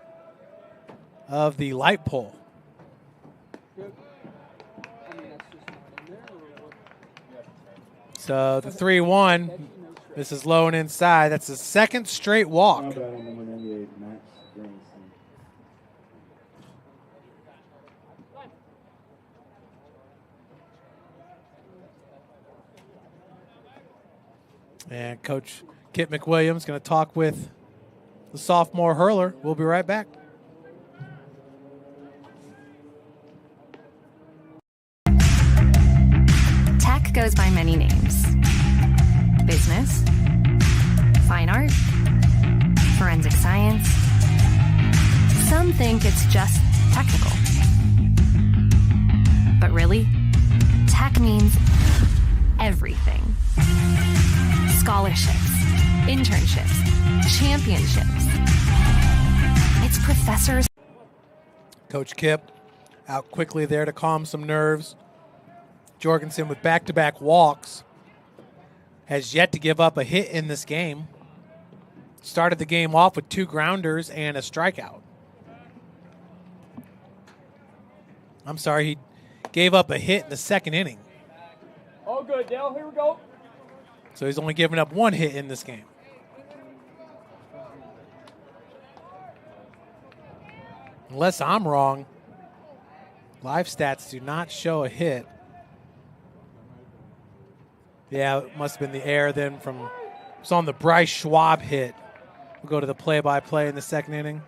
S1: of the light pole. So the 3-1, this is low and inside. That's the second straight walk. And Coach Kit McWilliams going to talk with the sophomore hurler. We'll be right back.
S4: Tech goes by many names. Business, fine art, forensic science. Some think it's just technical. But really, tech means everything. Scholarships, internships, championships. It's professors.
S1: Coach Kip out quickly there to calm some nerves. Jorgensen with back-to-back walks has yet to give up a hit in this game. Started the game off with 2 grounders and a strikeout. I'm sorry, he gave up a hit in the second inning.
S11: All good, Dale. Here we go.
S1: So he's only given up 1 hit in this game. Unless I'm wrong, live stats do not show a hit. Yeah, it must have been the error then from, it's on the Bryce Schwab hit We'll go to the play-by-play in the second inning.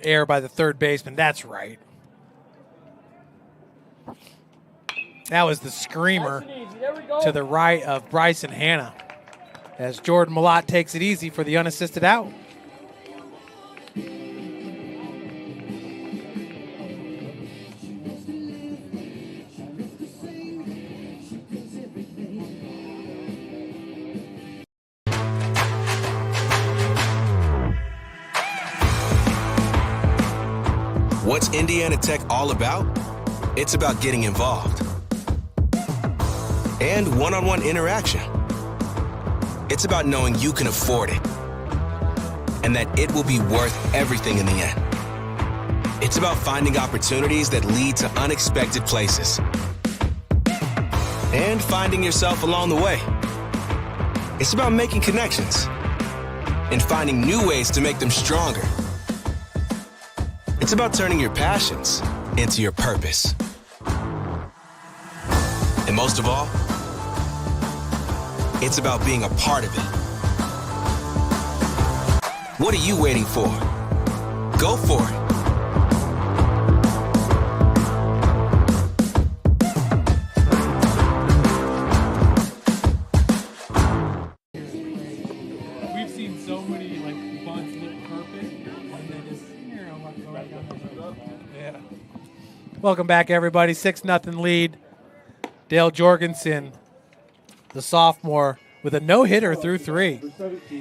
S1: Error by the third baseman. That's right. That was the screamer to the right of Bryson Hanna as Jordan Malott takes it easy for the unassisted out.
S10: What's Indiana Tech all about? It's about getting involved and one-on-one interaction. It's about knowing you can afford it and that it will be worth everything in the end. It's about finding opportunities that lead to unexpected places and finding yourself along the way. It's about making connections and finding new ways to make them stronger. It's about turning your passions into your purpose. And most of all, it's about being a part of it. What are you waiting for? Go for it.
S1: We've seen so many bunts look perfect, and then just yeah. Welcome back, everybody. 6-0 lead. Dale Jorgensen, the sophomore, with a no-hitter through 3.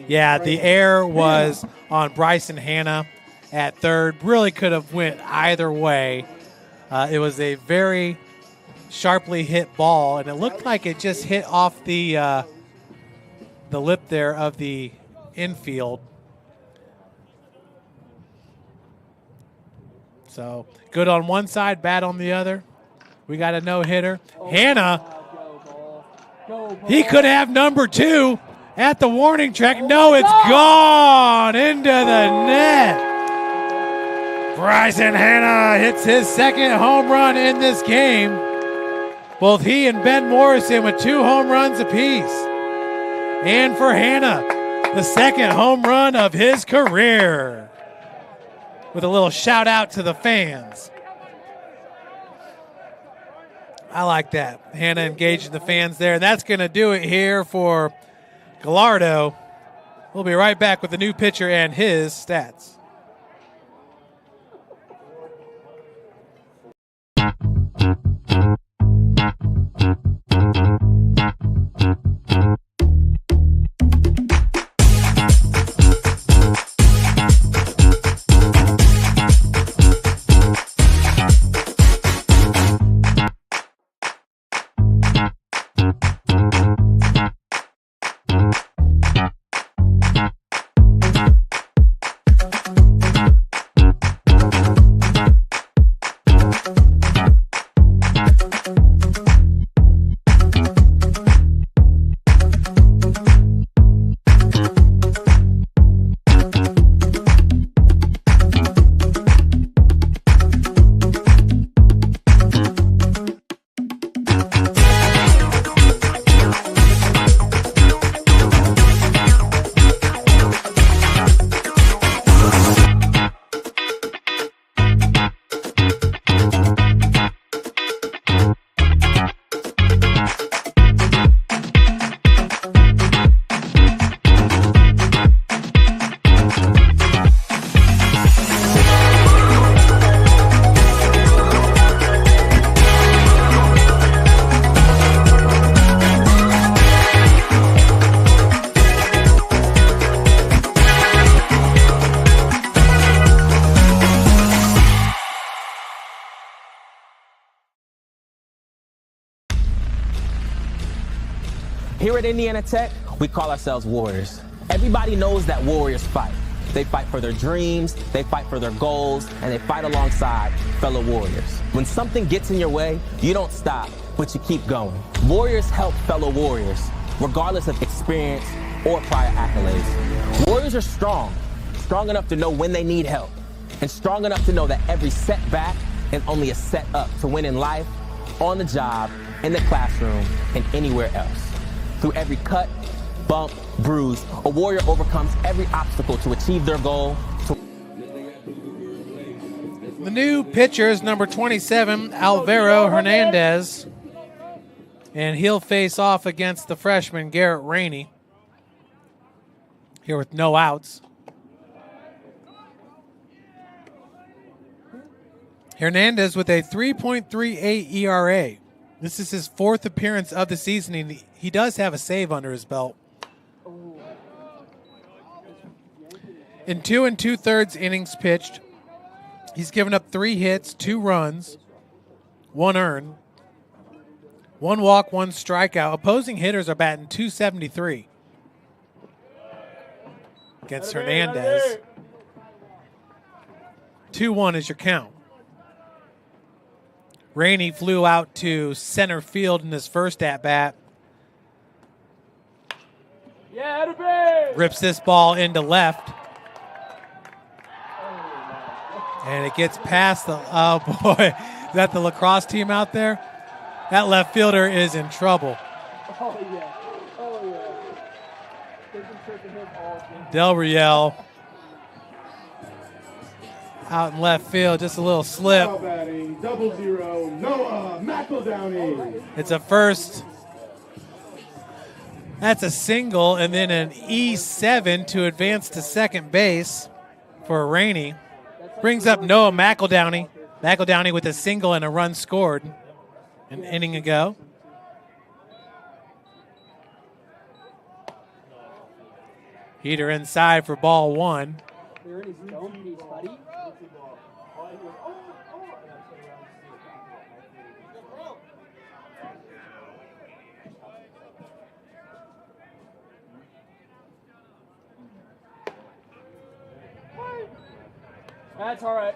S1: Yeah, the error was on Bryson Hanna at third. Really could have went either way. It was a very sharply hit ball, and it looked like it just hit off the lip there of the infield. So good on one side, bad on the other. We got a no-hitter. Hanna, he could have number 2 at the warning track. No, it's gone into the net. Bryson Hanna hits his second home run in this game. Both he and Ben Morrison with 2 home runs apiece. And for Hanna, the second home run of his career. With a little shout out to the fans. I like that. Hanna engaging the fans there. And that's going to do it here for Gallardo. We'll be right back with the new pitcher and his stats.
S9: Here at Indiana Tech, we call ourselves Warriors. Everybody knows that Warriors fight. They fight for their dreams, they fight for their goals, and they fight alongside fellow Warriors. When something gets in your way, you don't stop, but you keep going. Warriors help fellow Warriors, regardless of experience or prior accolades. Warriors are strong enough to know when they need help, and strong enough to know that every setback is only a set up to win in life, on the job, in the classroom, and anywhere else. Through every cut, bump, bruise, a warrior overcomes every obstacle to achieve their goal.
S1: The new pitcher is number 27, Alvaro Hernandez. And he'll face off against the freshman, Garrett Rainey. Here with no outs. Hernandez with a 3.38 ERA. This is his 4th appearance of the season, and he does have a save under his belt. In 2 2/3 innings pitched, he's given up 3 hits, 2 runs, 1 earned, 1 walk, 1 strikeout. Opposing hitters are batting .273 against Hernandez. 2-1 is your count. Rainey flew out to center field in his first at-bat. Rips this ball into left. And it gets past the, oh boy, is that the lacrosse team out there? That left fielder is in trouble.
S11: Oh, yeah. Oh, yeah. They've been tripping him all game.
S1: Del Riel out in left field, just a little slip.
S2: Now batting 0-0, Noah McEldowney.
S1: It's a first. That's a single, and then an E7 to advance to second base for Rainey. Brings up Noah McEldowney. McEldowney with a single and a run scored an inning ago. Heater inside for ball 1.
S11: That's all right.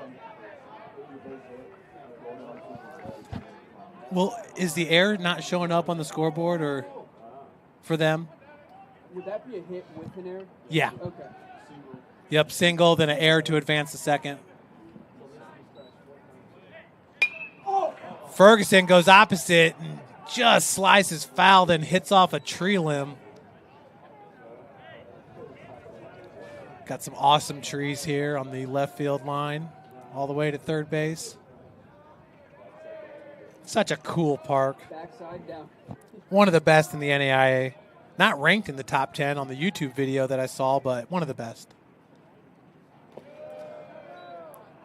S1: Well, is the error not showing up on the scoreboard or for them?
S11: Would that be a hit with an error?
S1: Yeah.
S11: Okay.
S1: Yep, single, then an error to advance to second. Ferguson goes opposite and just slices foul, then hits off a tree limb. Got some awesome trees here on the left field line, all the way to third base. Such a cool park.
S11: Backside down.
S1: One of the best in the NAIA. Not ranked in the top 10 on the YouTube video that I saw, but one of the best.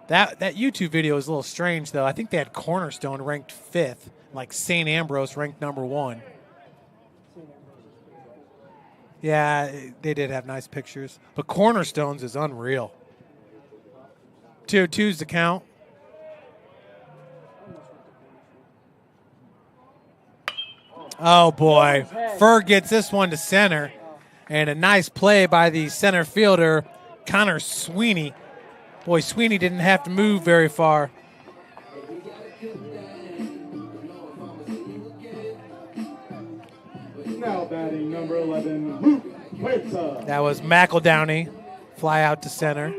S1: That YouTube video is a little strange, though. I think they had Cornerstone ranked 5th, like St. Ambrose ranked number 1. Yeah, they did have nice pictures. But Cornerstones is unreal. 2-2's the count. Oh, boy. Ferg gets this one to center. And a nice play by the center fielder, Connor Sweeney. Boy, Sweeney didn't have to move very far.
S2: Now batting number 11, Luke Huerta.
S1: That was McEldowney. Fly out to center.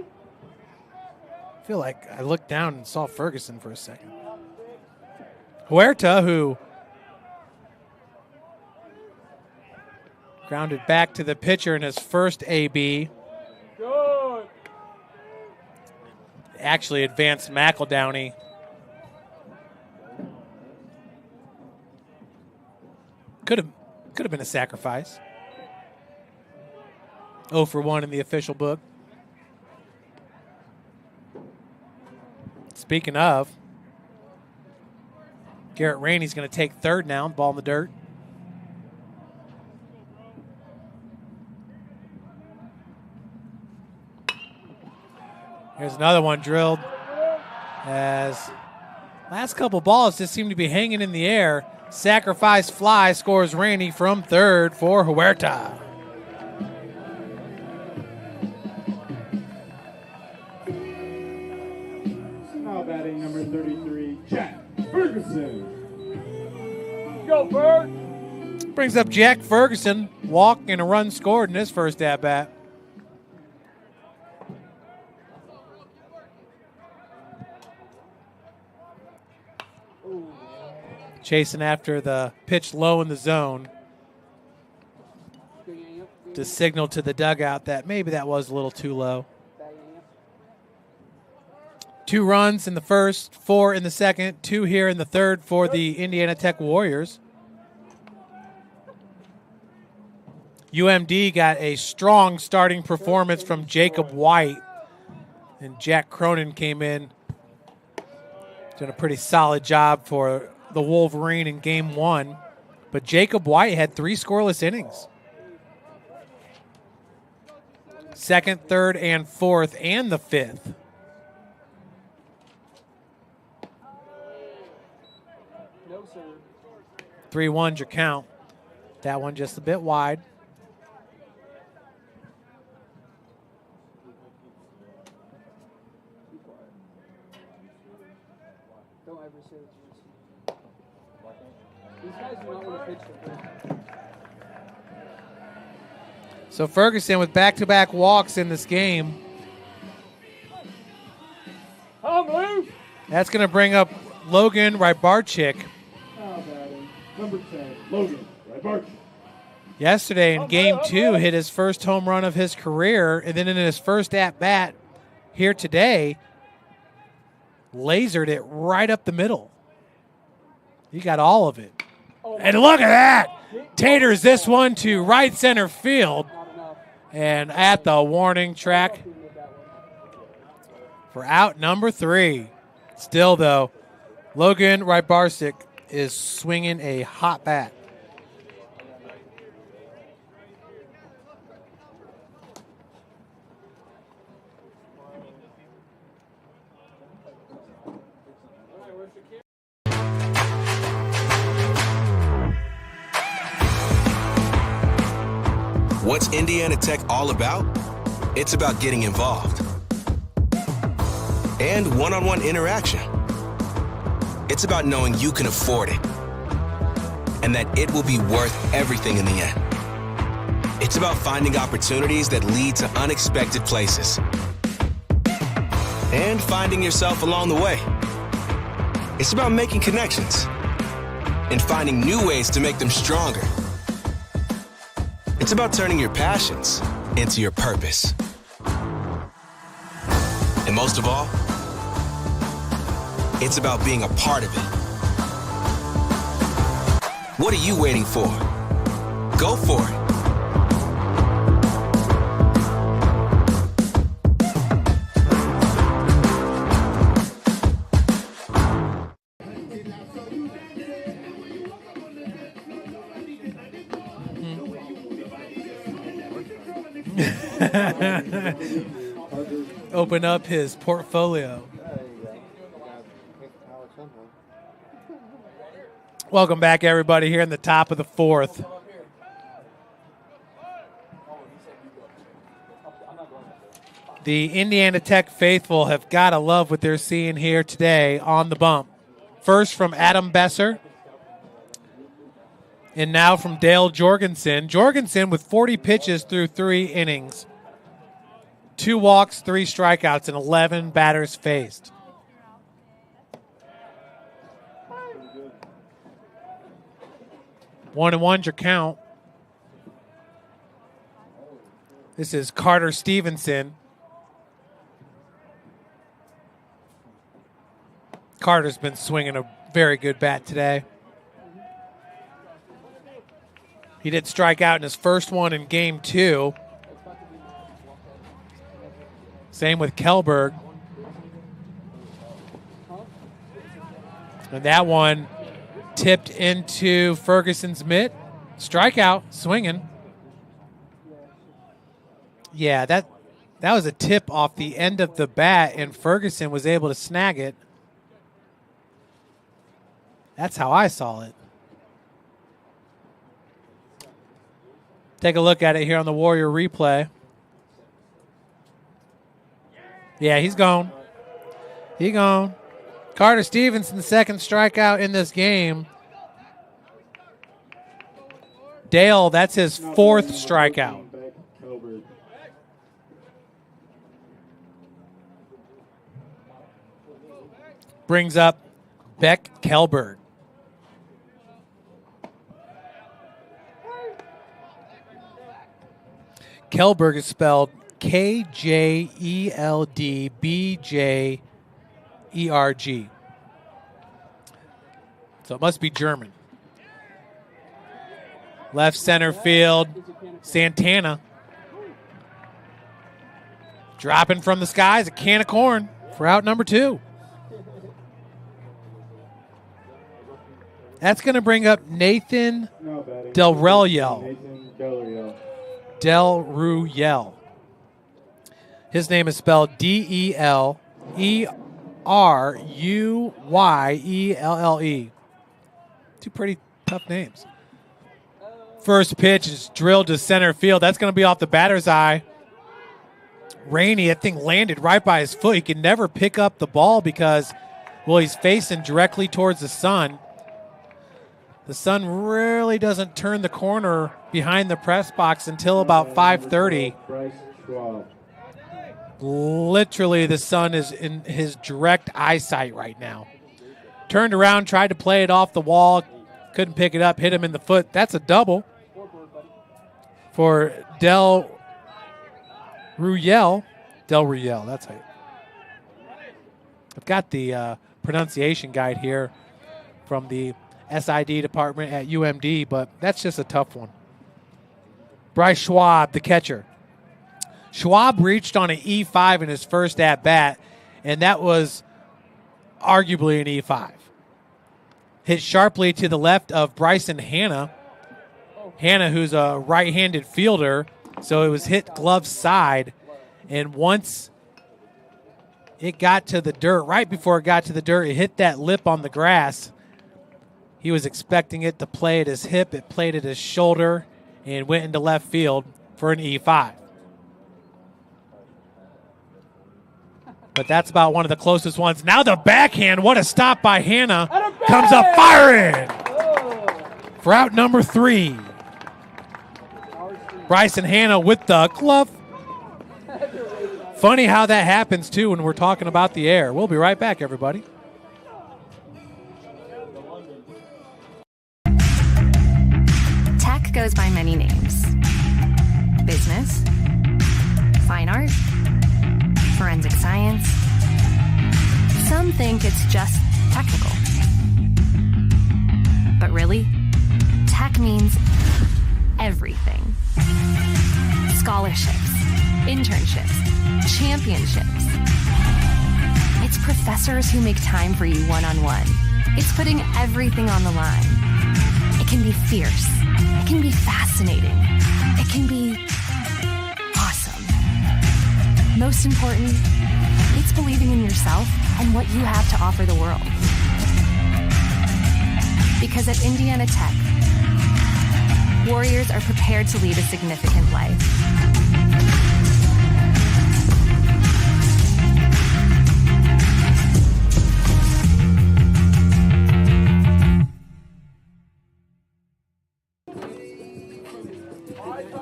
S1: I feel like I looked down and saw Ferguson for a second. Huerta, who grounded back to the pitcher in his first AB.
S11: Good.
S1: Actually advanced McEldowney. Could have been a sacrifice. 0 for 1 in the official book. Speaking of, Garrett Rainey's going to take third now, ball in the dirt. Here's another one drilled. As last couple balls just seem to be hanging in the air. Sacrifice fly scores Rainey from third for Huerta.
S2: Now batting number 33, Jack Ferguson.
S11: Go, Ferg.
S1: Brings up Jack Ferguson. Walk and a run scored in his first at-bat. Chasing after the pitch low in the zone. to signal to the dugout that maybe that was a little too low. 2 runs in the first, 4 in the second, 2 here in the third for the Indiana Tech Warriors. UMD got a strong starting performance from Jacob White, and Jack Cronin came in, did a pretty solid job for the Wolverine in game 1. But Jacob White had 3 scoreless innings. Second, third, and fourth, and the fifth.
S11: No, sir.
S1: 3-1's your count. That one just a bit wide.
S11: Don't ever say that you These guys do not want to pitch the first.
S1: So Ferguson with back-to-back walks in this game. That's going to bring up Logan Rybarczyk.
S2: Number 10, Logan Rybarczyk.
S1: Yesterday in game 2 hit his first home run of his career, and then in his first at-bat here today, lasered it right up the middle. He got all of it. And look at that! Taters this one to right center field. And at the warning track for out number 3. Still, though, Logan Rybarczyk is swinging a hot bat.
S10: What's Indiana Tech all about? It's about getting involved and one-on-one interaction. It's about knowing you can afford it and that it will be worth everything in the end. It's about finding opportunities that lead to unexpected places and finding yourself along the way. It's about making connections and finding new ways to make them stronger. It's about turning your passions into your purpose. And most of all, it's about being a part of it. What are you waiting for? Go for it.
S1: Open up his portfolio. Welcome back, everybody, here in the top of the 4th. The Indiana Tech faithful have got to love what they're seeing here today on the bump. First from Adam Besser, and now from Dale Jorgensen. Jorgensen with 40 pitches through 3 innings. 2 walks, 3 strikeouts, and 11 batters faced. One and one's your count. This is Carter Stevenson. Carter's been swinging a very good bat today. He did strike out in his first one in game 2. Same with Kelberg. And that one tipped into Ferguson's mitt. Strikeout, swinging. Yeah, that was a tip off the end of the bat, and Ferguson was able to snag it. That's how I saw it. Take a look at it here on the Warrior replay. Yeah, he's gone. He gone. Carter Stevenson, second strikeout in this game. Dale, that's his 4th strikeout. Brings up Beck Kelberg. Kjeldberg is spelled Kjeldbjerg. So it must be German. Left center field, Santana. Dropping from the skies, a can of corn for out number 2. That's going to bring up Nathan Del Ruyel. His name is spelled Deruyelle. 2 pretty tough names. First pitch is drilled to center field. That's going to be off the batter's eye. Rainey, that thing landed right by his foot. He can never pick up the ball because, well, he's facing directly towards the sun. The sun really doesn't turn the corner behind the press box until about 5:30. Literally, the sun is in his direct eyesight right now. Turned around, tried to play it off the wall. Couldn't pick it up, hit him in the foot. That's a double for Del Ruyelle, that's how I've got the pronunciation guide here from the SID department at UMD, but that's just a tough one. Bryce Schwab, the catcher. Schwab reached on an E5 in his first at-bat, and that was arguably an E5. Hit sharply to the left of Bryson Hanna. Hanna, who's a right-handed fielder, so it was hit glove side, and once it got to the dirt, right before it got to the dirt, it hit that lip on the grass. He was expecting it to play at his hip. It played at his shoulder and went into left field for an E5. But that's about one of the closest ones. Now the backhand, what a stop by Hanna. Comes up firing for out number 3. Bryson Hanna with the glove. Funny how that happens, too, when we're talking about the air. We'll be right back, everybody.
S4: Tech goes by many names. Business, fine art, forensic science. Some think it's just technical. But really, tech means everything. Scholarships, internships, championships. It's professors who make time for you one-on-one. It's putting everything on the line. It can be fierce. It can be fascinating. It can be awesome. Most important, it's believing in yourself and what you have to offer the world. Because at Indiana Tech, Warriors are prepared to lead a significant life.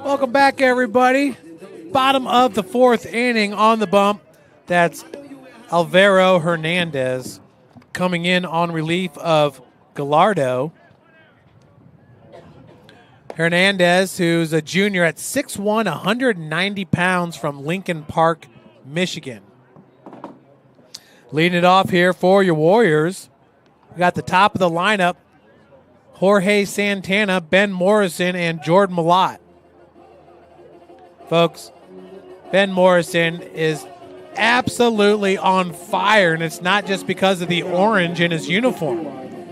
S1: Welcome back, everybody. Bottom of the 4th inning on the bump. That's Alvaro Hernandez coming in on relief of Gallardo. Hernandez, who's a junior at 6'1", 190 pounds from Lincoln Park, Michigan. Leading it off here for your Warriors. We got the top of the lineup, Jorge Santana, Ben Morrison, and Jordan Malott. Folks, Ben Morrison is absolutely on fire, and it's not just because of the orange in his uniform.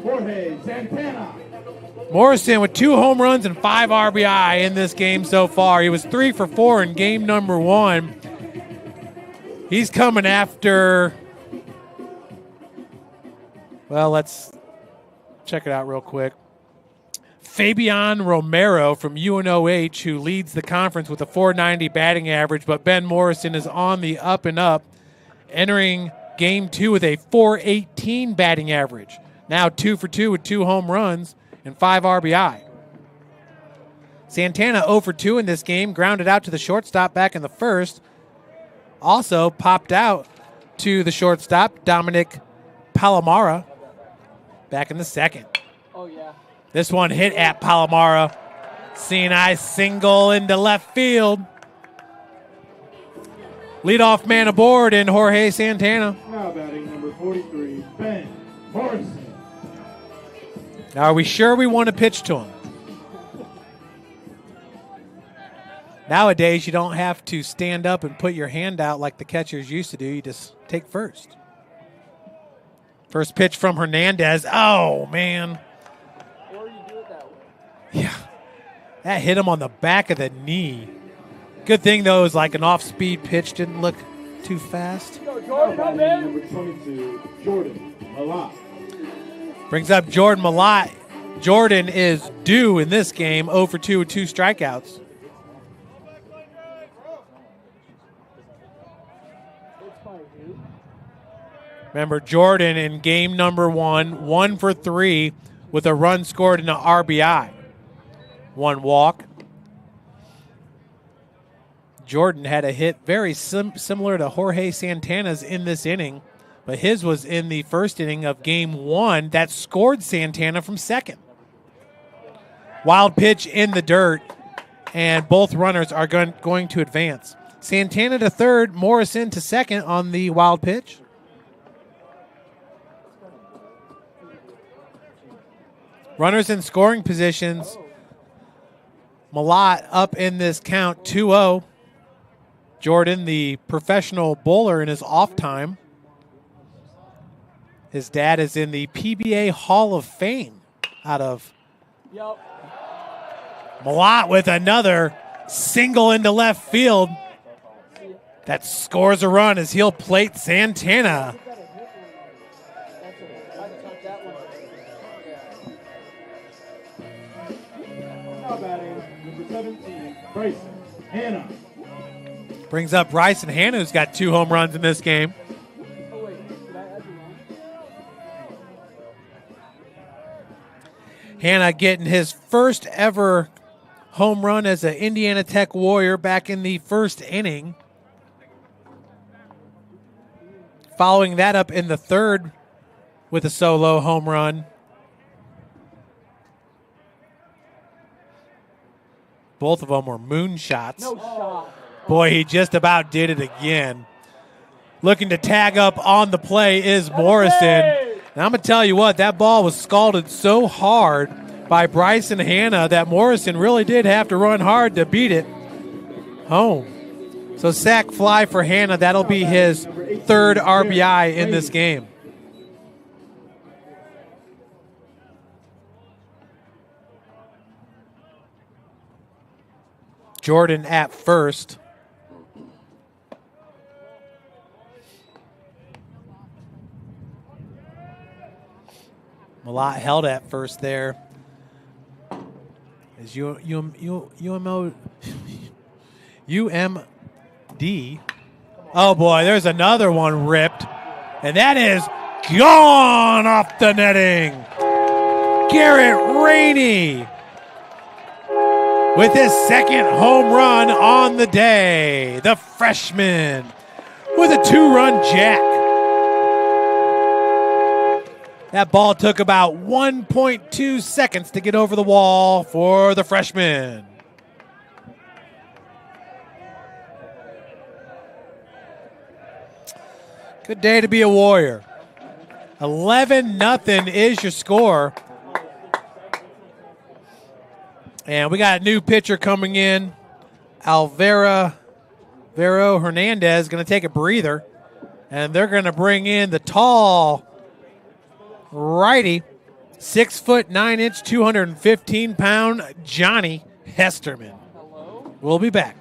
S2: Jorge Santana.
S1: Morrison with 2 home runs and 5 RBI in this game so far. He was 3 for 4 in game number 1. He's coming after, well, let's check it out real quick. Fabian Romero from UNOH, who leads the conference with a .490 batting average, but Ben Morrison is on the up and up, entering game 2 with a .418 batting average. Now 2 for 2 with 2 home runs and 5 RBI. Santana 0 for 2 in this game, grounded out to the shortstop back in the first. Also popped out to the shortstop, Dominic Palomara, back in the second.
S11: Oh, yeah.
S1: This one hit at Palomara. Seeing eye single into left field. Leadoff man aboard in Jorge Santana.
S2: Now batting number 43, Ben Morrison.
S1: Are we sure we want to pitch to him? Nowadays, you don't have to stand up and put your hand out like the catchers used to do. You just take first. First pitch from Hernandez. Oh, man.
S11: Or you do it that way.
S1: Yeah. That hit him on the back of the knee. Good thing, though, is like an off-speed pitch. Didn't look too fast.
S11: Go, Jordan,
S2: Now
S11: come
S2: batting
S11: in.
S2: number 22, Jordan Malott.
S1: Brings up Jordan Malott. Jordan is due in this game, 0 for 2 with 2 strikeouts. Remember, Jordan in game number 1, 1 for 3 with a run scored and an RBI. 1 walk. Jordan had a hit very similar to Jorge Santana's in this inning, but his was in the first inning of game 1 that scored Santana from second. Wild pitch in the dirt, and both runners are going to advance. Santana to third, Morrison to second on the wild pitch. Runners in scoring positions. Malott up in this count, 2-0. Jordan, the professional bowler in his off time. His dad is in the PBA Hall of Fame out of Malott with another single into left field. That scores a run as he'll plate Santana.
S2: Now batting number 17, Bryson Hanna.
S1: Brings up Bryson Hanna, who's got 2 home runs in this game. Hanna getting his first ever home run as an Indiana Tech Warrior back in the first inning. Following that up in the third with a solo home run. Both of them were moonshots.
S11: No shot.
S1: Boy, he just about did it again. Looking to tag up on the play is Morrison. And I'm going to tell you what, that ball was scalded so hard by Bryson Hanna that Morrison really did have to run hard to beat it home. So sac fly for Hanna. That'll be his third RBI in this game. Jordan at first. Malott held at first there. As UMD. Oh boy, there's another one ripped. And that is gone off the netting. Garrett Rainey with his second home run on the day. The freshman with a 2-run jack. That ball took about 1.2 seconds to get over the wall for the freshman. Good day to be a Warrior. 11-0 is your score. And we got a new pitcher coming in. Vero Hernandez going to take a breather. And they're going to bring in the tall righty, 6'9", 215-pound Johnny Hesterman. We'll be back.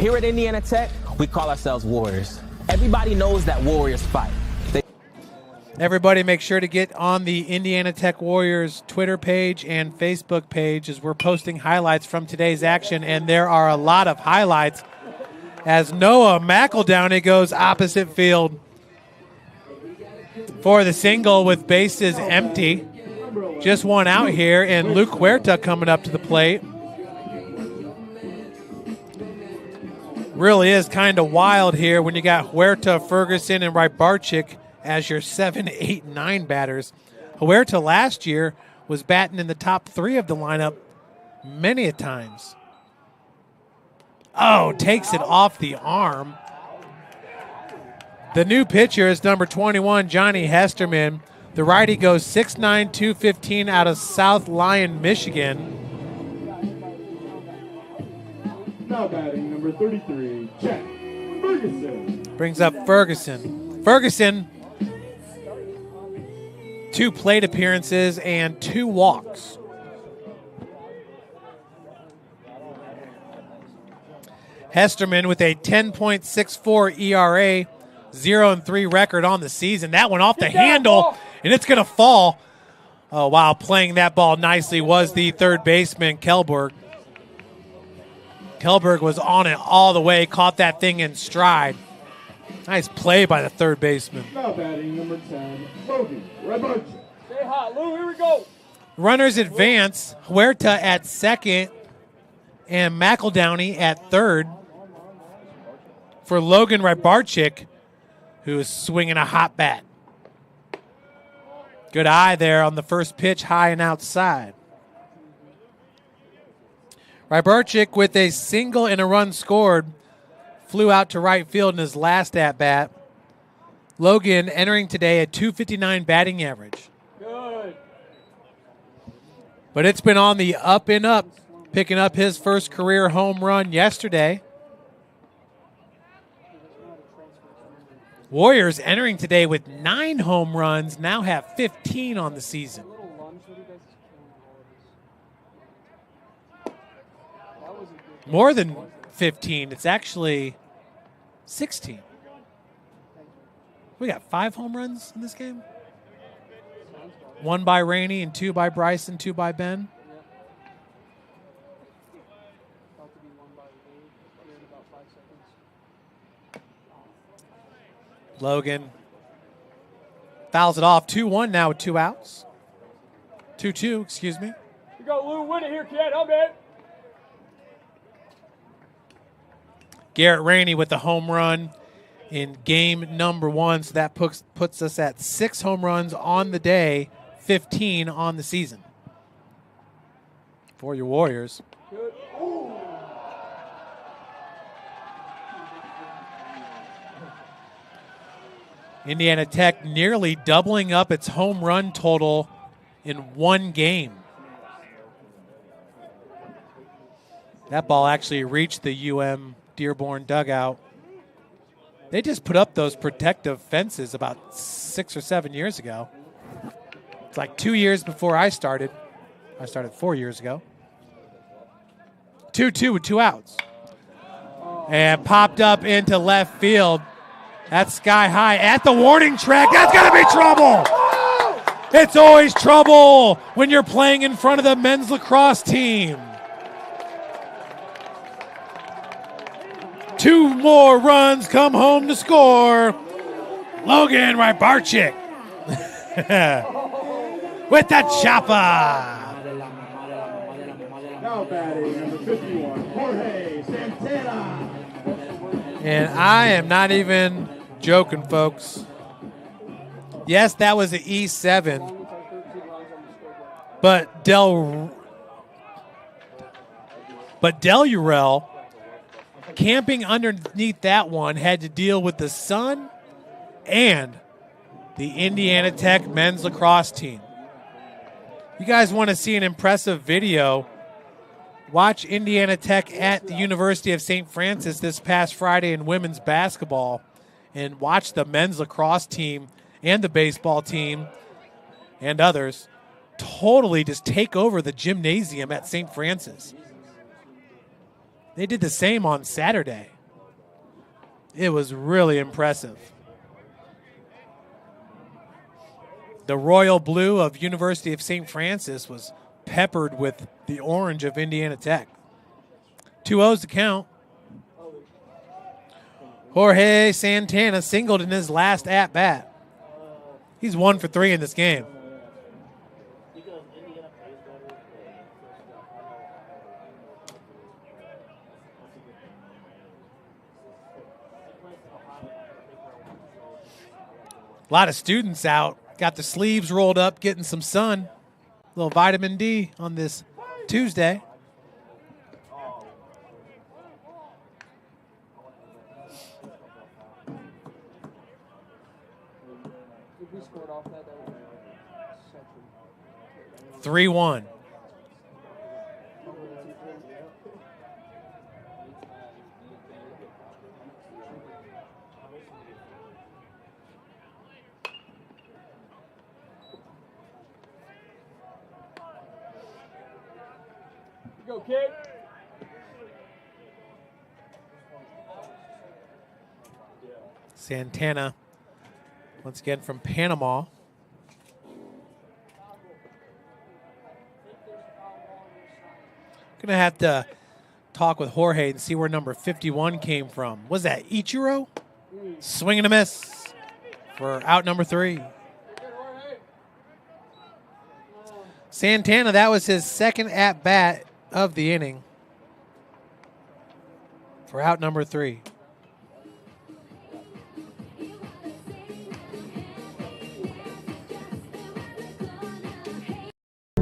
S9: Here at Indiana Tech, we call ourselves Warriors. Everybody knows that Warriors fight.
S1: Everybody make sure to get on the Indiana Tech Warriors Twitter page and Facebook page as we're posting highlights from today's action, and there are a lot of highlights as Noah McEldowney goes opposite field for the single with bases empty. Just one out here, and Luke Huerta coming up to the plate. Really is kind of wild here when you got Huerta, Ferguson, and Rybarczyk as your 7, 8, 9 batters. Huerta last year was batting in the top 3 of the lineup many a times. Oh, takes it off the arm. The new pitcher is number 21, Johnny Hesterman. The righty goes 6'9", 215 out of South Lyon, Michigan.
S2: Now batting number 33, Jack Ferguson.
S1: Brings up Ferguson. Ferguson, 2 plate appearances and 2 walks. Hesterman with a 10.64 ERA, 0-3 record on the season. That one off the handle, and it's going to fall. Oh, wow, playing that ball nicely was the third baseman, Kelberg. Kelberg was on it all the way, caught that thing in stride. Nice play by the third baseman.
S2: Now batting number 10, Logan Rybarczyk.
S11: Stay hot, Lou. Here we go.
S1: Runners advance. Huerta at second and McEldowney at third for Logan Rybarczyk, who is swinging a hot bat. Good eye there on the first pitch, high and outside. Rybarczyk with a single and a run scored flew out to right field in his last at-bat. Logan entering today at .259 batting average.
S11: Good.
S1: But it's been on the up and up, picking up his first career home run yesterday. Warriors entering today with 9 home runs, now have 15 on the season. More than 15. It's actually 16. We got 5 home runs in this game. 1 by Rainey and 2 by Bryson, 2 by Ben. Logan fouls it off. 2-1 now with 2 outs. 2-2, excuse me.
S11: You got Lou win it here, kid. Help it.
S1: Garrett Rainey with the home run in game number 1. So that puts us at 6 home runs on the day, 15 on the season for your Warriors.
S11: Good.
S1: Indiana Tech nearly doubling up its home run total in 1 game. That ball actually reached the UM-Dearborn dugout. They just put up those protective fences about 6 or 7 years ago. It's like 2 years before I started. I started 4 years ago. 2-2 with 2 outs. And popped up into left field. That's sky high at the warning track. That's going to be trouble. It's always trouble when you're playing in front of the men's lacrosse team. 2 more runs come home to score. Logan Rybarczyk with that chopper.
S2: Now batting number 51, Jorge Santana.
S1: And I am not even joking, folks. Yes, that was an E7. But Del Urel, camping underneath that one, had to deal with the sun and the Indiana Tech men's lacrosse team. You guys want to see an impressive video? Watch Indiana Tech at the University of St. Francis this past Friday in women's basketball, and watch the men's lacrosse team and the baseball team and others totally just take over the gymnasium at St. Francis. They did the same on Saturday. It was really impressive. The royal blue of University of St. Francis was peppered with the orange of Indiana Tech. 2-0s to count. Jorge Santana singled in his last at-bat. He's 1 for 3 in this game. A lot of students out. Got the sleeves rolled up, getting some sun. A little vitamin D on this Tuesday.
S11: If we scored off that would be
S1: 3-1.
S11: Go, kid.
S1: Santana, once again from Panama. Gonna have to talk with Jorge and see where number 51 came from. Was that Ichiro? Swing and a miss for out number 3. Santana, that was his second at-bat of the inning for out number 3.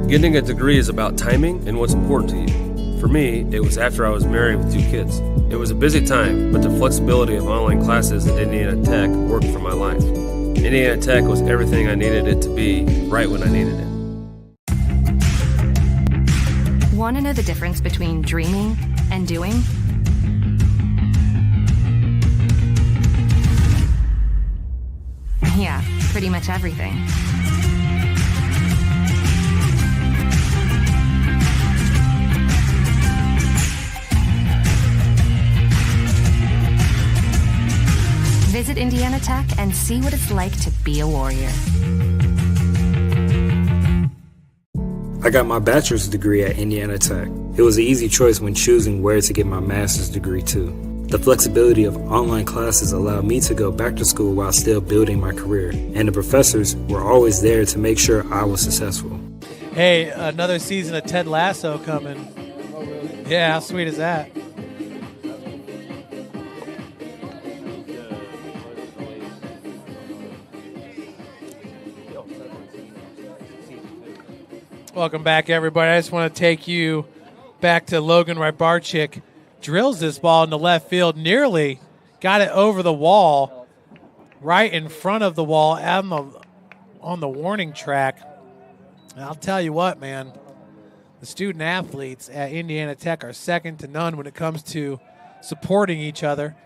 S6: Getting a degree is about timing and what's important to you. For me, it was after I was married with 2 kids. It was a busy time, but the flexibility of online classes at Indiana Tech worked for my life. Indiana Tech was everything I needed it to be right when I needed it.
S4: Want to know the difference between dreaming and doing? Yeah, pretty much everything. Visit Indiana Tech and see what it's like to be a warrior.
S7: I got my bachelor's degree at Indiana Tech. It was an easy choice when choosing where to get my master's degree too. The flexibility of online classes allowed me to go back to school while still building my career, and the professors were always there to make sure I was successful.
S1: Hey, another season of Ted Lasso coming.
S11: Oh, really?
S1: Yeah, how sweet is that? Welcome back, everybody. I just want to take you back to Logan Rybarczyk. Drills this ball into left field, nearly got it over the wall, right in front of the wall on the warning track. And I'll tell you what, man, the student athletes at Indiana Tech are second to none when it comes to supporting each other.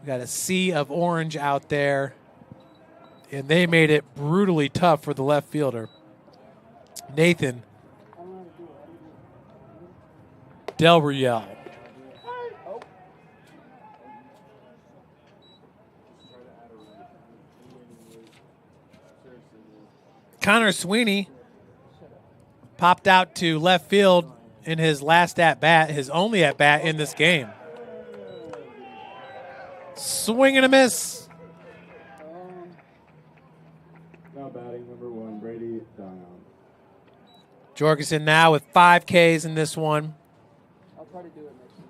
S1: We got a sea of orange out there, and they made it brutally tough for the left fielder. Nathan Del Real. Connor Sweeney popped out to left field in his last at-bat, his only at-bat in this game. Swing and a miss.
S2: Now batting number 1, Brady Dion.
S1: Jorgensen now with 5 Ks in this one.
S11: I'll try to do it next week.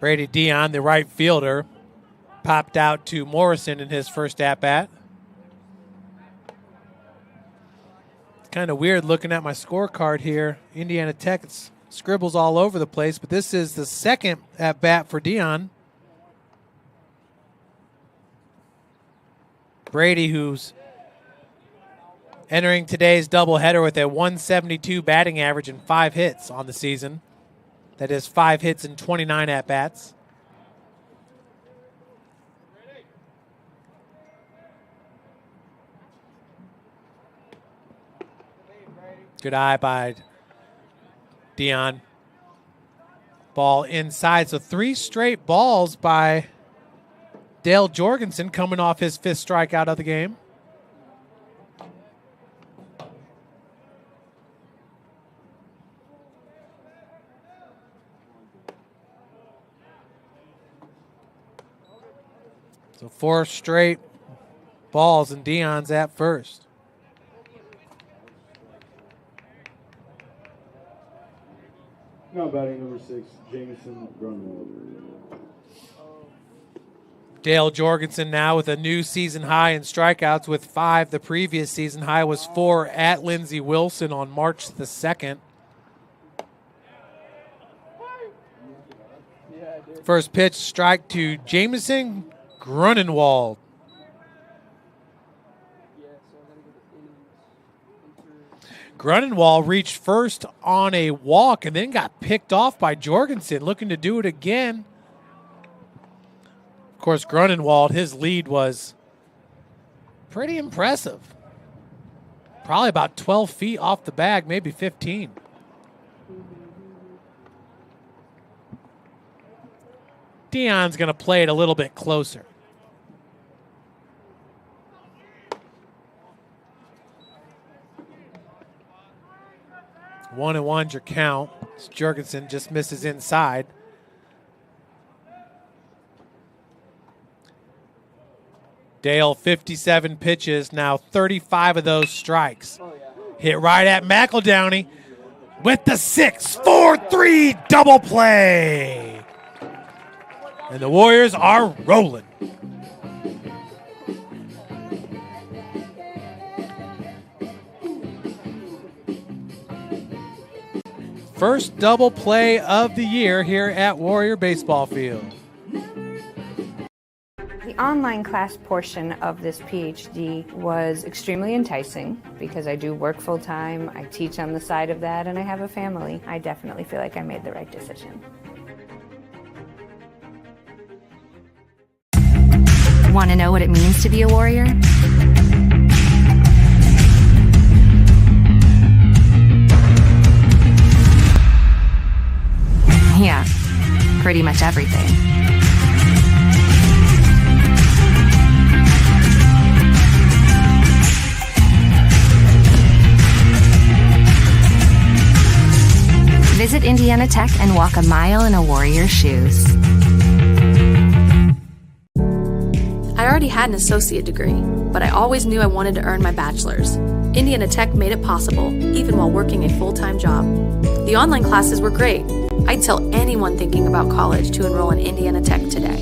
S1: Brady Dion, the right fielder, popped out to Morrison in his first at-bat. It's kind of weird looking at my scorecard here. Indiana Tech, it's scribbles all over the place, but this is the second at-bat for Dion. Brady, who's entering today's doubleheader with a 172 batting average and 5 hits on the season. That is 5 hits and 29 at-bats. Good eye by Dion. Ball inside. So 3 straight balls by Dale Jorgensen coming off his 5th strikeout of the game. So 4 straight balls, and Dion's at first.
S2: Now batting number 6, Jameson Grunwald.
S1: Dale Jorgensen now with a new season high in strikeouts with 5. The previous season high was 4 at Lindsey Wilson on March the 2nd. First pitch, strike to Jameson Grunwald. Grunwald reached first on a walk and then got picked off by Jorgensen, looking to do it again. Of course, Grunwald, his lead was pretty impressive. Probably about 12 feet off the bag, maybe 15. Dion's going to play it a little bit closer. 1-1's your count. Jorgensen just misses inside. Dale, 57 pitches, now 35 of those strikes. Hit right at McEldowney with the 6-4-3 double play. And the Warriors are rolling. First double play of the year here at Warrior Baseball Field.
S3: The online class portion of this PhD was extremely enticing because I do work full-time, I teach on the side of that, and I have a family. I definitely feel like I made the right decision.
S4: Want to know what it means to be a warrior? Yeah, pretty much everything. Visit Indiana Tech and walk a mile in a warrior's shoes.
S5: I already had an associate degree, but I always knew I wanted to earn my bachelor's. Indiana Tech made it possible, even while working a full-time job. The online classes were great. I'd tell anyone thinking about college to enroll in Indiana Tech today.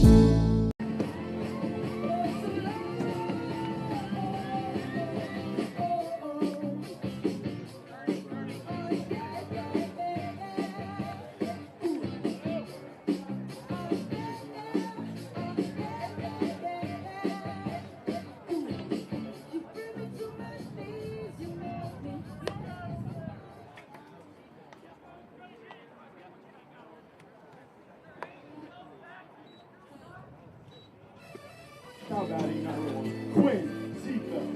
S2: Now batting number 1, Quinn Seafelt.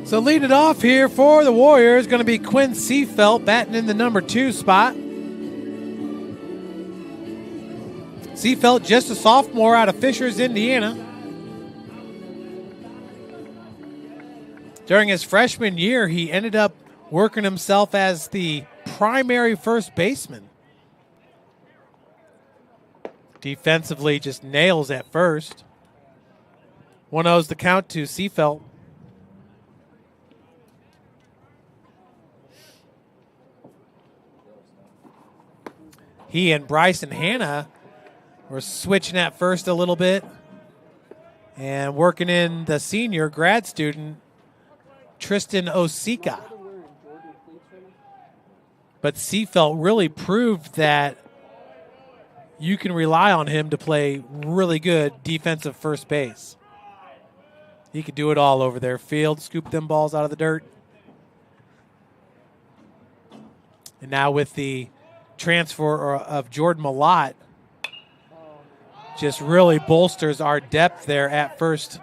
S1: So lead it off here for the Warriors going to be Quinn Seafelt batting in the number 2 spot. Seafelt, just a sophomore out of Fishers, Indiana. During his freshman year, he ended up working himself as the primary first baseman. Defensively, just nails at first. 1-0's the count to Seafelt. He and Bryson Hanna were switching at first a little bit and working in the senior grad student, Tristan Osika. But Seafelt really proved that you can rely on him to play really good defensive first base. He could do it all over their field, scoop them balls out of the dirt. And now with the transfer of Jordan Malott, just really bolsters our depth there at first.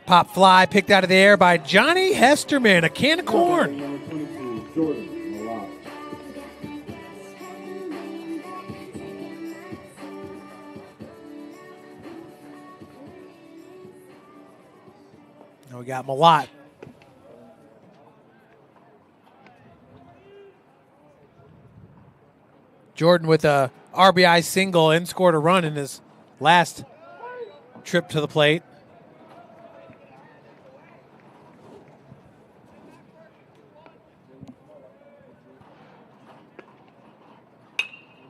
S1: Pop fly picked out of the air by Johnny Hesterman, a can of corn.
S2: Jordan Malott.
S1: Now we got Malott. Jordan with a RBI single and scored a run in his last trip to the plate.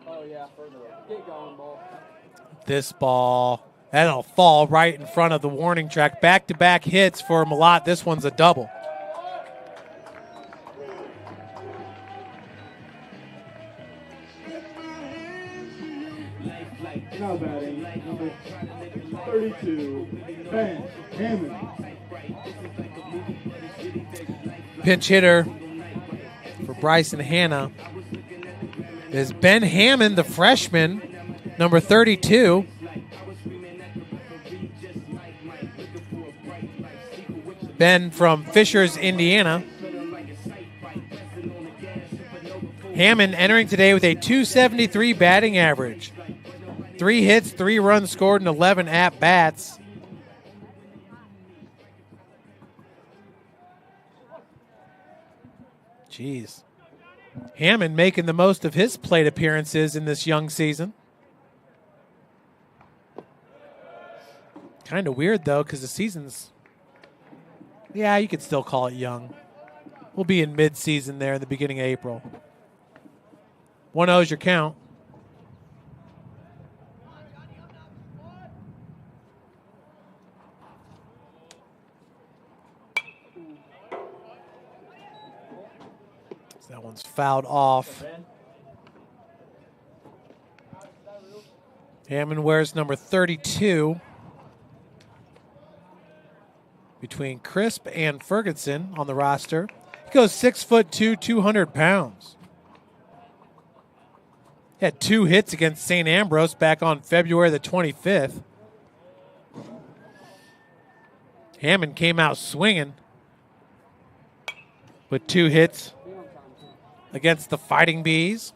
S11: Oh, yeah, further up. Get going, ball.
S1: This ball, that'll fall right in front of the warning track. Back-to-back hits for Malott. This one's a double.
S2: Now batting number 32, Ben Hammond.
S1: Pinch hitter for Bryson Hanna is Ben Hammond, the freshman, number 32. Ben from Fishers, Indiana. Hammond entering today with a .273 batting average. 3 hits, 3 runs scored, and 11 at-bats. Jeez. Hammond making the most of his plate appearances in this young season. Kind of weird, though, because the season's... Yeah, you could still call it young. We'll be in mid-season there in the beginning of April. 1-0 is your count. That one's fouled off. Hammond wears number 32. Between Crisp and Ferguson on the roster. He goes 6'2", 200 pounds. He had 2 hits against St. Ambrose back on February the 25th. Hammond came out swinging with 2 hits against the Fighting Bees.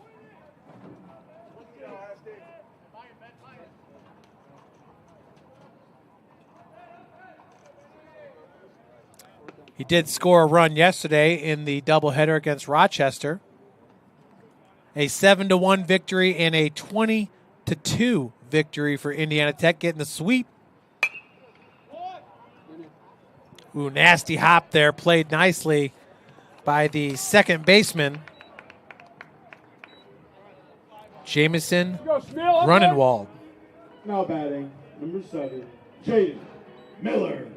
S1: He did score a run yesterday in the doubleheader against Rochester. A 7-1 victory and a 20-2 victory for Indiana Tech, getting the sweep. Ooh, nasty hop there, played nicely by the second baseman. Jamison Runenwald.
S2: Now batting number 7, Jaden Miller.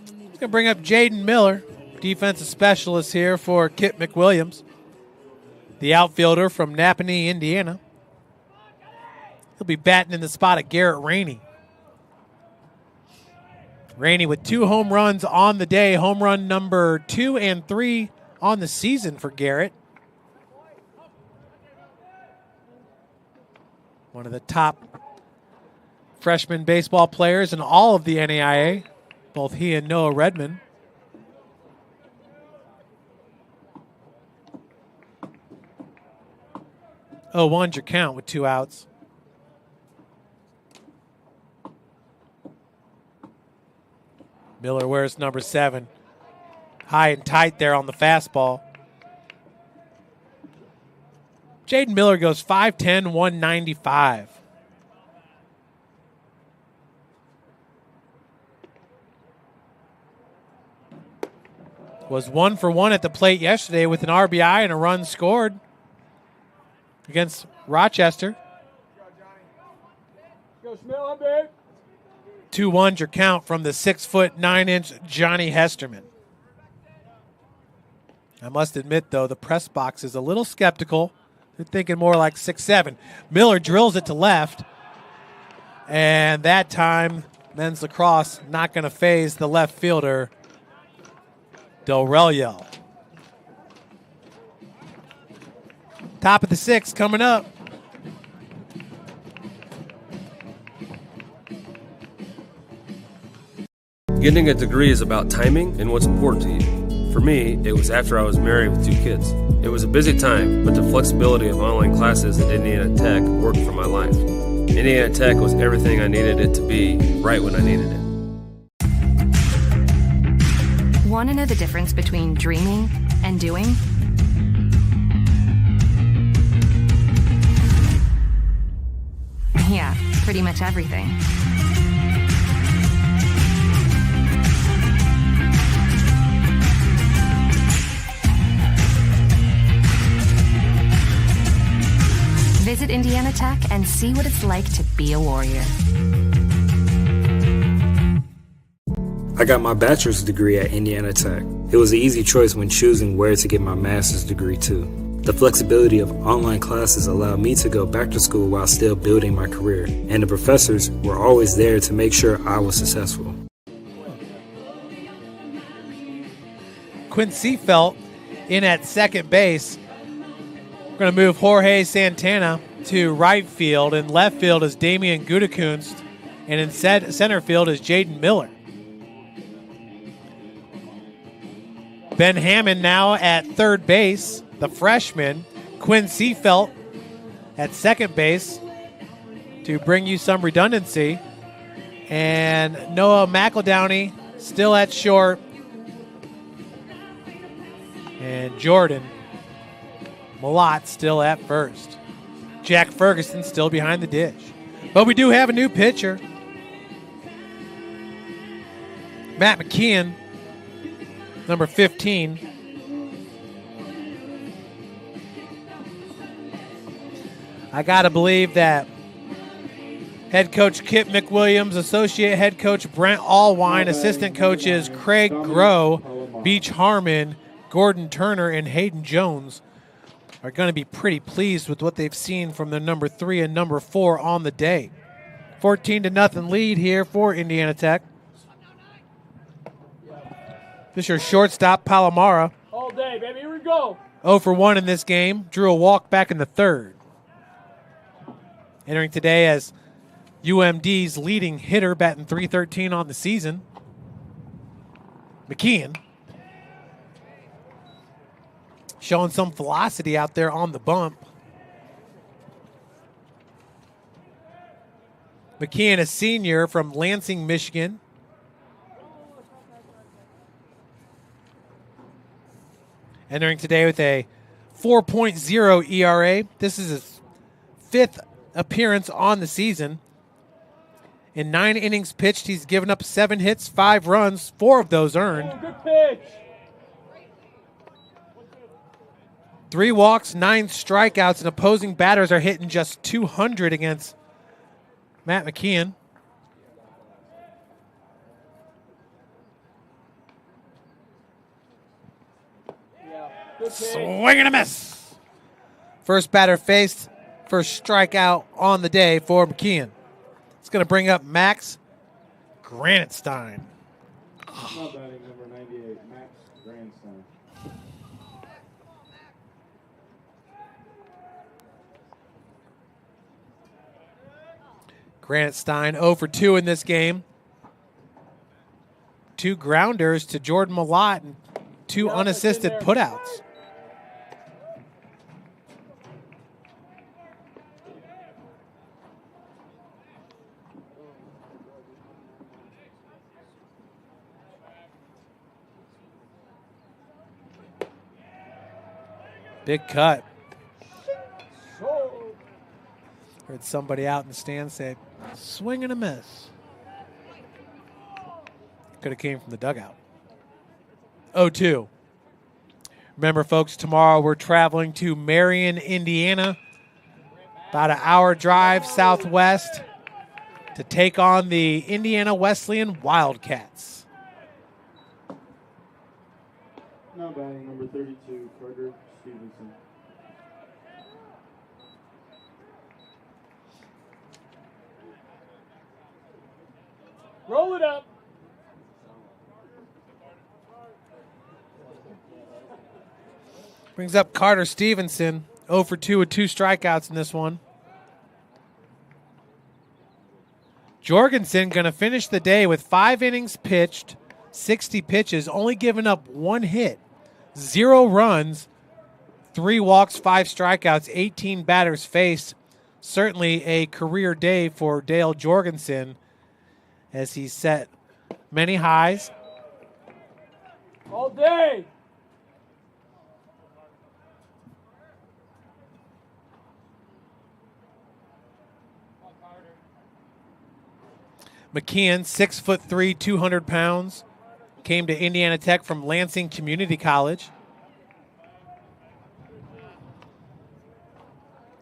S1: He's going to bring up Jaden Miller, defensive specialist here for Kit McWilliams, the outfielder from Napanee, Indiana. He'll be batting in the spot of Garrett Rainey. Rainey with 2 home runs on the day, home run number 2 and 3 on the season for Garrett. One of the top freshman baseball players in all of the NAIA. Both he and Noah Redmond. Oh, 1's your count with 2 outs. Miller wears number 7. High and tight there on the fastball. Jaden Miller goes 5'10", 195. Was 1 for 1 at the plate yesterday with an RBI and a run scored against Rochester. 2-1's your count from the 6'9" Johnny Hesterman. I must admit, though, the press box is a little skeptical. They're thinking more like 6'7". Miller drills it to left. And that time, men's lacrosse not going to phase the left fielder, Dorelio. Top of the 6th coming up.
S6: Getting a degree is about timing and what's important to you. For me, it was after I was married with 2 kids. It was a busy time, but the flexibility of online classes at Indiana Tech worked for my life. Indiana Tech was everything I needed it to be, right when I needed it.
S4: Want to know the difference between dreaming and doing? Yeah, pretty much everything. Visit Indiana Tech and see what it's like to be a warrior.
S7: I got my bachelor's degree at Indiana Tech. It was an easy choice when choosing where to get my master's degree too. The flexibility of online classes allowed me to go back to school while still building my career, and the professors were always there to make sure I was successful.
S1: Quincy Felt in at second base. We're going to move Jorge Santana to right field. In left field is Damian Gutekunst, and in center field is Jaden Miller. Ben Hammond now at third base, the freshman. Quinn Seafelt at second base to bring you some redundancy. And Noah McEldowney still at short. And Jordan Malott still at first. Jack Ferguson still behind the dish. But we do have a new pitcher. Matt McKeon, number 15. I got to believe that head coach Kip McWilliams, associate head coach Brent Allwine, assistant coaches Craig Groh, Beach Harmon, Gordon Turner, and Hayden Jones are going to be pretty pleased with what they've seen from their number 3 and number 4 on the day. 14-0 lead here for Indiana Tech. This is your shortstop, Palomara.
S11: All day, baby. Here we go.
S1: 0 for 1 in this game. Drew a walk back in the third. Entering today as UMD's leading hitter, batting .313 on the season, McKeon. Showing some velocity out there on the bump. McKeon, a senior from Lansing, Michigan. Entering today with a 4.0 ERA. This is his 5th appearance on the season. In 9 innings pitched, he's given up 7 hits, 5 runs, 4 of those earned.
S11: Oh, good pitch.
S1: 3 walks, 9 strikeouts, and opposing batters are hitting just 200 against Matt McKeon. Swing and a miss. First batter faced, first strikeout on the day for McKeon. It's going to bring up Max Granitstein.
S2: Now batting number 98, Max Grandstein.
S1: Granitstein 0 for 2 in this game. 2 grounders to Jordan Malott and 2 unassisted putouts. Big cut. Heard somebody out in the stand say, swing and a miss. Could have came from the dugout. 0-2. Remember, folks, tomorrow we're traveling to Marion, Indiana. About an hour drive southwest to take on the Indiana Wesleyan Wildcats.
S2: Now batting number 32, Carter Stevenson.
S11: Roll it up.
S1: Brings up Carter Stevenson, 0 for 2 with 2 strikeouts in this one. Jorgensen going to finish the day with 5 innings pitched, 60 pitches, only giving up 1 hit, 0 runs, 3 walks, 5 strikeouts, 18 batters faced. Certainly a career day for Dale Jorgensen as he set many highs.
S11: All day.
S1: McKeon, 6'3", 200 pounds, came to Indiana Tech from Lansing Community College.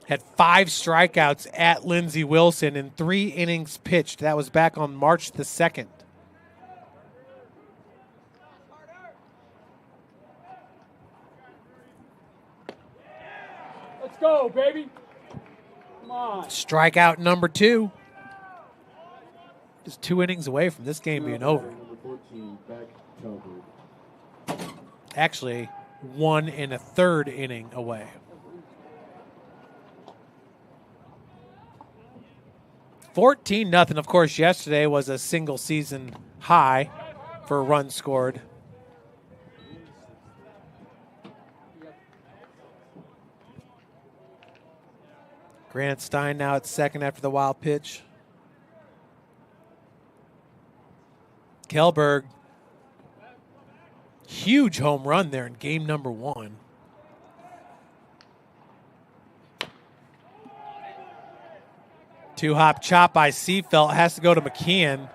S1: Had 5 strikeouts at Lindsey Wilson in 3 innings pitched. That was back on March the 2nd.
S11: Let's go, baby. Come on.
S1: Strikeout number 2. Just 2 innings away from this game being over. Actually, 1 1/3 inning away. $14-0. Of course, yesterday was a single season high for runs scored. Grant Stein now at second after the wild pitch. Kelberg, huge home run there in game number 1. Two-hop chop by Seafelt has to go to McKeon.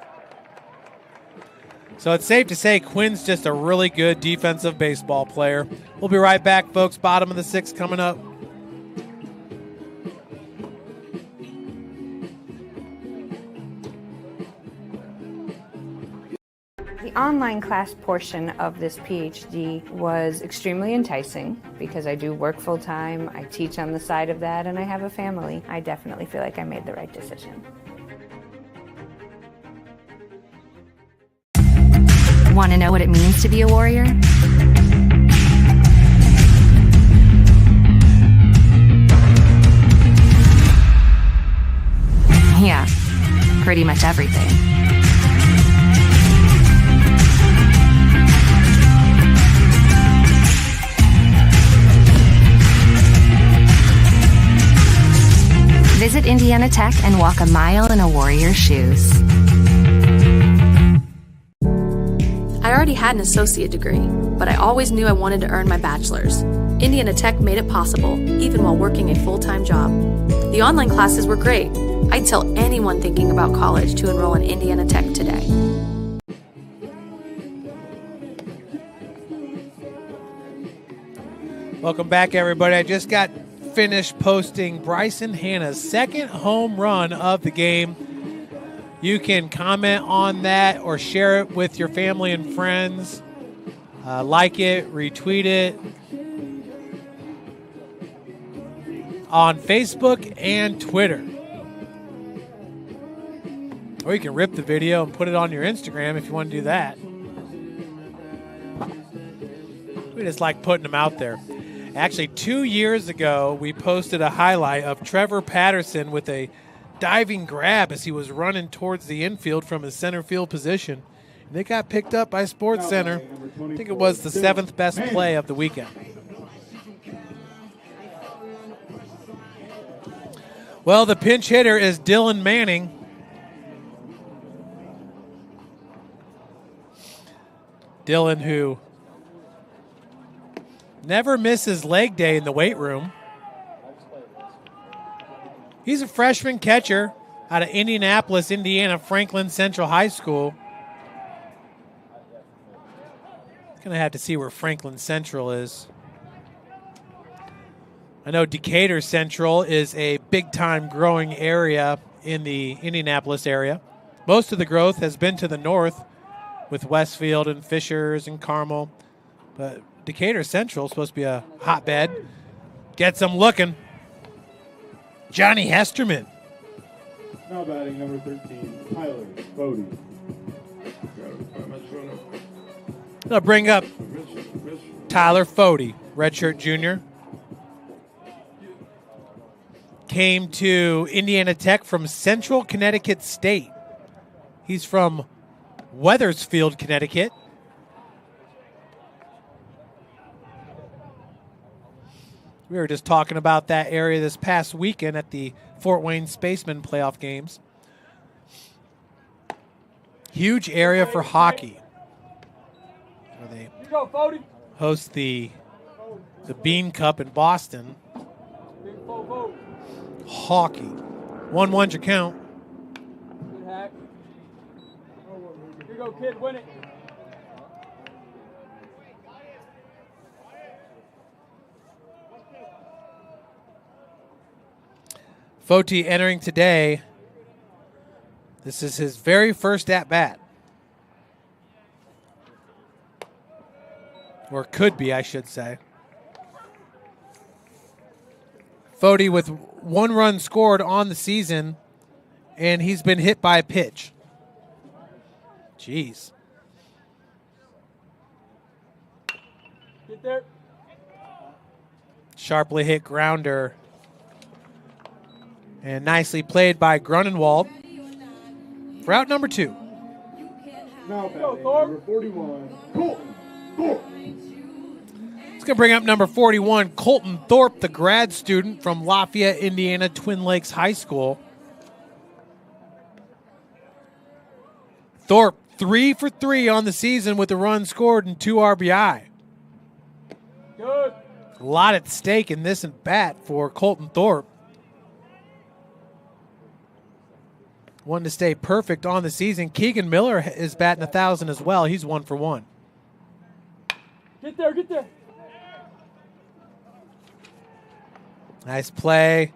S1: So it's safe to say Quinn's just a really good defensive baseball player. We'll be right back, folks. Bottom of the 6th coming up.
S3: The online class portion of this PhD was extremely enticing because I do work full-time, I teach on the side of that, and I have a family. I definitely feel like I made the right decision.
S4: Want to know what it means to be a warrior? Yeah, pretty much everything. Visit Indiana Tech and walk a mile in a warrior's shoes.
S5: I already had an associate degree, but I always knew I wanted to earn my bachelor's. Indiana Tech made it possible, even while working a full-time job. The online classes were great. I'd tell anyone thinking about college to enroll in Indiana Tech today.
S1: Welcome back, everybody. I just got finished posting Bryson Hanna's second home run of the game. You can comment on that or share it with your family and friends. Like it, retweet it on Facebook and Twitter. Or you can rip the video and put it on your Instagram if you want to do that. We just like putting them out there. Actually, 2 years ago, we posted a highlight of Trevor Patterson with a diving grab as he was running towards the infield from his center field position. And they got picked up by Sports Center. I think it was the 7th best play of the weekend. Well, the pinch hitter is Dylan Manning. Dylan, who never misses leg day in the weight room. He's a freshman catcher out of Indianapolis, Indiana, Franklin Central High School. Going to have to see where Franklin Central is. I know Decatur Central is a big-time growing area in the Indianapolis area. Most of the growth has been to the north with Westfield and Fishers and Carmel. But Decatur Central is supposed to be a hotbed. Gets them looking. Johnny Hesterman.
S2: Now batting number 13, Tyler Bodie.
S1: They'll bring up Tyler Fody, redshirt junior. Came to Indiana Tech from Central Connecticut State. He's from Weathersfield, Connecticut. We were just talking about that area this past weekend at the Fort Wayne Spaceman playoff games. Huge area for hockey. Where they host the Bean Cup in Boston. Hockey. 1-1's your count.
S11: Good hack. Here you go, kid. Win it.
S1: Foti entering today. This is his very first at-bat. Or could be, I should say. Foti with 1 run scored on the season, and he's been hit by a pitch. Jeez.
S11: Get there.
S1: Sharply hit grounder. And nicely played by Grunenwald. For out number 2.
S2: Now batting number 41, Colton Thorpe.
S1: It's going to bring up number 41, Colton Thorpe, the grad student from Lafayette, Indiana, Twin Lakes High School. Thorpe, 3 for 3 on the season with a run scored and 2 RBI.
S11: Good.
S1: A lot at stake in this at bat for Colton Thorpe. Wanting to stay perfect on the season. Keegan Miller is batting 1,000 as well. He's 1 for 1.
S11: Get there, get there.
S1: Nice play.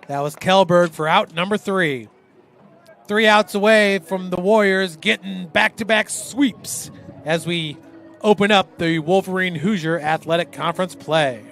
S1: That was Kellberg for out number 3. 3 outs away from the Warriors getting back-to-back sweeps as we open up the Wolverine Hoosier Athletic Conference play.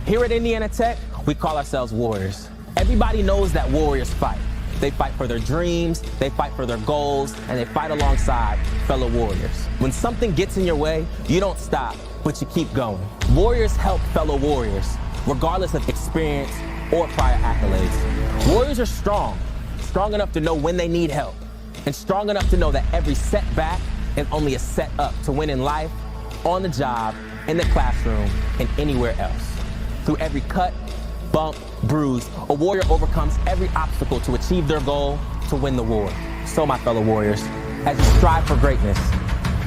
S9: Here at Indiana Tech, we call ourselves Warriors. Everybody knows that Warriors fight. They fight for their dreams, they fight for their goals, and they fight alongside fellow Warriors. When something gets in your way, you don't stop, but you keep going. Warriors help fellow Warriors, regardless of experience or prior accolades. Warriors are strong enough to know when they need help, and strong enough to know that every setback is only a set up to win in life, on the job, in the classroom, and anywhere else. Through every cut, bump, bruise, a Warrior overcomes every obstacle to achieve their goal to win the war. So, my fellow Warriors, as you strive for greatness,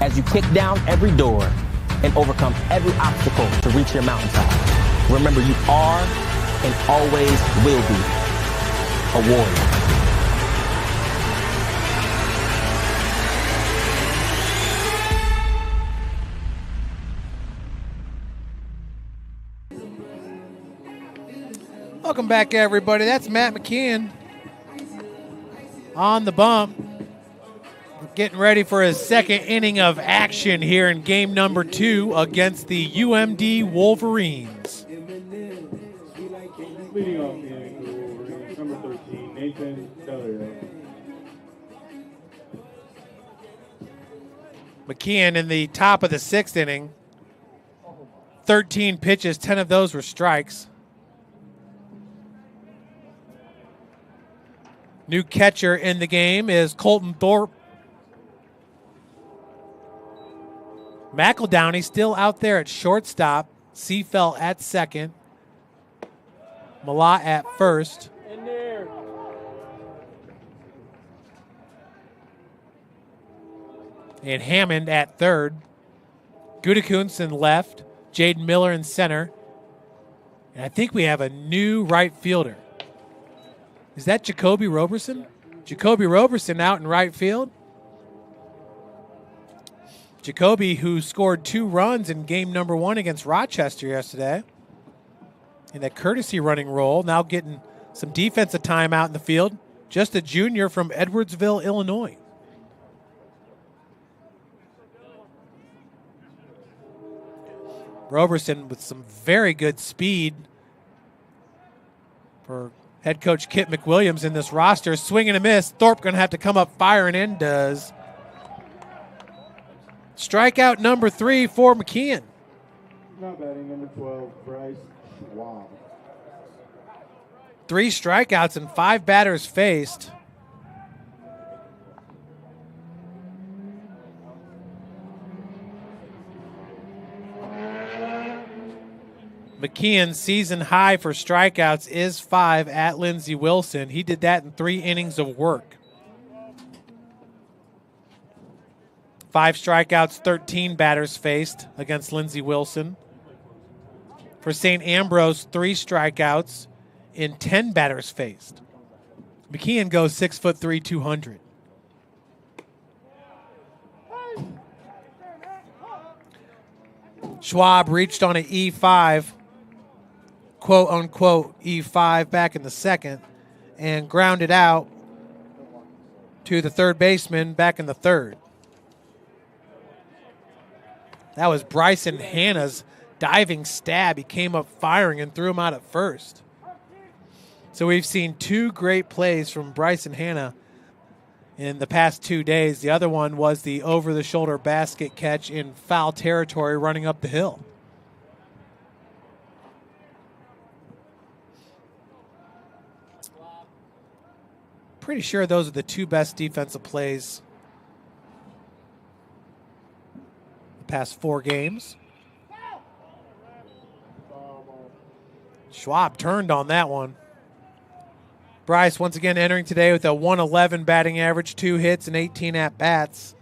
S9: as you kick down every door and overcome every obstacle to reach your mountaintop, remember you are and always will be a Warrior.
S1: Welcome back, everybody. That's Matt McKeon on the bump, getting ready for his second inning of action here in game number 2 against the UMD Wolverines.
S2: Leading off the inning for the Wolverines, number 13, Nathan Delio.
S1: McKeon in the top of the 6th inning. 13 pitches, 10 of those were strikes. New catcher in the game is Colton Thorpe. McEldowney still out there at shortstop. Seafell at second. Malat at first.
S11: In there.
S1: And Hammond at third. Gutekunst in left. Jaden Miller in center. And I think we have a new right fielder. Is that Jacoby Roberson? Jacoby Roberson out in right field. Jacoby, who scored 2 runs in game number 1 against Rochester yesterday, in that courtesy running role, now getting some defensive time out in the field. Just a junior from Edwardsville, Illinois. Roberson with some very good speed for head coach Kit McWilliams in this roster. Swing and a miss. Thorpe going to have to come up firing and does. Strikeout number 3 for McKeon.
S2: Now batting number 12, Bryce Schwab.
S1: 3 strikeouts and 5 batters faced. McKeon's season high for strikeouts is 5 at Lindsey Wilson. He did that in 3 innings of work. 5 strikeouts, 13 batters faced against Lindsey Wilson. For St. Ambrose, 3 strikeouts in 10 batters faced. McKeon goes 6'3", 200. Schwab reached on an E5, quote-unquote E5 back in the second, and grounded out to the third baseman back in the third. That was Bryson Hanna's diving stab. He came up firing and threw him out at first. So we've seen 2 great plays from Bryson Hanna in the past 2 days. The other one was the over-the-shoulder basket catch in foul territory running up the hill. Pretty sure those are the 2 best defensive plays the past 4 games. Schwab turned on that one. Bryce once again entering today with a 111 batting average, 2 hits and 18 at-bats.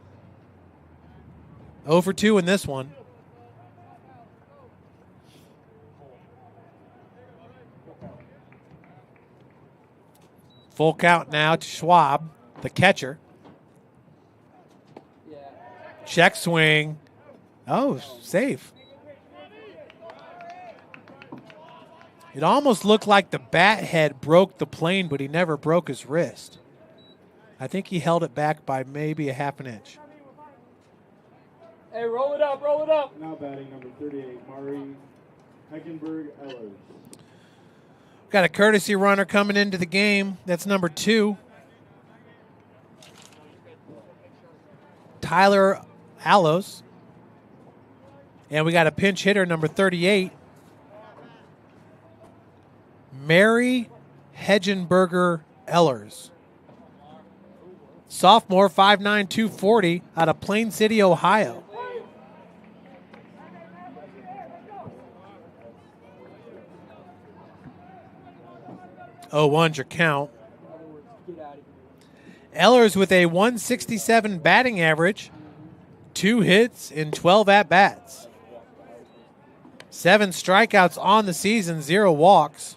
S1: 0 for 2 in this one. Full count now to Schwab, the catcher. Check swing. Oh, safe. It almost looked like the bat head broke the plane, but he never broke his wrist. I think he held it back by maybe a half an inch.
S11: Hey, roll it up, roll it up.
S2: Now batting number 38, Mari Heckenberg-Ellers.
S1: Got a courtesy runner coming into the game. That's number 2. Tyler Allos. And we got a pinch hitter, number 38. Mary Heckenberger-Ellers. Sophomore, 5'9", 240 out of Plain City, Ohio. Oh, one's your count. Ellers with a 167 batting average, 2 hits in 12 at-bats. 7 strikeouts on the season, 0 walks.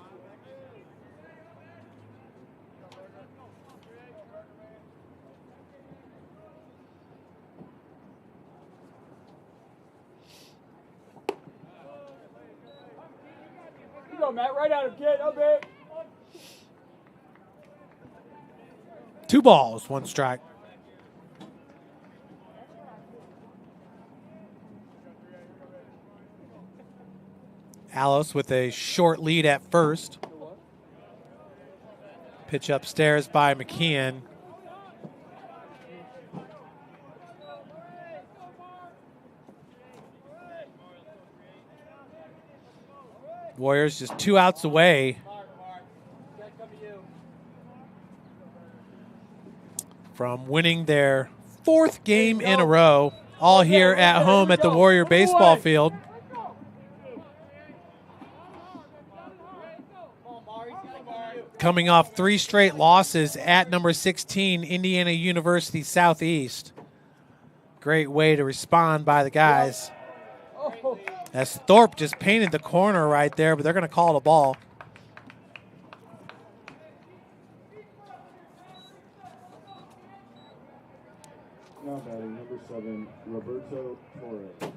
S11: You go, Matt, right at him, kid. Up it.
S1: 2 balls, 1 strike. Allos with a short lead at first. Pitch upstairs by McKeon. Warriors just 2 outs away from winning their 4th game in a row, all here at home at the Warrior baseball field. Coming off 3 straight losses at number 16, Indiana University Southeast. Great way to respond by the guys. As Thorpe just painted the corner right there, but they're going to call it a ball.
S2: Now batting number 7, Roberto Torres.
S11: Good,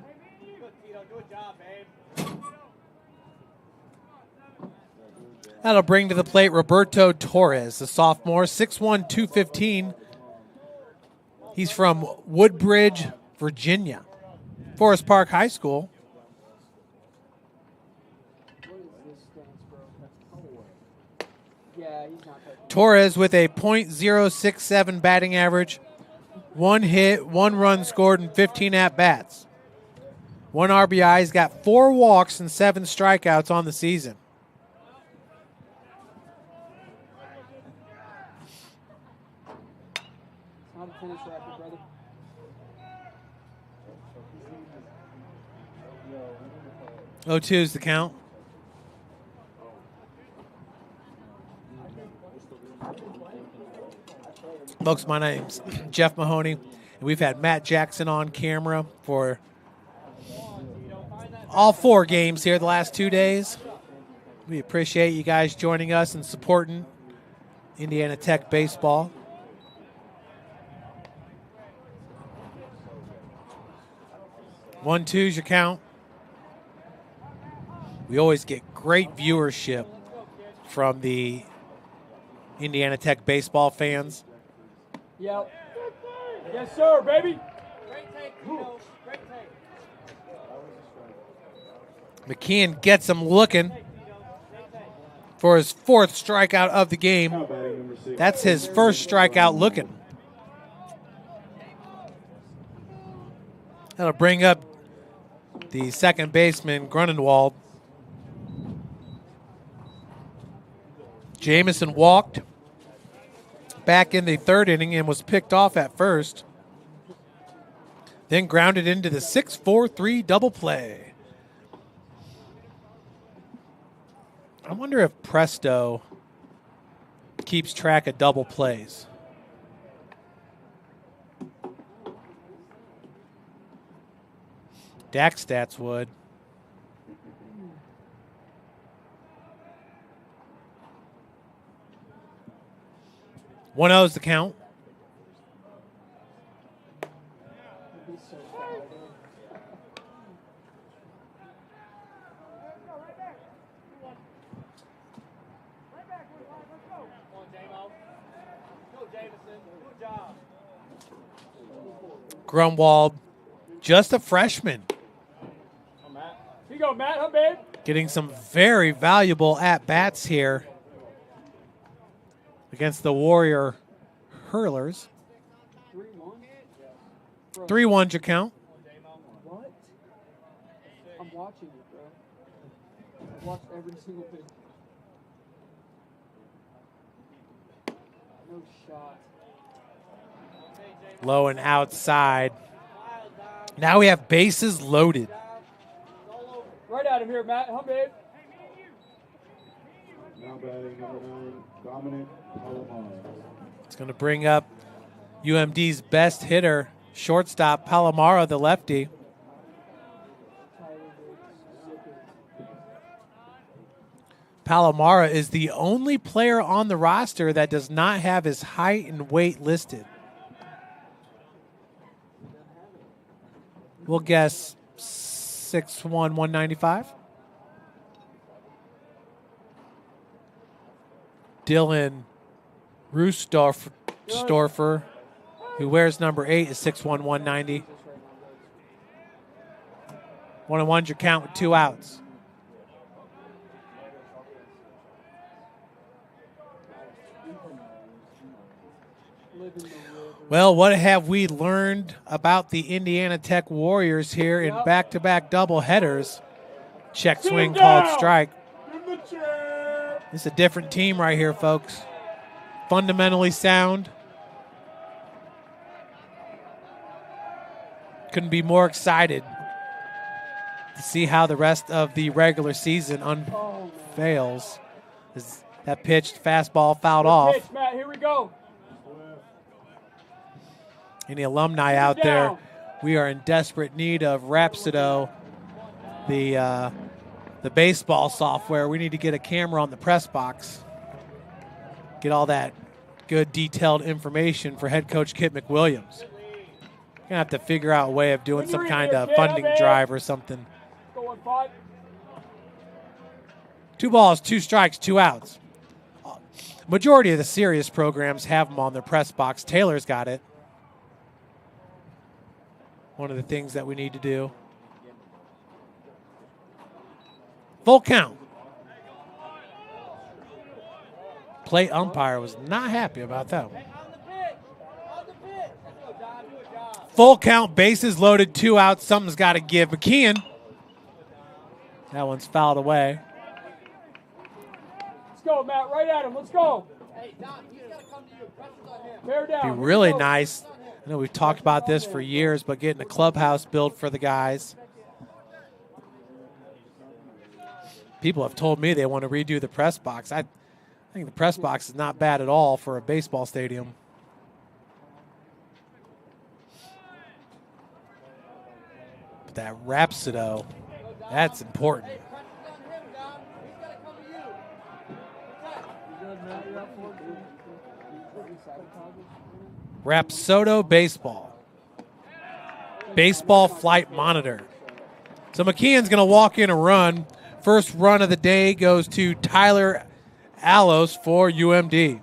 S11: Tito. Good job, babe.
S1: That'll bring to the plate Roberto Torres, the sophomore, 6'1", 215. He's from Woodbridge, Virginia. Forest Park High School. Torres with a .067 batting average, 1 hit, 1 run scored, and 15 at-bats. 1 RBI. He's got 4 walks and 7 strikeouts on the season.
S11: Finish record, brother.
S1: 0-2 is the count. Folks, my name's Jeff Mahoney, and we've had Matt Jackson on camera for all 4 games here the last 2 days. We appreciate you guys joining us and supporting Indiana Tech baseball. One, two's your count. We always get great viewership from the Indiana Tech baseball fans.
S11: Yep. Yes, sir, baby.
S1: McKeon gets him looking for his 4th strikeout of the game. That's his first strikeout looking. That'll bring up the second baseman, Grunenwald. Jamison walked back in the 3rd inning and was picked off at first. Then grounded into the 6-4-3 double play. I wonder if Presto keeps track of double plays. Dak Stats would. One is the count. Grunwald, just a freshman.
S11: Here you go, Matt. Huh, babe?
S1: Getting some very valuable at-bats here against the Warrior Hurlers. 3-1 your count.
S11: What? I'm watching it, bro. I've watched every single thing. No shot.
S1: Low and outside. Now we have bases loaded.
S11: Right at him here, Matt. Huh, babe?
S2: Now batting number 9, Dominic Palomar.
S1: It's going to bring up UMD's best hitter, shortstop Palomaro, the lefty. Palomaro is the only player on the roster that does not have his height and weight listed. We'll guess 6'1", 195. Dylan Roostorfer, who wears number 8, is 6'1", 190. 1-1's your count with 2 outs. Well, what have we learned about the Indiana Tech Warriors here in back-to-back double headers? Check swing called strike. It's a different team right here, folks. Fundamentally sound. Couldn't be more excited to see how the rest of the regular season unveils. That pitched fastball fouled off.
S11: Pitch, Matt. Here we go.
S1: Any alumni out there, we are in desperate need of Rhapsodo, the baseball software. We need to get a camera on the press box, get all that good detailed information for head coach Kit McWilliams. We're going to have to figure out a way of doing some kind of funding drive or something. 2 balls, 2 strikes, 2 outs. Majority of the serious programs have them on their press box. Taylor's got it. One of the things that we need to do. Full count. Plate umpire was not happy about that one. Full count, bases loaded, 2 outs. Something's got to give. McKeon. That one's fouled away.
S11: Let's go, Matt. Right at him. Let's go. Bear down.
S1: Be really nice. I know we've talked about this for years, but getting a clubhouse built for the guys. People have told me they want to redo the press box. I think the press box is not bad at all for a baseball stadium. that Rhapsodo. That's important. Rhapsodo Baseball. Baseball Flight Monitor. So McKeon's going to walk in a run. First run of the day goes to Tyler Allos for UMD.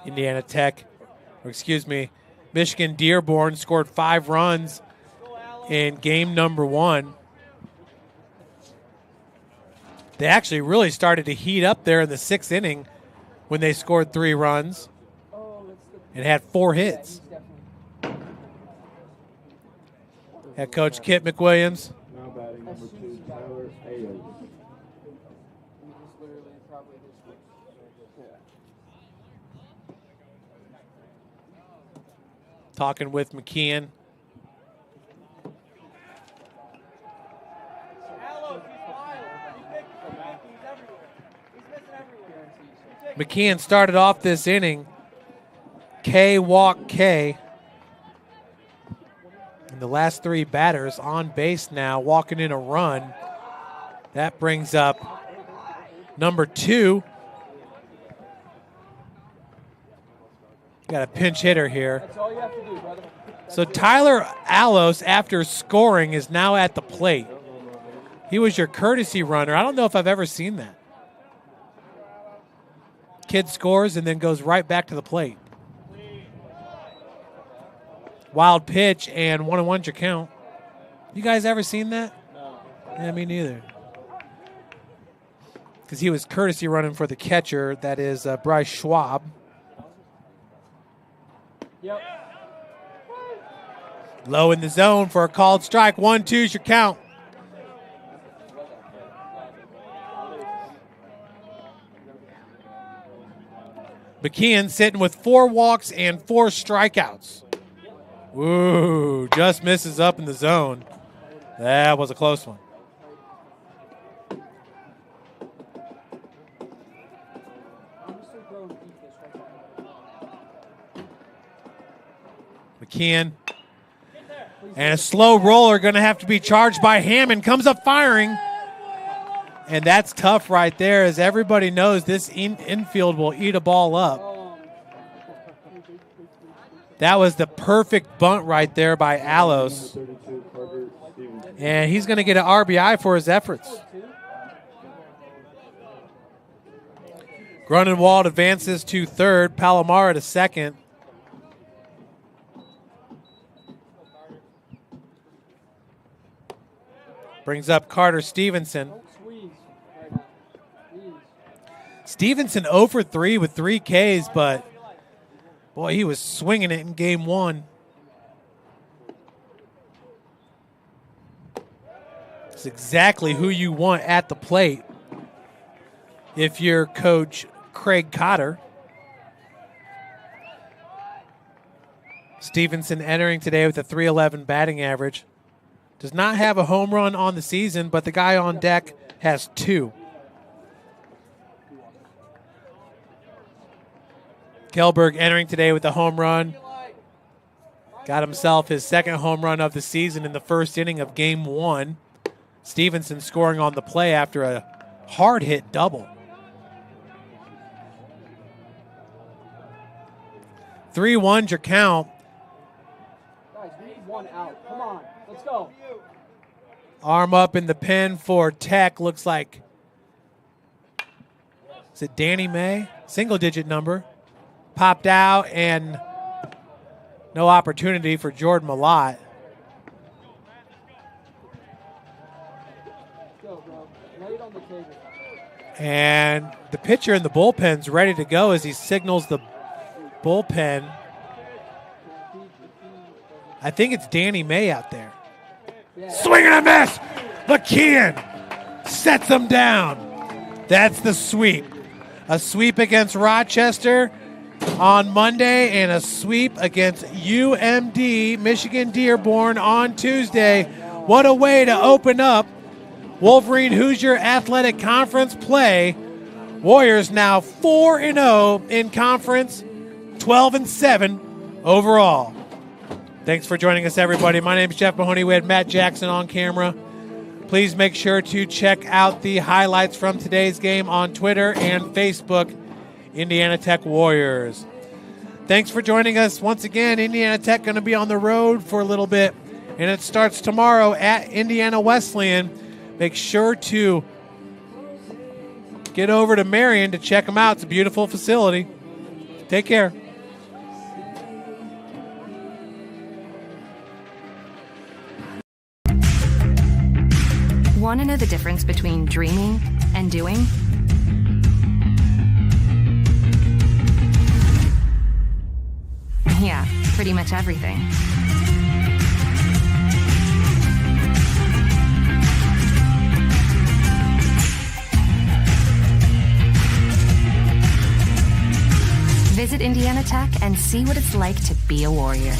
S1: Indiana Tech, or excuse me, Michigan Dearborn scored 5 runs in game number 1. They actually really started to heat up there in the 6th inning when they scored 3 runs and had 4 hits. Head coach Kit McWilliams.
S2: Now batting number 2, Tyler Ayers.
S1: Talking with McKeon. McKeon started off this inning. K walk K. And the last 3 batters on base now, walking in a run. That brings up number 2. Got a pinch hitter here.
S11: That's all you have to do, brother.
S1: So Tyler Allos, after scoring, is now at the plate. He was your courtesy runner. I don't know if I've ever seen that. Kid scores and then goes right back to the plate. Wild pitch and 1-1 your count. You guys ever seen that?
S11: No.
S1: Yeah, me neither. Because he was courtesy running for the catcher. That is Bryce Schwab.
S11: Yep.
S1: Low in the zone for a called strike. 1-2's your count. McKeon sitting with 4 walks and 4 strikeouts. Ooh, just misses up in the zone. That was a close one. McKeon. And a slow roller going to have to be charged by Hammond. Comes up firing. And that's tough right there, as everybody knows this infield will eat a ball up. That was the perfect bunt right there by Allos. And he's going to get an RBI for his efforts. Grunenwald advances to third. Palomar to second. Brings up Carter Stevenson. Stevenson 0 for 3 with 3 Ks, but boy, he was swinging it in game 1. It's exactly who you want at the plate if you're Coach Craig Cotter. Stevenson entering today with a .311 batting average. Does not have a home run on the season, but the guy on deck has 2. Kelberg entering today with a home run. Got himself his 2nd home run of the season in the 1st inning of game 1. Stevenson scoring on the play after a hard-hit double. 3-1's your count.
S11: Guys, we need 1 out. Come on, let's go.
S1: Arm up in the pen for Tech. Looks like, is it Danny May? Single-digit number. Popped out, and no opportunity for Jordan Malott. And the pitcher in the bullpen's ready to go as he signals the bullpen. I think it's Danny May out there. Swing and a miss! McKeon sets him down. That's the sweep. A sweep against Rochester on Monday and a sweep against UMD, Michigan Dearborn, on Tuesday. What a way to open up Wolverine Hoosier Athletic Conference play Warriors now 4-0 in conference, 12-7 overall. Thanks for joining us, everybody. My name is Jeff Mahoney. We had Matt Jackson on camera. Please make sure to check out the highlights from today's game on Twitter and Facebook, Indiana Tech Warriors. Thanks for joining us once again. Indiana Tech going to be on the road for a little bit, and it starts tomorrow at Indiana Wesleyan. Make sure to get over to Marion to check them out. It's a beautiful facility. Take care.
S4: Want to know the difference between dreaming and doing? Yeah, pretty much everything. Visit Indiana Tech and see what it's like to be a Warrior.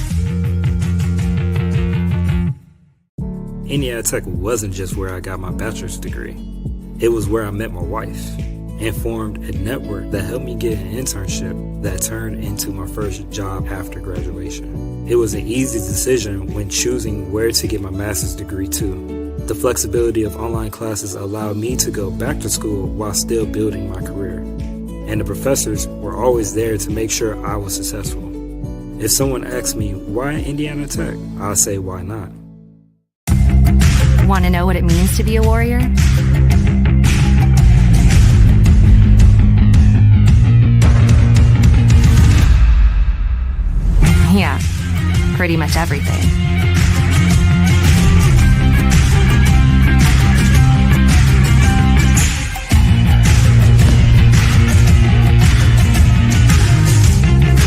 S7: Indiana Tech wasn't just where I got my bachelor's degree. It was where I met my wife and formed a network that helped me get an internship that turned into my first job after graduation. It was an easy decision when choosing where to get my master's degree too. The flexibility of online classes allowed me to go back to school while still building my career. And the professors were always there to make sure I was successful. If someone asks me, why Indiana Tech? I'll say, why not?
S4: Want to know what it means to be a Warrior? Yeah, pretty much everything.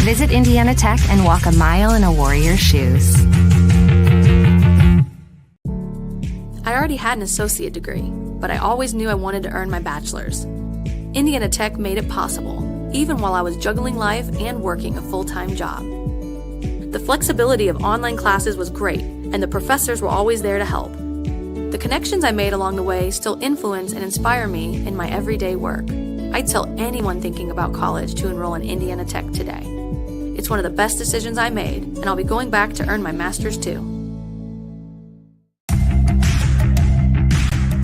S4: Visit Indiana Tech and walk a mile in a Warrior's shoes.
S5: I already had an associate degree, but I always knew I wanted to earn my bachelor's. Indiana Tech made it possible, even while I was juggling life and working a full-time job. The flexibility of online classes was great, and the professors were always there to help. The connections I made along the way still influence and inspire me in my everyday work. I'd tell anyone thinking about college to enroll in Indiana Tech today. It's one of the best decisions I made, and I'll be going back to earn my master's too.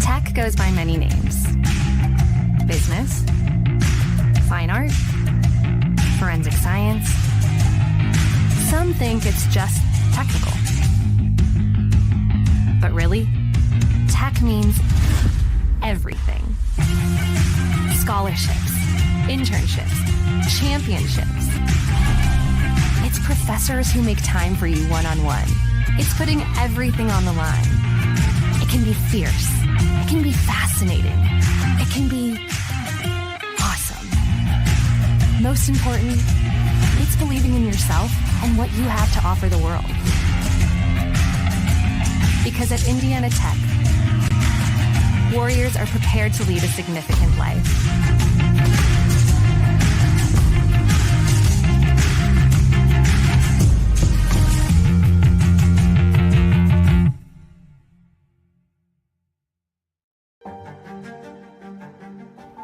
S4: Tech goes by many names. Business, fine art, forensic science. Some think it's just technical. But really, tech means everything. Scholarships, internships, championships. It's professors who make time for you one-on-one. It's putting everything on the line. It can be fierce. It can be fascinating. It can be awesome. Most important, it's believing in yourself and what you have to offer the world. Because at Indiana Tech, Warriors are prepared to lead a significant life.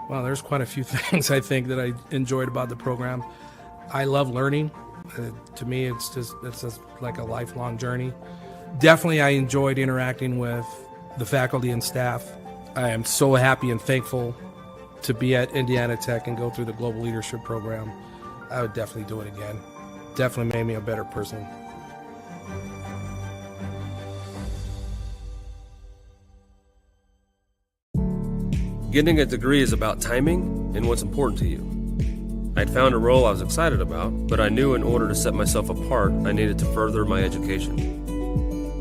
S12: Well, there's quite a few things I think that I enjoyed about the program. I love learning. To me, it's just like a lifelong journey. Definitely, I enjoyed interacting with the faculty and staff. I am so happy and thankful to be at Indiana Tech and go through the Global Leadership Program. I would definitely do it again. Definitely made me a better person.
S6: Getting a degree is about timing and what's important to you. I'd found a role I was excited about, but I knew in order to set myself apart, I needed to further my education.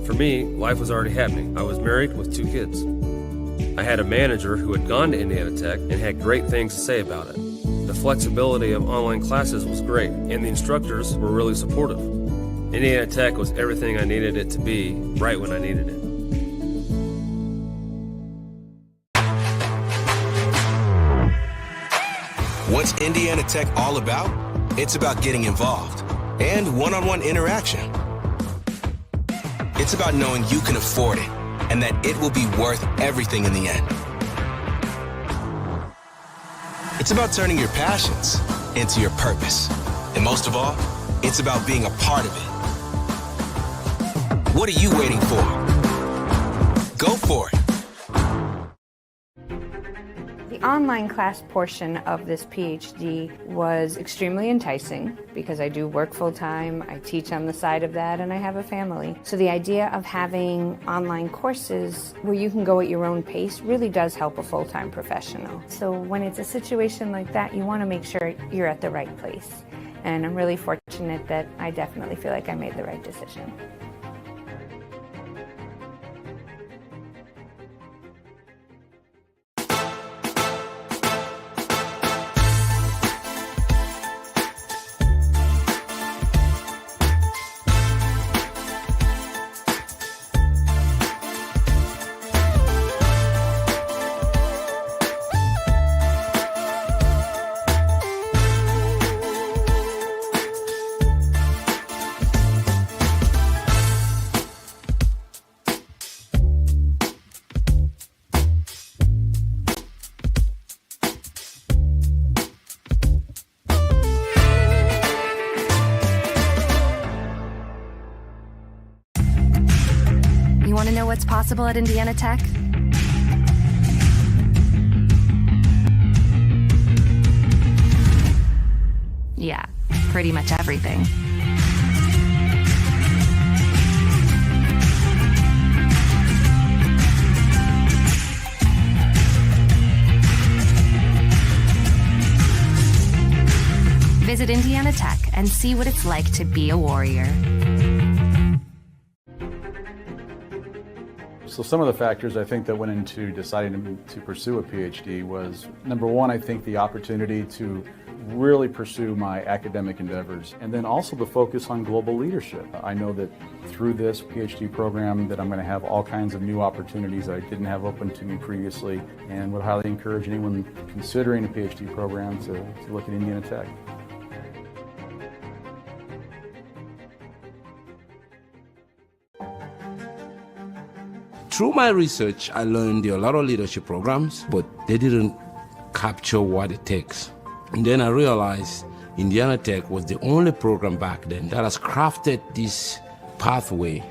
S6: For me, life was already happening. I was married with 2 kids. I had a manager who had gone to Indiana Tech and had great things to say about it. The flexibility of online classes was great, and the instructors were really supportive. Indiana Tech was everything I needed it to be, right when I needed it.
S10: What's Indiana Tech all about? It's about getting involved and one-on-one interaction. It's about knowing you can afford it and that it will be worth everything in the end. It's about turning your passions into your purpose. And most of all, it's about being a part of it. What are you waiting for? Go for it.
S3: The online class portion of this PhD was extremely enticing because I do work full-time, I teach on the side of that, and I have a family. So the idea of having online courses where you can go at your own pace really does help a full-time professional. So when it's a situation like that, you want to make sure you're at the right place. And I'm really fortunate that I definitely feel like I made the right decision.
S4: Want to know what's possible at Indiana Tech? Yeah, pretty much everything. Visit Indiana Tech and see what it's like to be a warrior.
S13: So some of the factors I think that went into deciding to pursue a PhD was, number one, I think the opportunity to really pursue my academic endeavors, and then also the focus on global leadership. I know that through this PhD program that I'm going to have all kinds of new opportunities that I didn't have open to me previously, and would highly encourage anyone considering a PhD program to look at Indiana Tech.
S14: Through my research, I learned there are a lot of leadership programs, but they didn't capture what it takes. And then I realized Indiana Tech was the only program back then that has crafted this pathway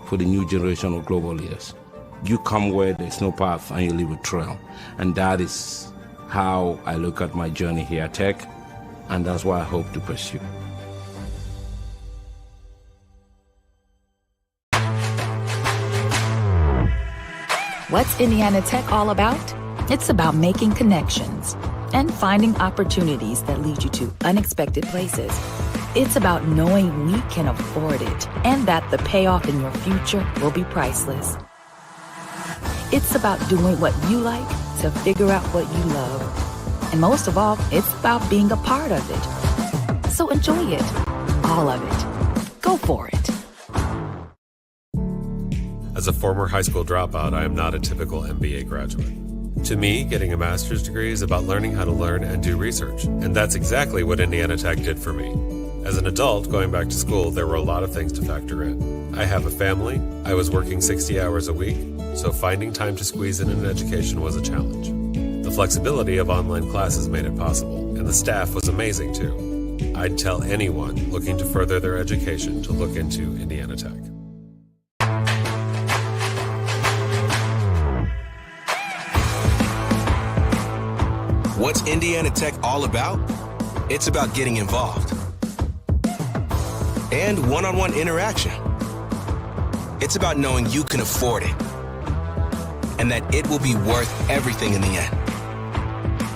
S14: for the new generation of global leaders. You come where there's no path and you leave a trail. And that is how I look at my journey here at Tech, and that's what I hope to pursue.
S15: What's Indiana Tech all about? It's about making connections and finding opportunities that lead you to unexpected places. It's about knowing we can afford it and that the payoff in your future will be priceless. It's about doing what you like to figure out what you love. And most of all, it's about being a part of it. So enjoy it, all of it. Go for it.
S6: As a former high school dropout, I am not a typical MBA graduate. To me, getting a master's degree is about learning how to learn and do research, and that's exactly what Indiana Tech did for me. As an adult, going back to school, there were a lot of things to factor in. I have a family, I was working 60 hours a week, so finding time to squeeze in an education was a challenge. The flexibility of online classes made it possible, and the staff was amazing too. I'd tell anyone looking to further their education to look into Indiana Tech.
S10: What's Indiana Tech all about? It's about getting involved and one-on-one interaction. It's about knowing you can afford it and that it will be worth everything in the end.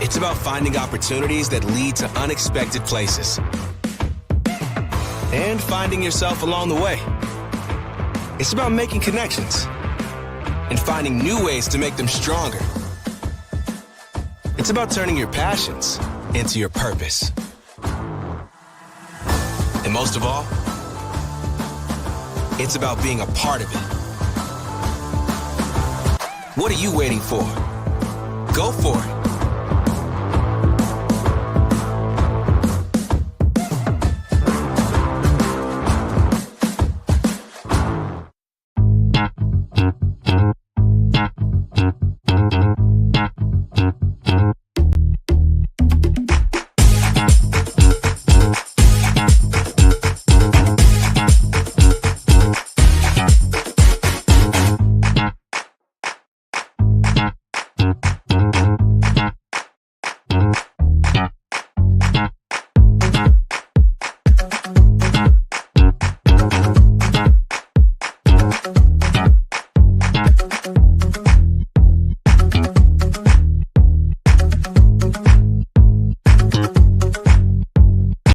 S10: It's about finding opportunities that lead to unexpected places and finding yourself along the way. It's about making connections and finding new ways to make them stronger. It's about turning your passions into your purpose. And most of all, it's about being a part of it. What are you waiting for? Go for it.